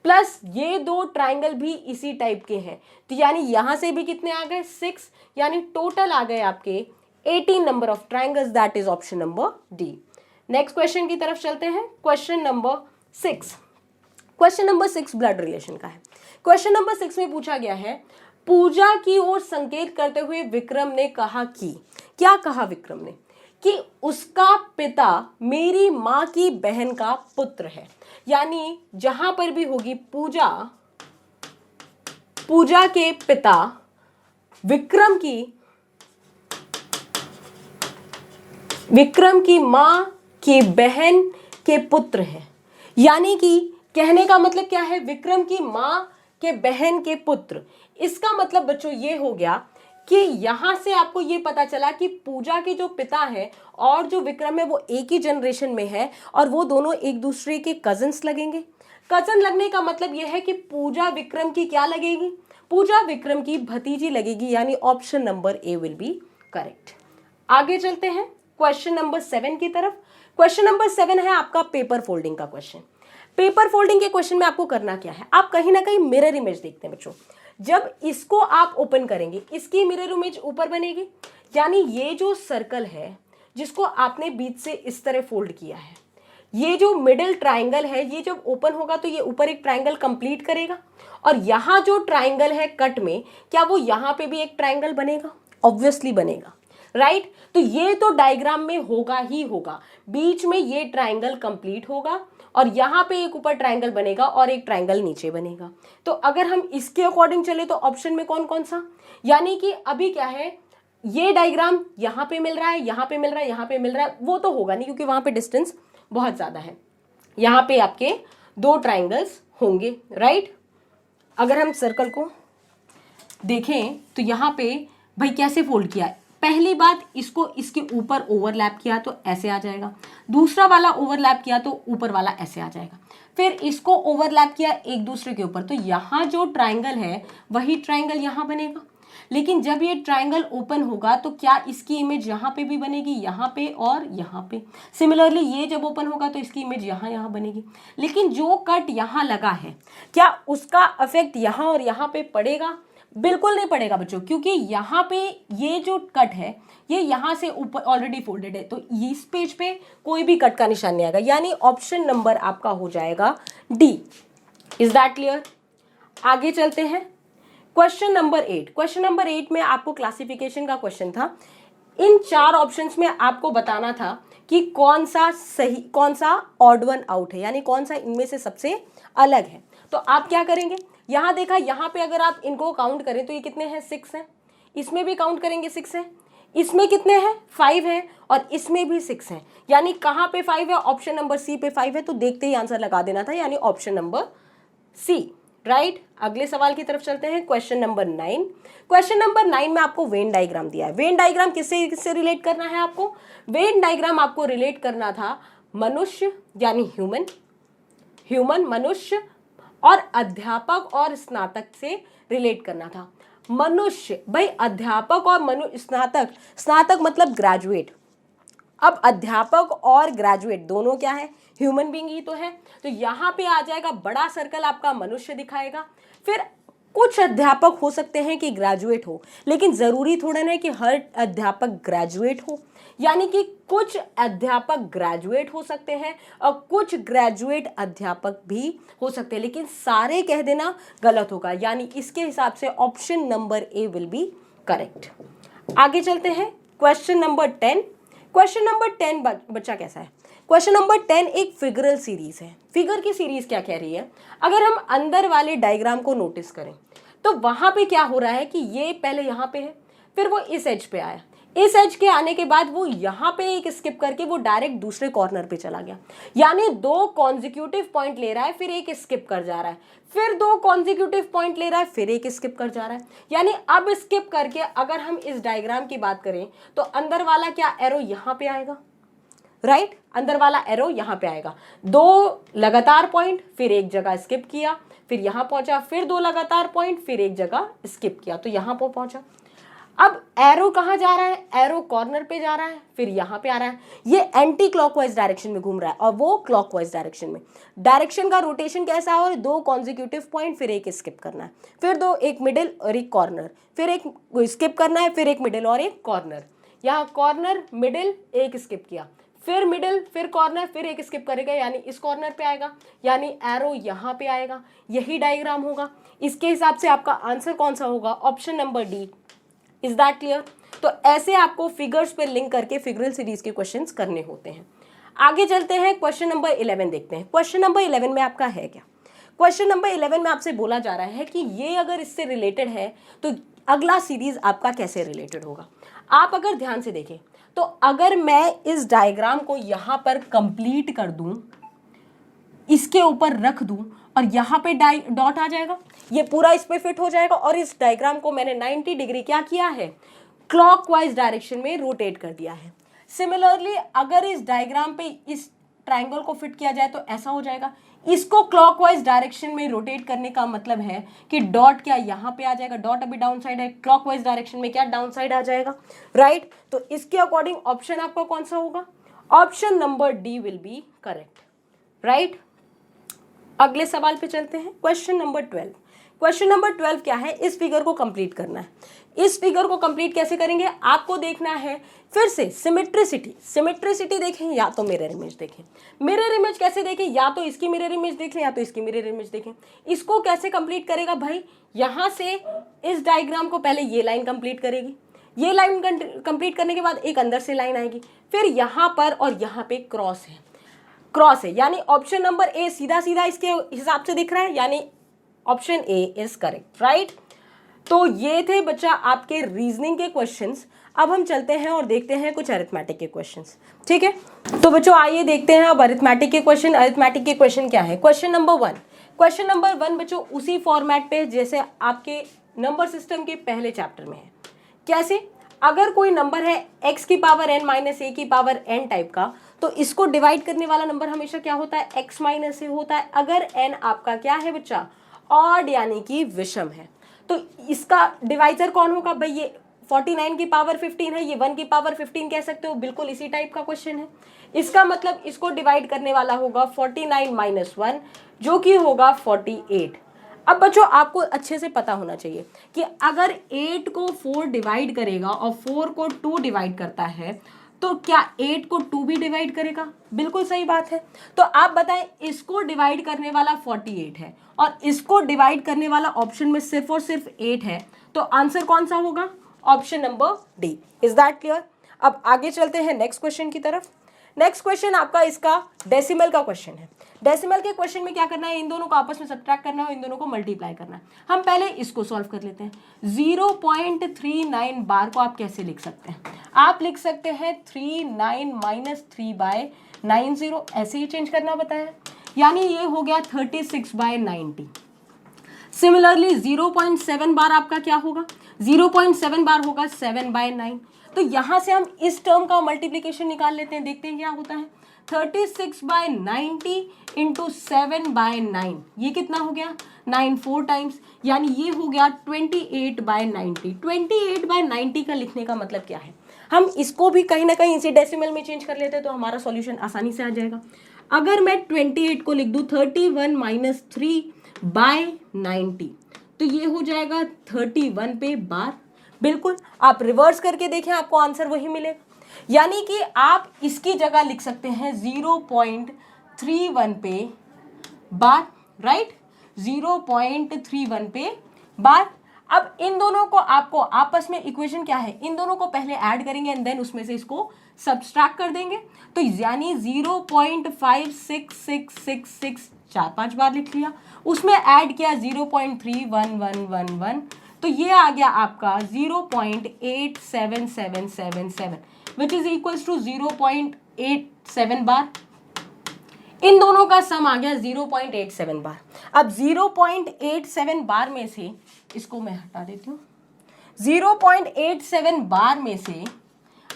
[SPEAKER 5] प्लस ये 2 ट्राइंगल भी इसी टाइप के हैं, तो यानी यहां से भी कितने आ गए? 6, यानी टोटल आ गए आपके 18 number of triangles. That is option number D. Next question की तरफ चलते हैं, question number 6। Question number 6 blood relation का है। क्वेश्चन नंबर 6 में पूछा गया है पूजा की ओर संकेत करते हुए विक्रम ने कहा कि, क्या कहा विक्रम ने? कि उसका पिता मेरी माँ की बहन का पुत्र है। यानी जहां पर भी होगी पूजा, पूजा के पिता विक्रम की मां की बहन के पुत्र है। यानी कि कहने का मतलब क्या है? विक्रम की मां के बहन के पुत्र। इसका मतलब बच्चों ये हो गया कि यहां से आपको ये पता चला कि पूजा के जो पिता है और जो विक्रम है वो एक ही जनरेशन में है और वो दोनों एक दूसरे के कजन्स लगेंगे। कजन लगने का मतलब ये है कि पूजा विक्रम की क्या लगेगी? पूजा विक्रम की भतीजी लगेगी। यानी option number A will be correct. आगे चलते हैं क्वेश्चन नंबर 7 की तरफ। क्वेश्चन नंबर 7 है आपका पेपर फोल्डिंग का क्वेश्चन। पेपर फोल्डिंग के क्वेश्चन में आपको करना क्या है? आप कहीं ना कहीं मिरर इमेज देखते हैं बच्चों। जब इसको आप ओपन करेंगे इसकी मिरर इमेज ऊपर बनेगी। यानी ये जो सर्कल है जिसको आपने बीच से इस तरह फोल्ड किया है, ये जो मिडिल ट्राइंगल है, ये जब ओपन होगा तो ये ऊपर एक ट्राइंगल कंप्लीट करेगा। और यहाँ जो ट्राइंगल है कट में, क्या वो यहाँ पे भी एक ट्राइंगल बनेगा? ऑब्वियसली बनेगा, राइट। तो ये तो डायग्राम में होगा ही होगा। बीच में ये ट्राइंगल कंप्लीट होगा और यहाँ पे एक ऊपर ट्राइंगल बनेगा और एक ट्राइंगल नीचे बनेगा। तो अगर हम इसके अकॉर्डिंग चले तो ऑप्शन में कौन कौन सा? यानी कि अभी क्या है, ये डायग्राम यहाँ पे मिल रहा है, यहाँ पे मिल रहा है, यहाँ पे मिल रहा है, वो तो होगा नहीं क्योंकि वहां पे डिस्टेंस बहुत ज्यादा है। यहाँ पे आपके 2 ट्राइंगल्स होंगे, राइट। अगर हम सर्कल को देखें तो यहाँ पे भाई कैसे फोल्ड किया है? पहली बात, इसको इसके ऊपर ओवरलैप किया तो ऐसे आ जाएगा। दूसरा वाला ओवरलैप किया तो ऊपर वाला ऐसे आ जाएगा। फिर इसको ओवरलैप किया एक दूसरे के ऊपर, तो यहाँ जो ट्राइंगल है वही ट्राइंगल यहाँ बनेगा। लेकिन जब ये ट्राइंगल ओपन होगा तो क्या इसकी इमेज यहाँ पे भी बनेगी? यहाँ पे और यहाँ पे। सिमिलरली ये जब ओपन होगा तो इसकी इमेज यहाँ बनेगी। लेकिन जो कट यहाँ लगा है, क्या उसका इफेक्ट यहाँ और यहाँ पे पड़ेगा? बिल्कुल नहीं पड़ेगा बच्चों, क्योंकि यहाँ पे ये जो कट है ये यहाँ से ऊपर ऑलरेडी फोल्डेड है, तो इस पेज पे कोई भी कट का निशान नहीं आएगा। यानी ऑप्शन नंबर आपका हो जाएगा डी। Is that clear? आगे चलते हैं, क्वेश्चन नंबर 8। क्वेश्चन नंबर 8 में आपको क्लासिफिकेशन का क्वेश्चन था। इन 4 ऑप्शंस में आपको बताना था कि कौन सा सही, कौन सा ऑड वन आउट है, यानी कौन सा इनमें से सबसे अलग है। तो आप क्या करेंगे, यहाँ देखा, यहाँ पे अगर आप इनको काउंट करें तो ये कितने हैं, 6 हैं, इसमें भी काउंट करेंगे 6 हैं, इसमें कितने हैं, 5 हैं, और इसमें भी 6 हैं, यानी कहाँ पे 5 है, ऑप्शन नंबर सी पे 5 है, तो देखते ही आंसर लगा देना था, यानी ऑप्शन नंबर सी, राइट। अगले सवाल की तरफ चलते हैं, क्वेश्चन नंबर 9। क्वेश्चन नंबर 9 में आपको वेन डायग्राम दिया है। वेन डायग्राम किससे रिलेट करना है आपको, वेन डायग्राम आपको रिलेट करना था मनुष्य यानी ह्यूमन मनुष्य और अध्यापक और स्नातक से रिलेट करना था। मनुष्य भाई, अध्यापक और स्नातक मतलब ग्रेजुएट। अब अध्यापक और ग्रेजुएट दोनों क्या है, ह्यूमन बीइंग ही तो है, तो यहाँ पे आ जाएगा बड़ा सर्कल आपका मनुष्य दिखाएगा। फिर कुछ अध्यापक हो सकते हैं कि ग्रेजुएट हो, लेकिन जरूरी थोड़ा ना है कि हर अध्यापक ग्रेजुएट हो, यानी कि कुछ अध्यापक ग्रेजुएट हो सकते हैं और कुछ ग्रेजुएट अध्यापक भी हो सकते हैं, लेकिन सारे कह देना गलत होगा, यानी इसके हिसाब से option number A will be correct. आगे चलते हैं, क्वेश्चन नंबर 10। क्वेश्चन नंबर 10 बच्चा कैसा है, क्वेश्चन नंबर 10 एक फिगरल सीरीज है। फिगर की सीरीज क्या कह रही है, अगर हम अंदर वाले डायग्राम को नोटिस करें तो वहां पे क्या हो रहा है कि ये पहले यहाँ पे है, फिर वो इस एज पे आया, इस एज के आने के बाद वो यहाँ पे एक स्किप करके वो डायरेक्ट दूसरे कॉर्नर पे चला गया, यानी 2 कॉन्जिक्यूटिव पॉइंट ले रहा है, फिर एक स्किप कर जा रहा है, फिर 2 कॉन्जिक्यूटिव पॉइंट ले रहा है, फिर एक स्किप कर जा रहा है, यानी अब स्किप करके अगर हम इस डायग्राम की बात करें तो अंदर वाला क्या एरो यहाँ पे आएगा, राइट, अंदर वाला एरो यहाँ पे आएगा, 2 लगातार पॉइंट, फिर एक जगह स्किप किया, फिर यहाँ पहुंचा, फिर 2 लगातार पॉइंट, फिर एक जगह स्किप किया, तो यहाँ पर पहुंचा। अब एरो कहाँ जा रहा है, एरो कॉर्नर पे जा रहा है, फिर यहाँ पे आ रहा है, ये एंटी क्लॉकवाइज डायरेक्शन में घूम रहा है और वो क्लॉकवाइज डायरेक्शन में। डायरेक्शन का रोटेशन कैसा है, और 2 कॉन्जिक्यूटिव पॉइंट, फिर एक स्किप करना है, फिर 2, एक मिडिल और एक कॉर्नर, फिर एक स्किप करना है, फिर एक मिडिल और एक कॉर्नर, यहाँ कॉर्नर मिडिल एक स्किप किया, फिर मिडिल, फिर कॉर्नर, फिर एक स्किप करेगा, यानी इस कॉर्नर पे आएगा, यानी एरो यहाँ पे आएगा, यही डायग्राम होगा। इसके हिसाब से आपका आंसर कौन सा होगा, option number D. Is that clear? तो ऐसे आपको फिगर्स पे लिंक करके फिगरल सीरीज के क्वेश्चंस करने होते हैं। आगे चलते हैं, क्वेश्चन नंबर 11 देखते हैं। क्वेश्चन नंबर 11 में आपका है क्या, क्वेश्चन नंबर 11 में आपसे बोला जा रहा है कि ये अगर इससे रिलेटेड है तो अगला सीरीज आपका कैसे रिलेटेड होगा। आप अगर ध्यान से देखें तो अगर मैं इस डायग्राम को यहाँ पर कंप्लीट कर दूं, इसके ऊपर रख दूं और यहाँ पे डॉट आ जाएगा, ये पूरा इस पे फिट हो जाएगा, और इस डायग्राम को मैंने 90 डिग्री क्या किया है, क्लॉकवाइज डायरेक्शन में रोटेट कर दिया है। सिमिलरली अगर इस डायग्राम पे इस ट्रायंगल को फिट किया जाए तो ऐसा हो जाएगा। इसको क्लॉकवाइज डायरेक्शन में रोटेट करने का मतलब है कि डॉट क्या यहाँ पे आ जाएगा, डॉट अभी डाउन साइड है, क्लॉकवाइज डायरेक्शन में क्या डाउन साइड आ जाएगा, राइट। तो इसके अकॉर्डिंग ऑप्शन आपका कौन सा होगा, option number D will be correct, right. अगले सवाल पे चलते हैं, क्वेश्चन नंबर 12। क्वेश्चन नंबर 12 क्या है, इस फिगर को कंप्लीट करना है। इस फिगर को कंप्लीट कैसे करेंगे, आपको देखना है फिर से सिमेट्रिसिटी देखें या तो मिरर इमेज देखें। मिरर इमेज कैसे देखें, या तो इसकी मिरर इमेज देख लें या तो इसकी मिरर इमेज देखें। इसको कैसे कंप्लीट करेगा भाई, यहाँ से इस डायग्राम को पहले ये लाइन कंप्लीट करेगी, ये लाइन कंप्लीट करने के बाद एक अंदर से लाइन आएगी, फिर यहाँ पर और यहाँ पे क्रॉस है, यानी ऑप्शन नंबर ए सीधा सीधा इसके हिसाब से दिख रहा है, यानी option A is correct, right. तो ये थे बच्चा आपके रीजनिंग के क्वेश्चंस। अब हम चलते हैं और देखते हैं कुछ अरिथमेटिक के क्वेश्चंस, ठीक है। तो बच्चों आइए देखते हैं अब अरिथमेटिक के क्वेश्चन। अरिथमेटिक के क्वेश्चन क्या है, क्वेश्चन नंबर 1। क्वेश्चन नंबर 1 बच्चों उसी फॉर्मेट पे जैसे आपके नंबर सिस्टम के पहले चैप्टर में है। कैसे, अगर कोई नंबर है x की पावर n माइनस a की पावर n टाइप का, तो इसको डिवाइड करने वाला नंबर हमेशा क्या होता है, x माइनस a होता है। अगर n आपका क्या है बच्चा, ऑड यानी कि विषम है, तो इसका डिवाइजर कौन होगा भाई, ये 49 की पावर 15 है, ये 1 की पावर 15 कह सकते हो, बिल्कुल इसी टाइप का क्वेश्चन है। इसका मतलब इसको डिवाइड करने वाला होगा 49 माइनस 1 जो कि होगा 48। अब बच्चों आपको अच्छे से पता होना चाहिए कि अगर 8 को 4 डिवाइड करेगा और 4 को 2 डिवाइड करता है तो क्या 8 को 2 भी डिवाइड करेगा, बिल्कुल सही बात है। तो आप बताएं, इसको डिवाइड करने वाला 48 है और इसको डिवाइड करने वाला ऑप्शन में सिर्फ और सिर्फ 8 है, तो आंसर कौन सा होगा, option number D. Is that clear? अब आगे चलते हैं नेक्स्ट क्वेश्चन की तरफ। नेक्स्ट क्वेश्चन आपका इसका डेसिमल का क्वेश्चन है। डेसिमल के क्वेश्चन में क्या करना है, इन दोनों को आपस में सब्ट्रैक्ट करना है और इन दोनों को मल्टीप्लाई करना है। हम पहले इसको सॉल्व कर लेते हैं। 0.39 बार को आप कैसे लिख सकते हैं, आप लिख सकते हैं 39 माइनस 3/90, ऐसे ही चेंज करना बताया, यानी ये हो गया 36/90। सिमिलरली 0.7 बार आपका क्या होगा, 0.7 बार होगा 7/9। तो यहां से हम इस टर्म का मल्टीप्लीकेशन निकाल लेते हैं, देखते हैं क्या होता है। 36/90 इंटू 7/9, ये कितना हो गया 9 4 टाइम्स, यानी ये हो गया 28/90। 28/90 का लिखने का मतलब क्या है, हम इसको भी कहीं ना कहीं इसी डेसिमल में चेंज कर लेते हैं तो हमारा सॉल्यूशन आसानी से आ जाएगा। अगर मैं 28 को लिख दूं 31 माइनस 3/90, तो ये हो जाएगा 31 पे बार। बिल्कुल आप रिवर्स करके देखें, आपको आंसर वही मिलेगा, यानी कि आप इसकी जगह लिख सकते हैं 0.31 पे बार, राइट, 0.31 पे बार। अब इन दोनों को आपको आपस में इक्वेशन क्या है, इन दोनों को पहले ऐड करेंगे एंड देन उसमें से इसको सब्सट्रैक्ट कर देंगे, तो यानी 0.56666 4-5 बार लिख लिया, उसमें ऐड किया 0.31111, तो ये आ गया आपका 0.87777 विच इज इक्वल्स टू 0.87 बार। इन दोनों का सम आ गया 0.87 बार। अब 0.87 बार में से इसको मैं हटा देती हूँ, 0.87 बार में से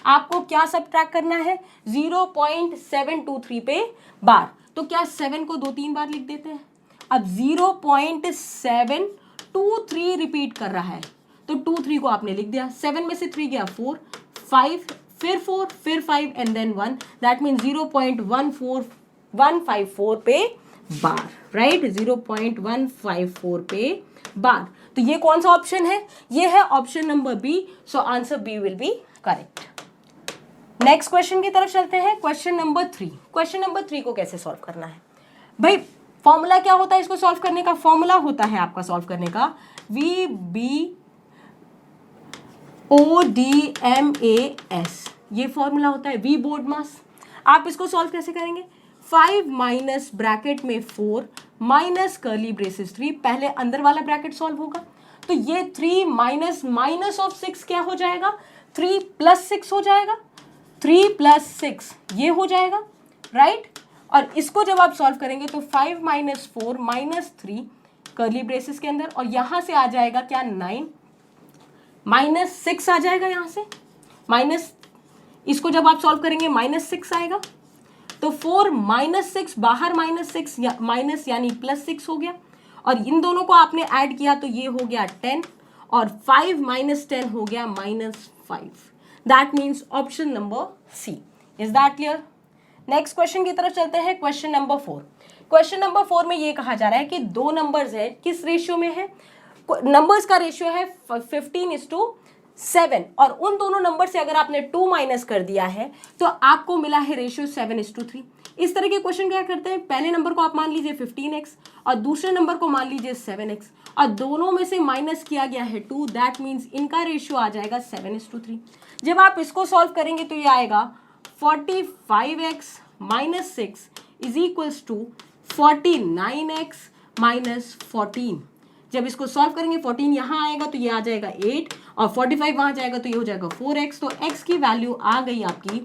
[SPEAKER 5] आपको क्या सब्ट्रैक्ट करना है, 0.723 पे बार। तो क्या 7 को 2-3 बार लिख देते हैं। अब 0.723 रिपीट कर रहा है, तो 2-3 को आपने लिख दिया, 7 में से 3 गया 4, 5 फिर 4 फिर 5 एंड देन 1, दैट मीन 0.14154 पे बार, राइट, 0.154 पे बार। तो ये कौन सा ऑप्शन है, ये है option number B, so answer B will be correct. Next question की तरफ चलते हैं, क्वेश्चन नंबर 3। क्वेश्चन नंबर 3 को कैसे सॉल्व करना है भाई, फॉर्मूला क्या होता है इसको सॉल्व करने का, फॉर्मूला होता है आपका सॉल्व करने का VBODMAS, ये फॉर्मूला होता है, वी बोर्ड मास। आप इसको सॉल्व कैसे करेंगे, 5 माइनस ब्रैकेट में 4 माइनस कर्ली ब्रेसेस 3, पहले अंदर वाला ब्रैकेट सॉल्व होगा, तो ये 3 माइनस माइनस ऑफ 6 क्या हो जाएगा, 3 प्लस 6 हो जाएगा, 3 प्लस 6 ये हो जाएगा, राइट। और इसको जब आप सॉल्व करेंगे तो 5 माइनस 4 माइनस 3 कर्ली ब्रेसेस के अंदर, और यहां से आ जाएगा क्या 9 माइनस 6 आ जाएगा, यहां से माइनस, इसको जब आप सॉल्व करेंगे माइनस 6 आएगा, तो 4 माइनस 6 बाहर माइनस 6 माइनस यानी प्लस 6 हो गया, और इन दोनों को आपने ऐड किया तो ये हो गया 10, और 5 माइनस 10 हो गया minus 5। That means option number C. Is that clear. Next question की तरफ चलते हैं, क्वेश्चन नंबर 4। क्वेश्चन नंबर 4 में ये कहा जा रहा है कि दो नंबर्स है, किस रेशियो में है, नंबर्स का रेशियो है 15:7, और उन दोनों नंबर से अगर आपने 2 माइनस कर दिया है तो आपको मिला है रेशियो 7:3। इस तरह के क्वेश्चन क्या करते हैं, पहले नंबर को आप मान लीजिए 15x और दूसरे नंबर को मान लीजिए 7x, और दोनों में से माइनस किया गया है 2, दैट मीन्स इनका रेशियो आ जाएगा 7:3। जब आप इसको सॉल्व करेंगे तो ये आएगा 45x minus 6 is equals to 49x minus 14। जब इसको सॉल्व करेंगे 14 यहाँ आएगा तो ये आ जाएगा 8, और 45 वहाँ जाएगा तो ये हो जाएगा 4x। तो x की वैल्यू आ गई आपकी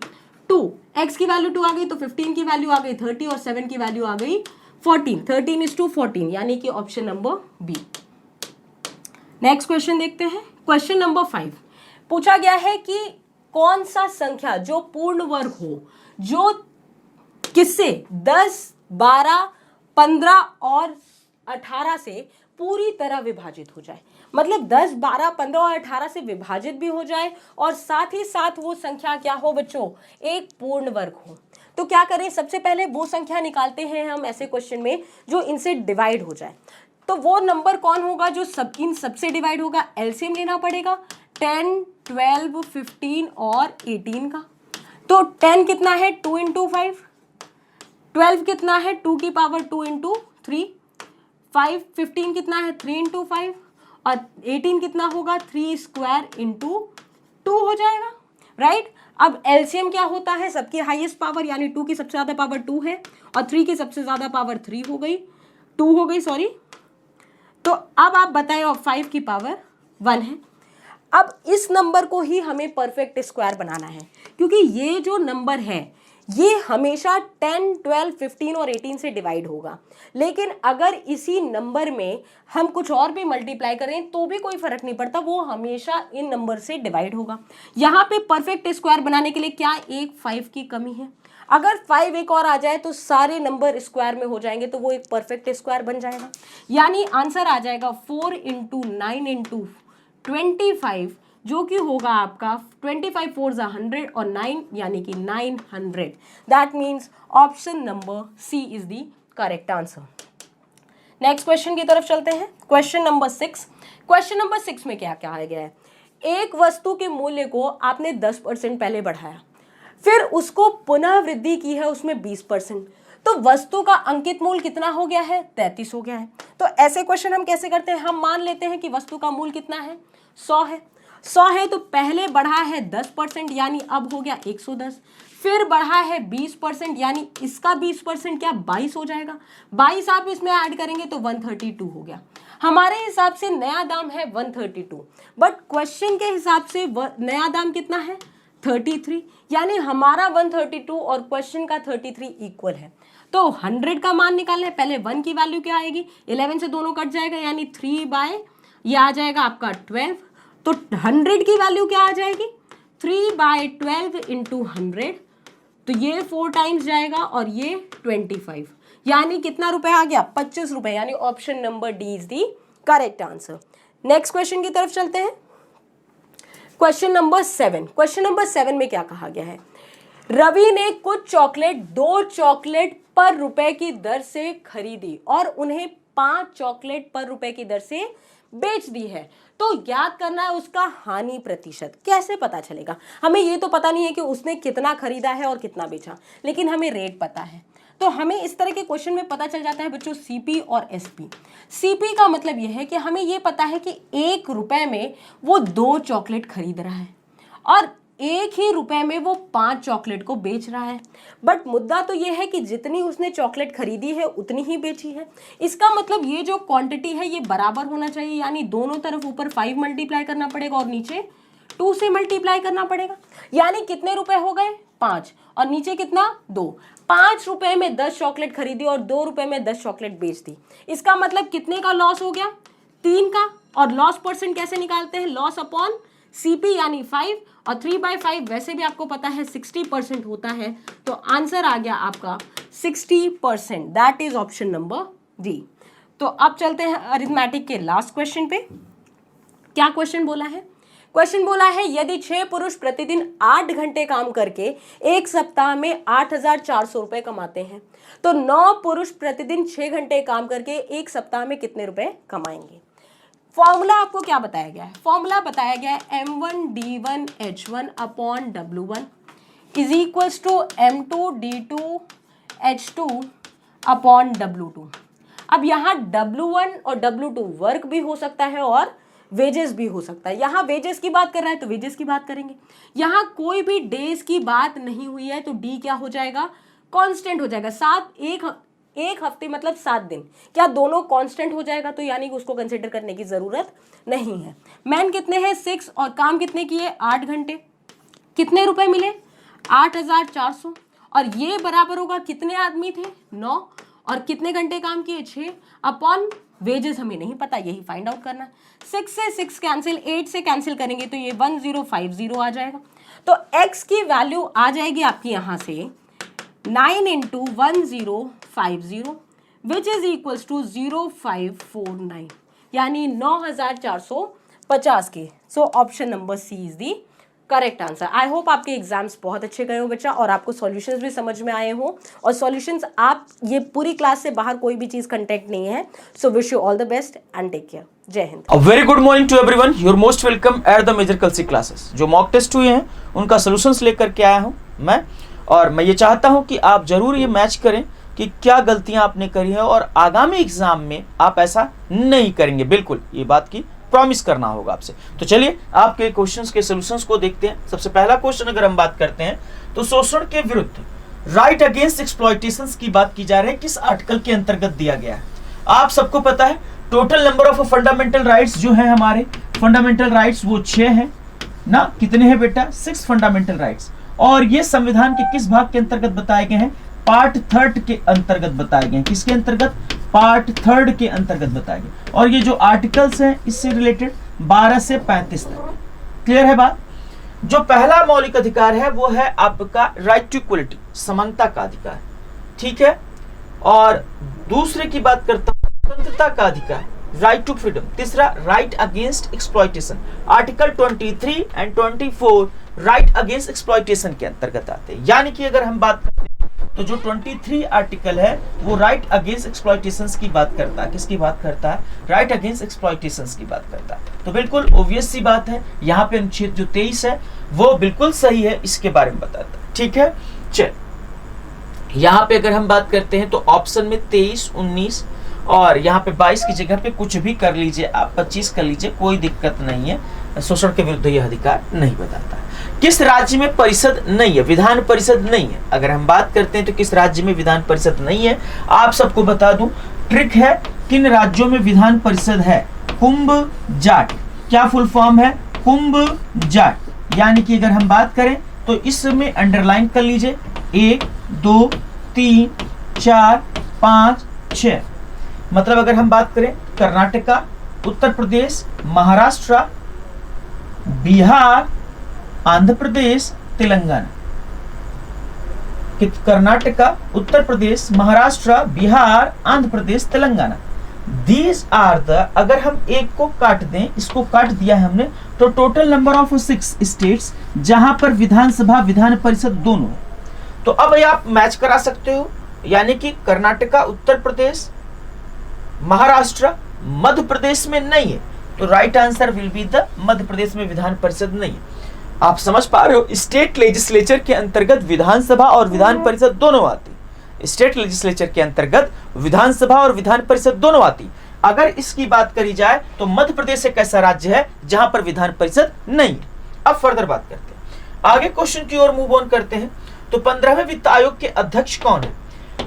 [SPEAKER 5] 2, x की वैल्यू 2 आ गई, तो 15 की वैल्यू आ गई 30 और 7 की वैल्यू आ गई 14। 13:14 यानी कि option number B. Next question देखते हैं, क्वेश्चन नंबर 5। पूछा गया है कि कौन सा संख्या जो पूर्ण वर्ग हो, जो किससे 10, 12, 15 और 18 से पूरी तरह विभाजित हो जाए, मतलब 10, 12, 15 और 18 से विभाजित भी हो जाए, और साथ ही साथ वो संख्या क्या हो बच्चों, एक पूर्ण वर्ग हो। तो क्या करें, सबसे पहले वो संख्या निकालते हैं हम ऐसे क्वेश्चन में जो इनसे डिवाइड हो जाए। तो वो नंबर कौन होगा जो इन सबसे डिवाइड होगा, एलसीएम लेना पड़ेगा 10, 12, 15 और 18 का। तो 10 कितना है 2 × 5, 12 कितना है 2 की पावर 2 × 3, 15 कितना है 3 × 5, और 18 कितना होगा 3² × 2 हो जाएगा, राइट। अब एलसीएम क्या होता है, सबकी हाईएस्ट पावर यानी 2 की सबसे ज़्यादा पावर 2 है और 3 की सबसे ज़्यादा पावर 3 हो गई, 2 हो गई सॉरी। तो अब आप बताएं और 5 की पावर 1 है। अब इस नंबर को ही हमें परफेक्ट स्क्वायर बनाना है, क्योंकि ये जो नंबर है ये हमेशा 10, 12, 15 और 18 से डिवाइड होगा। लेकिन अगर इसी नंबर में हम कुछ और भी मल्टीप्लाई करें तो भी कोई फर्क नहीं पड़ता, वो हमेशा इन नंबर से डिवाइड होगा। यहाँ पे परफेक्ट स्क्वायर बनाने के लिए क्या एक 5 की कमी है, अगर 5 एक और आ जाए तो सारे नंबर स्क्वायर में हो जाएंगे, तो वो एक परफेक्ट स्क्वायर बन जाएगा। यानी आंसर आ जाएगा 4 × 9 × 25, जो कि होगा आपका 25 4 100 और 9 यानी कि 900। That means option number C is the correct answer. Next question की तरफ चलते हैं। Question number 6। क्वेश्चन नंबर 6 में क्या क्या गया है, एक वस्तु के मूल्य को आपने 10% पहले बढ़ाया, फिर उसको पुनः वृद्धि की है उसमें 20%, तो वस्तु का अंकित मूल्य कितना हो गया है, 33 हो गया है। तो ऐसे क्वेश्चन हम कैसे करते हैं, हम मान लेते हैं कि वस्तु का मूल्य कितना है, 100 है। 100 है तो पहले बढ़ा है 10% यानी अब हो गया 110, फिर बढ़ा है 20% यानी इसका 20% क्या 22 हो जाएगा, 22 आप इसमें ऐड करेंगे तो 132 हो गया। हमारे हिसाब से नया दाम है 132, बट क्वेश्चन के हिसाब से नया दाम कितना है 33, यानी हमारा 132 और क्वेश्चन का 33 इक्वल है। तो 100 का मान निकालना है, पहले 1 की वैल्यू क्या आएगी, 11 से दोनों कट जाएगा यानी 3 ये आ जाएगा आपका 12, तो 100 की वैल्यू क्या आ जाएगी 3/12 × 100, तो ये 4 टाइम्स जाएगा और ये 25, यानी कितना रुपए आ गया 25 रुपए, यानी option number D is the correct answer. Next question की तरफ चलते हैं। Question number 7। क्वेश्चन नंबर 7 में क्या कहा गया है, रवि ने कुछ चॉकलेट 2 चॉकलेट पर रुपए की दर से खरीदी और उन्हें 5 चॉकलेट पर रुपए की दर से बेच दी है, तो ज्ञात करना है उसका हानि प्रतिशत। कैसे पता चलेगा, हमें ये तो पता नहीं है कि उसने कितना खरीदा है और कितना बेचा, लेकिन हमें रेट पता है। तो हमें इस तरह के क्वेश्चन में पता चल जाता है बच्चों सीपी और एसपी। सीपी का मतलब यह है कि हमें ये पता है कि 1 रुपए में वो 2 चॉकलेट खरीद रहा है और 1 ही रुपए में वो 5 चॉकलेट को बेच रहा है। बट मुद्दा तो ये है कि जितनी उसने चॉकलेट खरीदी है उतनी ही बेची है। इसका मतलब ये जो क्वांटिटी है ये बराबर होना चाहिए, यानी दोनों तरफ ऊपर 5 मल्टीप्लाई करना पड़ेगा और नीचे 2 से मल्टीप्लाई करना पड़ेगा। यानी कितने रुपए हो गए 5 और नीचे कितना 2। 5 रुपए में 10 चॉकलेट खरीदी और 2 रुपए में 10 चॉकलेट बेच दी। इसका मतलब कितने का लॉस हो गया 3 का। और लॉस परसेंट कैसे निकालते हैं, लॉस अपॉन सीपी यानी 5 और 3/5 वैसे भी आपको पता है 60% होता है, तो आंसर आ गया आपका 60%। That is option number D. तो अब चलते हैं अरिथमेटिक के लास्ट क्वेश्चन पे। क्या क्वेश्चन बोला है, क्वेश्चन बोला है यदि 6 पुरुष प्रतिदिन 8 घंटे काम करके एक सप्ताह में 8,400 रुपए कमाते हैं, तो 9 पुरुष प्रतिदिन 6 घंटे काम करके एक सप्ताह में कितने रुपए कमाएंगे। फॉर्मूला आपको क्या बताया गया है, फॉर्मूला बताया गया है M1D1H1 upon W1 is equals to M2D2H2 upon W2। अब यहाँ W1 और W2 वर्क भी हो सकता है और वेजेस भी हो सकता है। यहाँ वेजेस की बात कर रहा है तो वेजेस की बात करेंगे। यहाँ कोई भी डेज की बात नहीं हुई है तो डी क्या हो जाएगा कांस्टेंट हो जाएगा। 7 एक हफ्ते मतलब 7 दिन, क्या दोनों कांस्टेंट हो जाएगा, तो यानी कि उसको कंसिडर करने की जरूरत नहीं है। मैन कितने हैं 6 और काम कितने किए 8 घंटे, कितने रुपए मिले 8,400 और ये बराबर होगा कितने आदमी थे 9 और कितने घंटे काम किए 6 अपॉन वेजेस हमें नहीं पता, यही फाइंड आउट करना है। 6 से 6 कैंसिल, 8 से कैंसिल करेंगे तो ये 1050 आ जाएगा। तो x की वैल्यू आ जाएगी आपकी यहाँ से 9 × 1050 विच इज इक्वल्स टू 0549 यानी 9,450 के। So option number C is the correct answer. I hope आपके एग्जाम्स बहुत अच्छे गए हो बच्चा और आपको सॉल्यूशंस भी समझ में आए हो और सॉल्यूशंस आप ये पूरी क्लास से बाहर कोई भी चीज कंटेक्ट नहीं है। So wish you all the best and take care. जय Hind.
[SPEAKER 6] A very good morning to everyone. You're most welcome at the Major Kalsi classes. जो मॉक टेस्ट हुए हैं उनका सॉल्यूशंस लेकर के आया हूँ मैं, और मैं ये चाहता हूँ कि आप जरूर ये मैच करें कि क्या गलतियां आपने करी है और आगामी एग्जाम में आप ऐसा नहीं करेंगे। बिल्कुल ये बात की प्रॉमिस करना होगा आपसे। तो चलिए आपके क्वेश्चंस के सॉल्यूशंस को देखते हैं। सबसे पहला क्वेश्चन अगर हम बात करते हैं तो शोषण के विरुद्ध राइट अगेंस्ट एक्सप्लॉयटेशन की बात की जा रही है, किस आर्टिकल के अंतर्गत दिया गया है? आप सबको पता है total number of fundamental rights जो है हमारे फंडामेंटल राइट्स वो 6 हैं ना। कितने हैं बेटा? 6 फंडामेंटल राइट्स। और ये संविधान के किस भाग के अंतर्गत बताए गए हैं? पार्ट 3 के अंतर्गत बताए गए हैं। किसके अंतर्गत? पार्ट 3 के अंतर्गत बताए गए। और ये जो आर्टिकल्स हैं इससे रिलेटेड 12 से 35 तक। क्लियर है बात? जो पहला मौलिक अधिकार है वो है आपका राइट टू इक्वलिटी, समानता का अधिकार, ठीक है। और दूसरे की बात करता हूं स्वतंत्रता का अधिकार, राइट टू फ्रीडम। तीसरा right against exploitation, article 23 and 24 right against exploitation के अंतर्गत आते हैं। यानी कि अगर हम बात करते हैं तो जो 23 आर्टिकल है वो राइट अगेंस्ट एक्सप्लॉयटेशन की बात करता है। किसकी बात करता है? राइट अगेंस्ट एक्सप्लॉयटेशन की बात करता है। तो बिल्कुल ऑब्वियस सी बात है, यहाँ पे अनुच्छेद जो 23 है वो बिल्कुल सही है, इसके बारे में बताता है, ठीक है। चल यहाँ पे अगर हम बात करते हैं तो ऑप्शन में 23, 19 और यहाँ पे 22 की जगह पे कुछ भी कर लीजिए आप, 25 कर लीजिए, कोई दिक्कत नहीं है। शोषण के विरुद्ध यह अधिकार नहीं बताता। किस राज्य में परिषद नहीं है? विधान परिषद नहीं है। अगर हम बात करते हैं तो किस राज्य में विधान परिषद नहीं है? आप सबको बता दूं ट्रिक है, किन राज्यों में विधान परिषद है? कुंभ जाट। क्या फुल फॉर्म है? कुंभ जाट। यानी कि अगर हम बात करें तो इसमें अंडरलाइन कर लीजिए 1, 2, 3, 4, 5, 6। मतलब अगर हम बात करें Karnataka, Uttar Pradesh, Maharashtra, Bihar, Andhra Pradesh, Telangana. Karnataka, Uttar Pradesh, Maharashtra, Bihar, Andhra Pradesh, Telangana. These are the, अगर हम एक को काट दें, इसको काट दिया है हमने, तो टोटल नंबर ऑफ 6 स्टेट्स जहां पर विधानसभा विधान परिषद दोनों है। तो अब आप मैच करा सकते हो, यानी कि कर्नाटका, उत्तर प्रदेश, महाराष्ट्र, मध्य प्रदेश में नहीं है, तो right answer will be the Madhya Pradesh में विधान परिषद नहीं है। आप समझ पा रहे हो, स्टेट लेजिस्लेचर के अंतर्गत विधानसभा और विधान परिषद दोनों आती। स्टेट लेजिस्लेचर के अंतर्गत विधानसभा और विधान परिषद दोनों आती। अगर इसकी बात करी जाए तो मध्य प्रदेश एक ऐसा राज्य है जहां पर विधान परिषद नहीं। अब फर्दर बात करते हैं, आगे क्वेश्चन की ओर मूव ऑन करते हैं। तो 15वें वित्त आयोग के अध्यक्ष कौन है?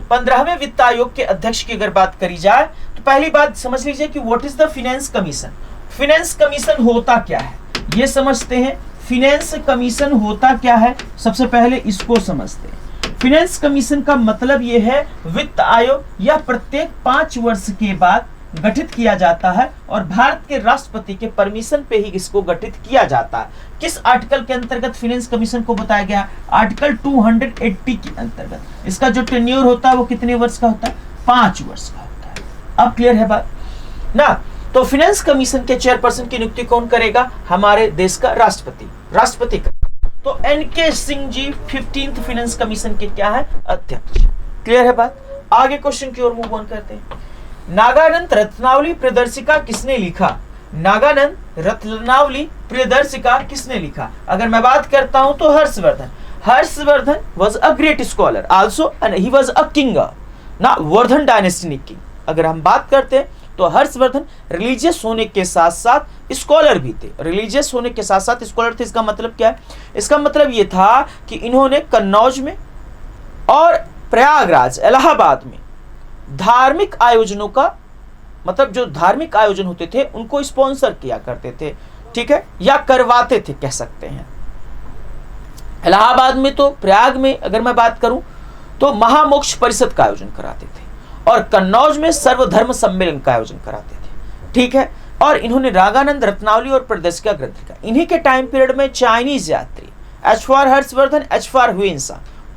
[SPEAKER 6] 15वें वित्त आयोग के अध्यक्ष की अगर बात करी जाए तो पहली बात समझ लीजिए कि what is the finance commission. Finance commission होता क्या है ये समझते हैं। फाइनेंस कमीशन होता क्या है, सबसे पहले इसको समझते हैं। फाइनेंस कमीशन का मतलब यह है वित्त आयोग यह प्रत्येक 5 वर्ष के बाद गठित किया जाता है और भारत के राष्ट्रपति के परमिशन पे ही इसको गठित किया जाता है। किस आर्टिकल के अंतर्गत फाइनेंस कमीशन को बताया गया? आर्टिकल 280 के अंतर्गत। इसका जो टेन्योर होता है वो कितने वर्ष का होता है? 5 वर्ष का होता है। अब क्लियर है बात ना? तो फाइनेंस कमीशन के चेयरपर्सन की नियुक्ति कौन करेगा? हमारे देश का राष्ट्रपति का। तो N K Singh ji 15th finance commission के क्या है? अध्यक्ष। क्लियर है बात? आगे क्वेश्चन की ओर मूव ऑन करते हैं। नागानंद रत्नावली प्रियदर्शिका किसने लिखा? नागानंद रत्नावली प्रियदर्शिका किसने लिखा? अगर मैं बात करता हूं तो Harshvardhan was a great scholar also and he was a king ना, वर्धन डायनेस्टी किंग। अगर हम बात करते हैं तो हर्षवर्धन रिलीजियस होने के साथ साथ स्कॉलर भी थे। रिलीजियस होने के साथ साथ स्कॉलर थे। इसका मतलब क्या है? इसका मतलब ये था कि इन्होंने कन्नौज में और प्रयागराज इलाहाबाद में धार्मिक आयोजनों का, मतलब जो धार्मिक आयोजन होते थे उनको स्पॉन्सर किया करते थे, ठीक है, या करवाते थे कह सकते हैं। इलाहाबाद में तो प्रयाग में अगर मैं बात करूं तो महामोक्ष परिषद का आयोजन कराते थे और कन्नौज में सर्वधर्म सम्मेलन का आयोजन कराते थे, ठीक है। और इन्होंने नागानंद रत्नावली और प्रदर्शिका ग्रंथ लिखा। इन्हीं के टाइम पीरियड में चाइनीज यात्री H for Harshvardhan, H for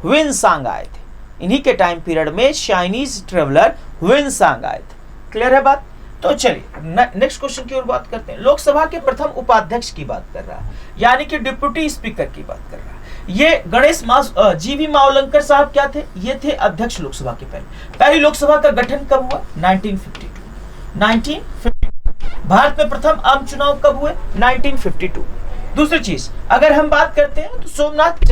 [SPEAKER 6] Hiuen Tsang आए थे। इन्हीं के टाइम पीरियड में चाइनीज ट्रेवलर हुएनसांग आए थे। क्लियर है बात? तो चलिए नेक्स्ट क्वेश्चन की ओर बात करते हैं। लोकसभा के प्रथम उपाध्यक्ष की बात कर रहा है, यानी कि डिप्टी स्पीकर की बात कर रहा है। ये गणेश जीवी मावलंकर साहब क्या थे? ये थे अध्यक्ष लोकसभा के। पहली लोकसभा का गठन कब हुआ? 1952। भारत में प्रथम आम चुनाव कब हुए? 1952। दूसरी चीज अगर हम बात करते हैं तो सोमनाथ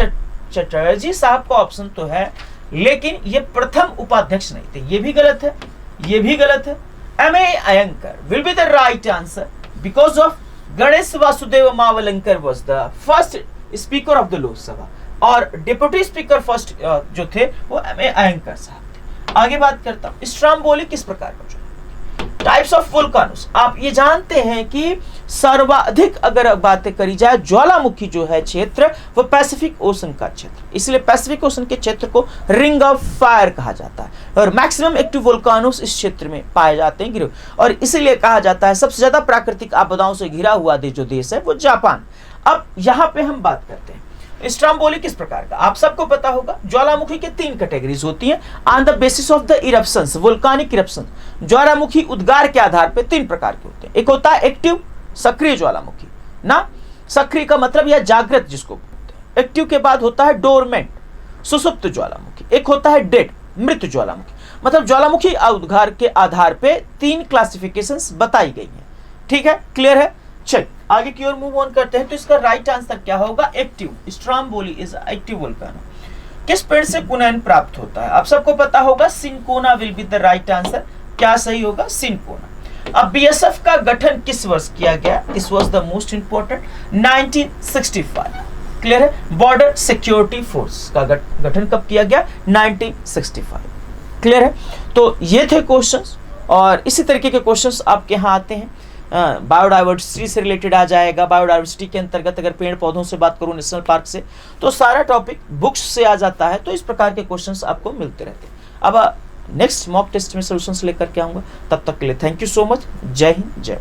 [SPEAKER 6] चटर्जी साहब का ऑप्शन तो है, लेकिन ये प्रथम उपाध्यक्ष नहीं थे। ये भी गलत है, ये भी गलत है। M.A. Ayyangar will be the right answer. Because of Ganesh Vasudev Mavalankar was the first speaker of the Lok Sabha और डिप्यूटी स्पीकर फर्स्ट जो थे वो अयंकर साहब थे। आगे बात करता हूं, स्ट्रोम्बोली किस प्रकार का? टाइप्स ऑफ वोल्कानोस, आप ये जानते हैं कि सर्वाधिक अगर बातें करी जाए ज्वालामुखी जो है क्षेत्र वो पैसिफिक ओशन का क्षेत्र, इसलिए पैसिफिक ओशन के क्षेत्र को रिंग ऑफ फायर कहा जाता है और मैक्सिमम एक्टिव वोल्कानोस इस क्षेत्र में पाए जाते हैं गिरो, और इसीलिए कहा जाता है सबसे ज्यादा प्राकृतिक आपदाओं से घिरा हुआ जो देश है वो जापान। अब यहां पे हम बात करते हैं स्ट्रोम्बोली किस प्रकार का। आप सबको पता होगा ज्वालामुखी के 3 कैटेगरीज होती हैं on the basis of the eruptions, volcanic eruption. ज्वालामुखी उद्गार के आधार पे 3 प्रकार के होते हैं। एक होता है एक्टिव, सक्रिय ज्वालामुखी ना, सक्रिय का मतलब यह जागृत जिसको बोलते हैं। एक्टिव के बाद होता है डोरमेंट, सुसुप्त ज्वालामुखी। एक होता है डेड, मृत ज्वालामुखी। मतलब ज्वालामुखी उद्गार के आधार पे 3 क्लासिफिकेशंस बताई गई हैं। ठीक है, क्लियर है? चल आगे की ओर मूव ऑन करते हैं। तो इसका राइट आंसर क्या होगा? Active. Stromboli is active volcano. किस पेड़ से कुनैन प्राप्त होता है? आप सबको पता होगा cinchona will be the right answer. क्या सही होगा? सिनकोना। अब बीएसएफ का गठन किस वर्ष किया गया? This was the most important, 1965। Clear है? बॉर्डर सिक्योरिटी फोर्स का गठन कब किया गया? 1965। क्लियर है? तो ये थे क्वेश्चंस और इसी तरीके के क्वेश्चंस आपके यहाँ आते हैं। बायोडाइवर्सिटी से रिलेटेड आ जाएगा। बायोडाइवर्सिटी के अंतर्गत अगर पेड़ पौधों से बात करूं नेशनल पार्क से, तो सारा टॉपिक बुक्स से आ जाता है। तो इस प्रकार के क्वेश्चंस आपको मिलते रहते हैं। अब नेक्स्ट मॉक टेस्ट में सॉल्यूशंस लेकर के आऊंगा। तब तक के लिए थैंक यू सो मच। जय हिंद, जय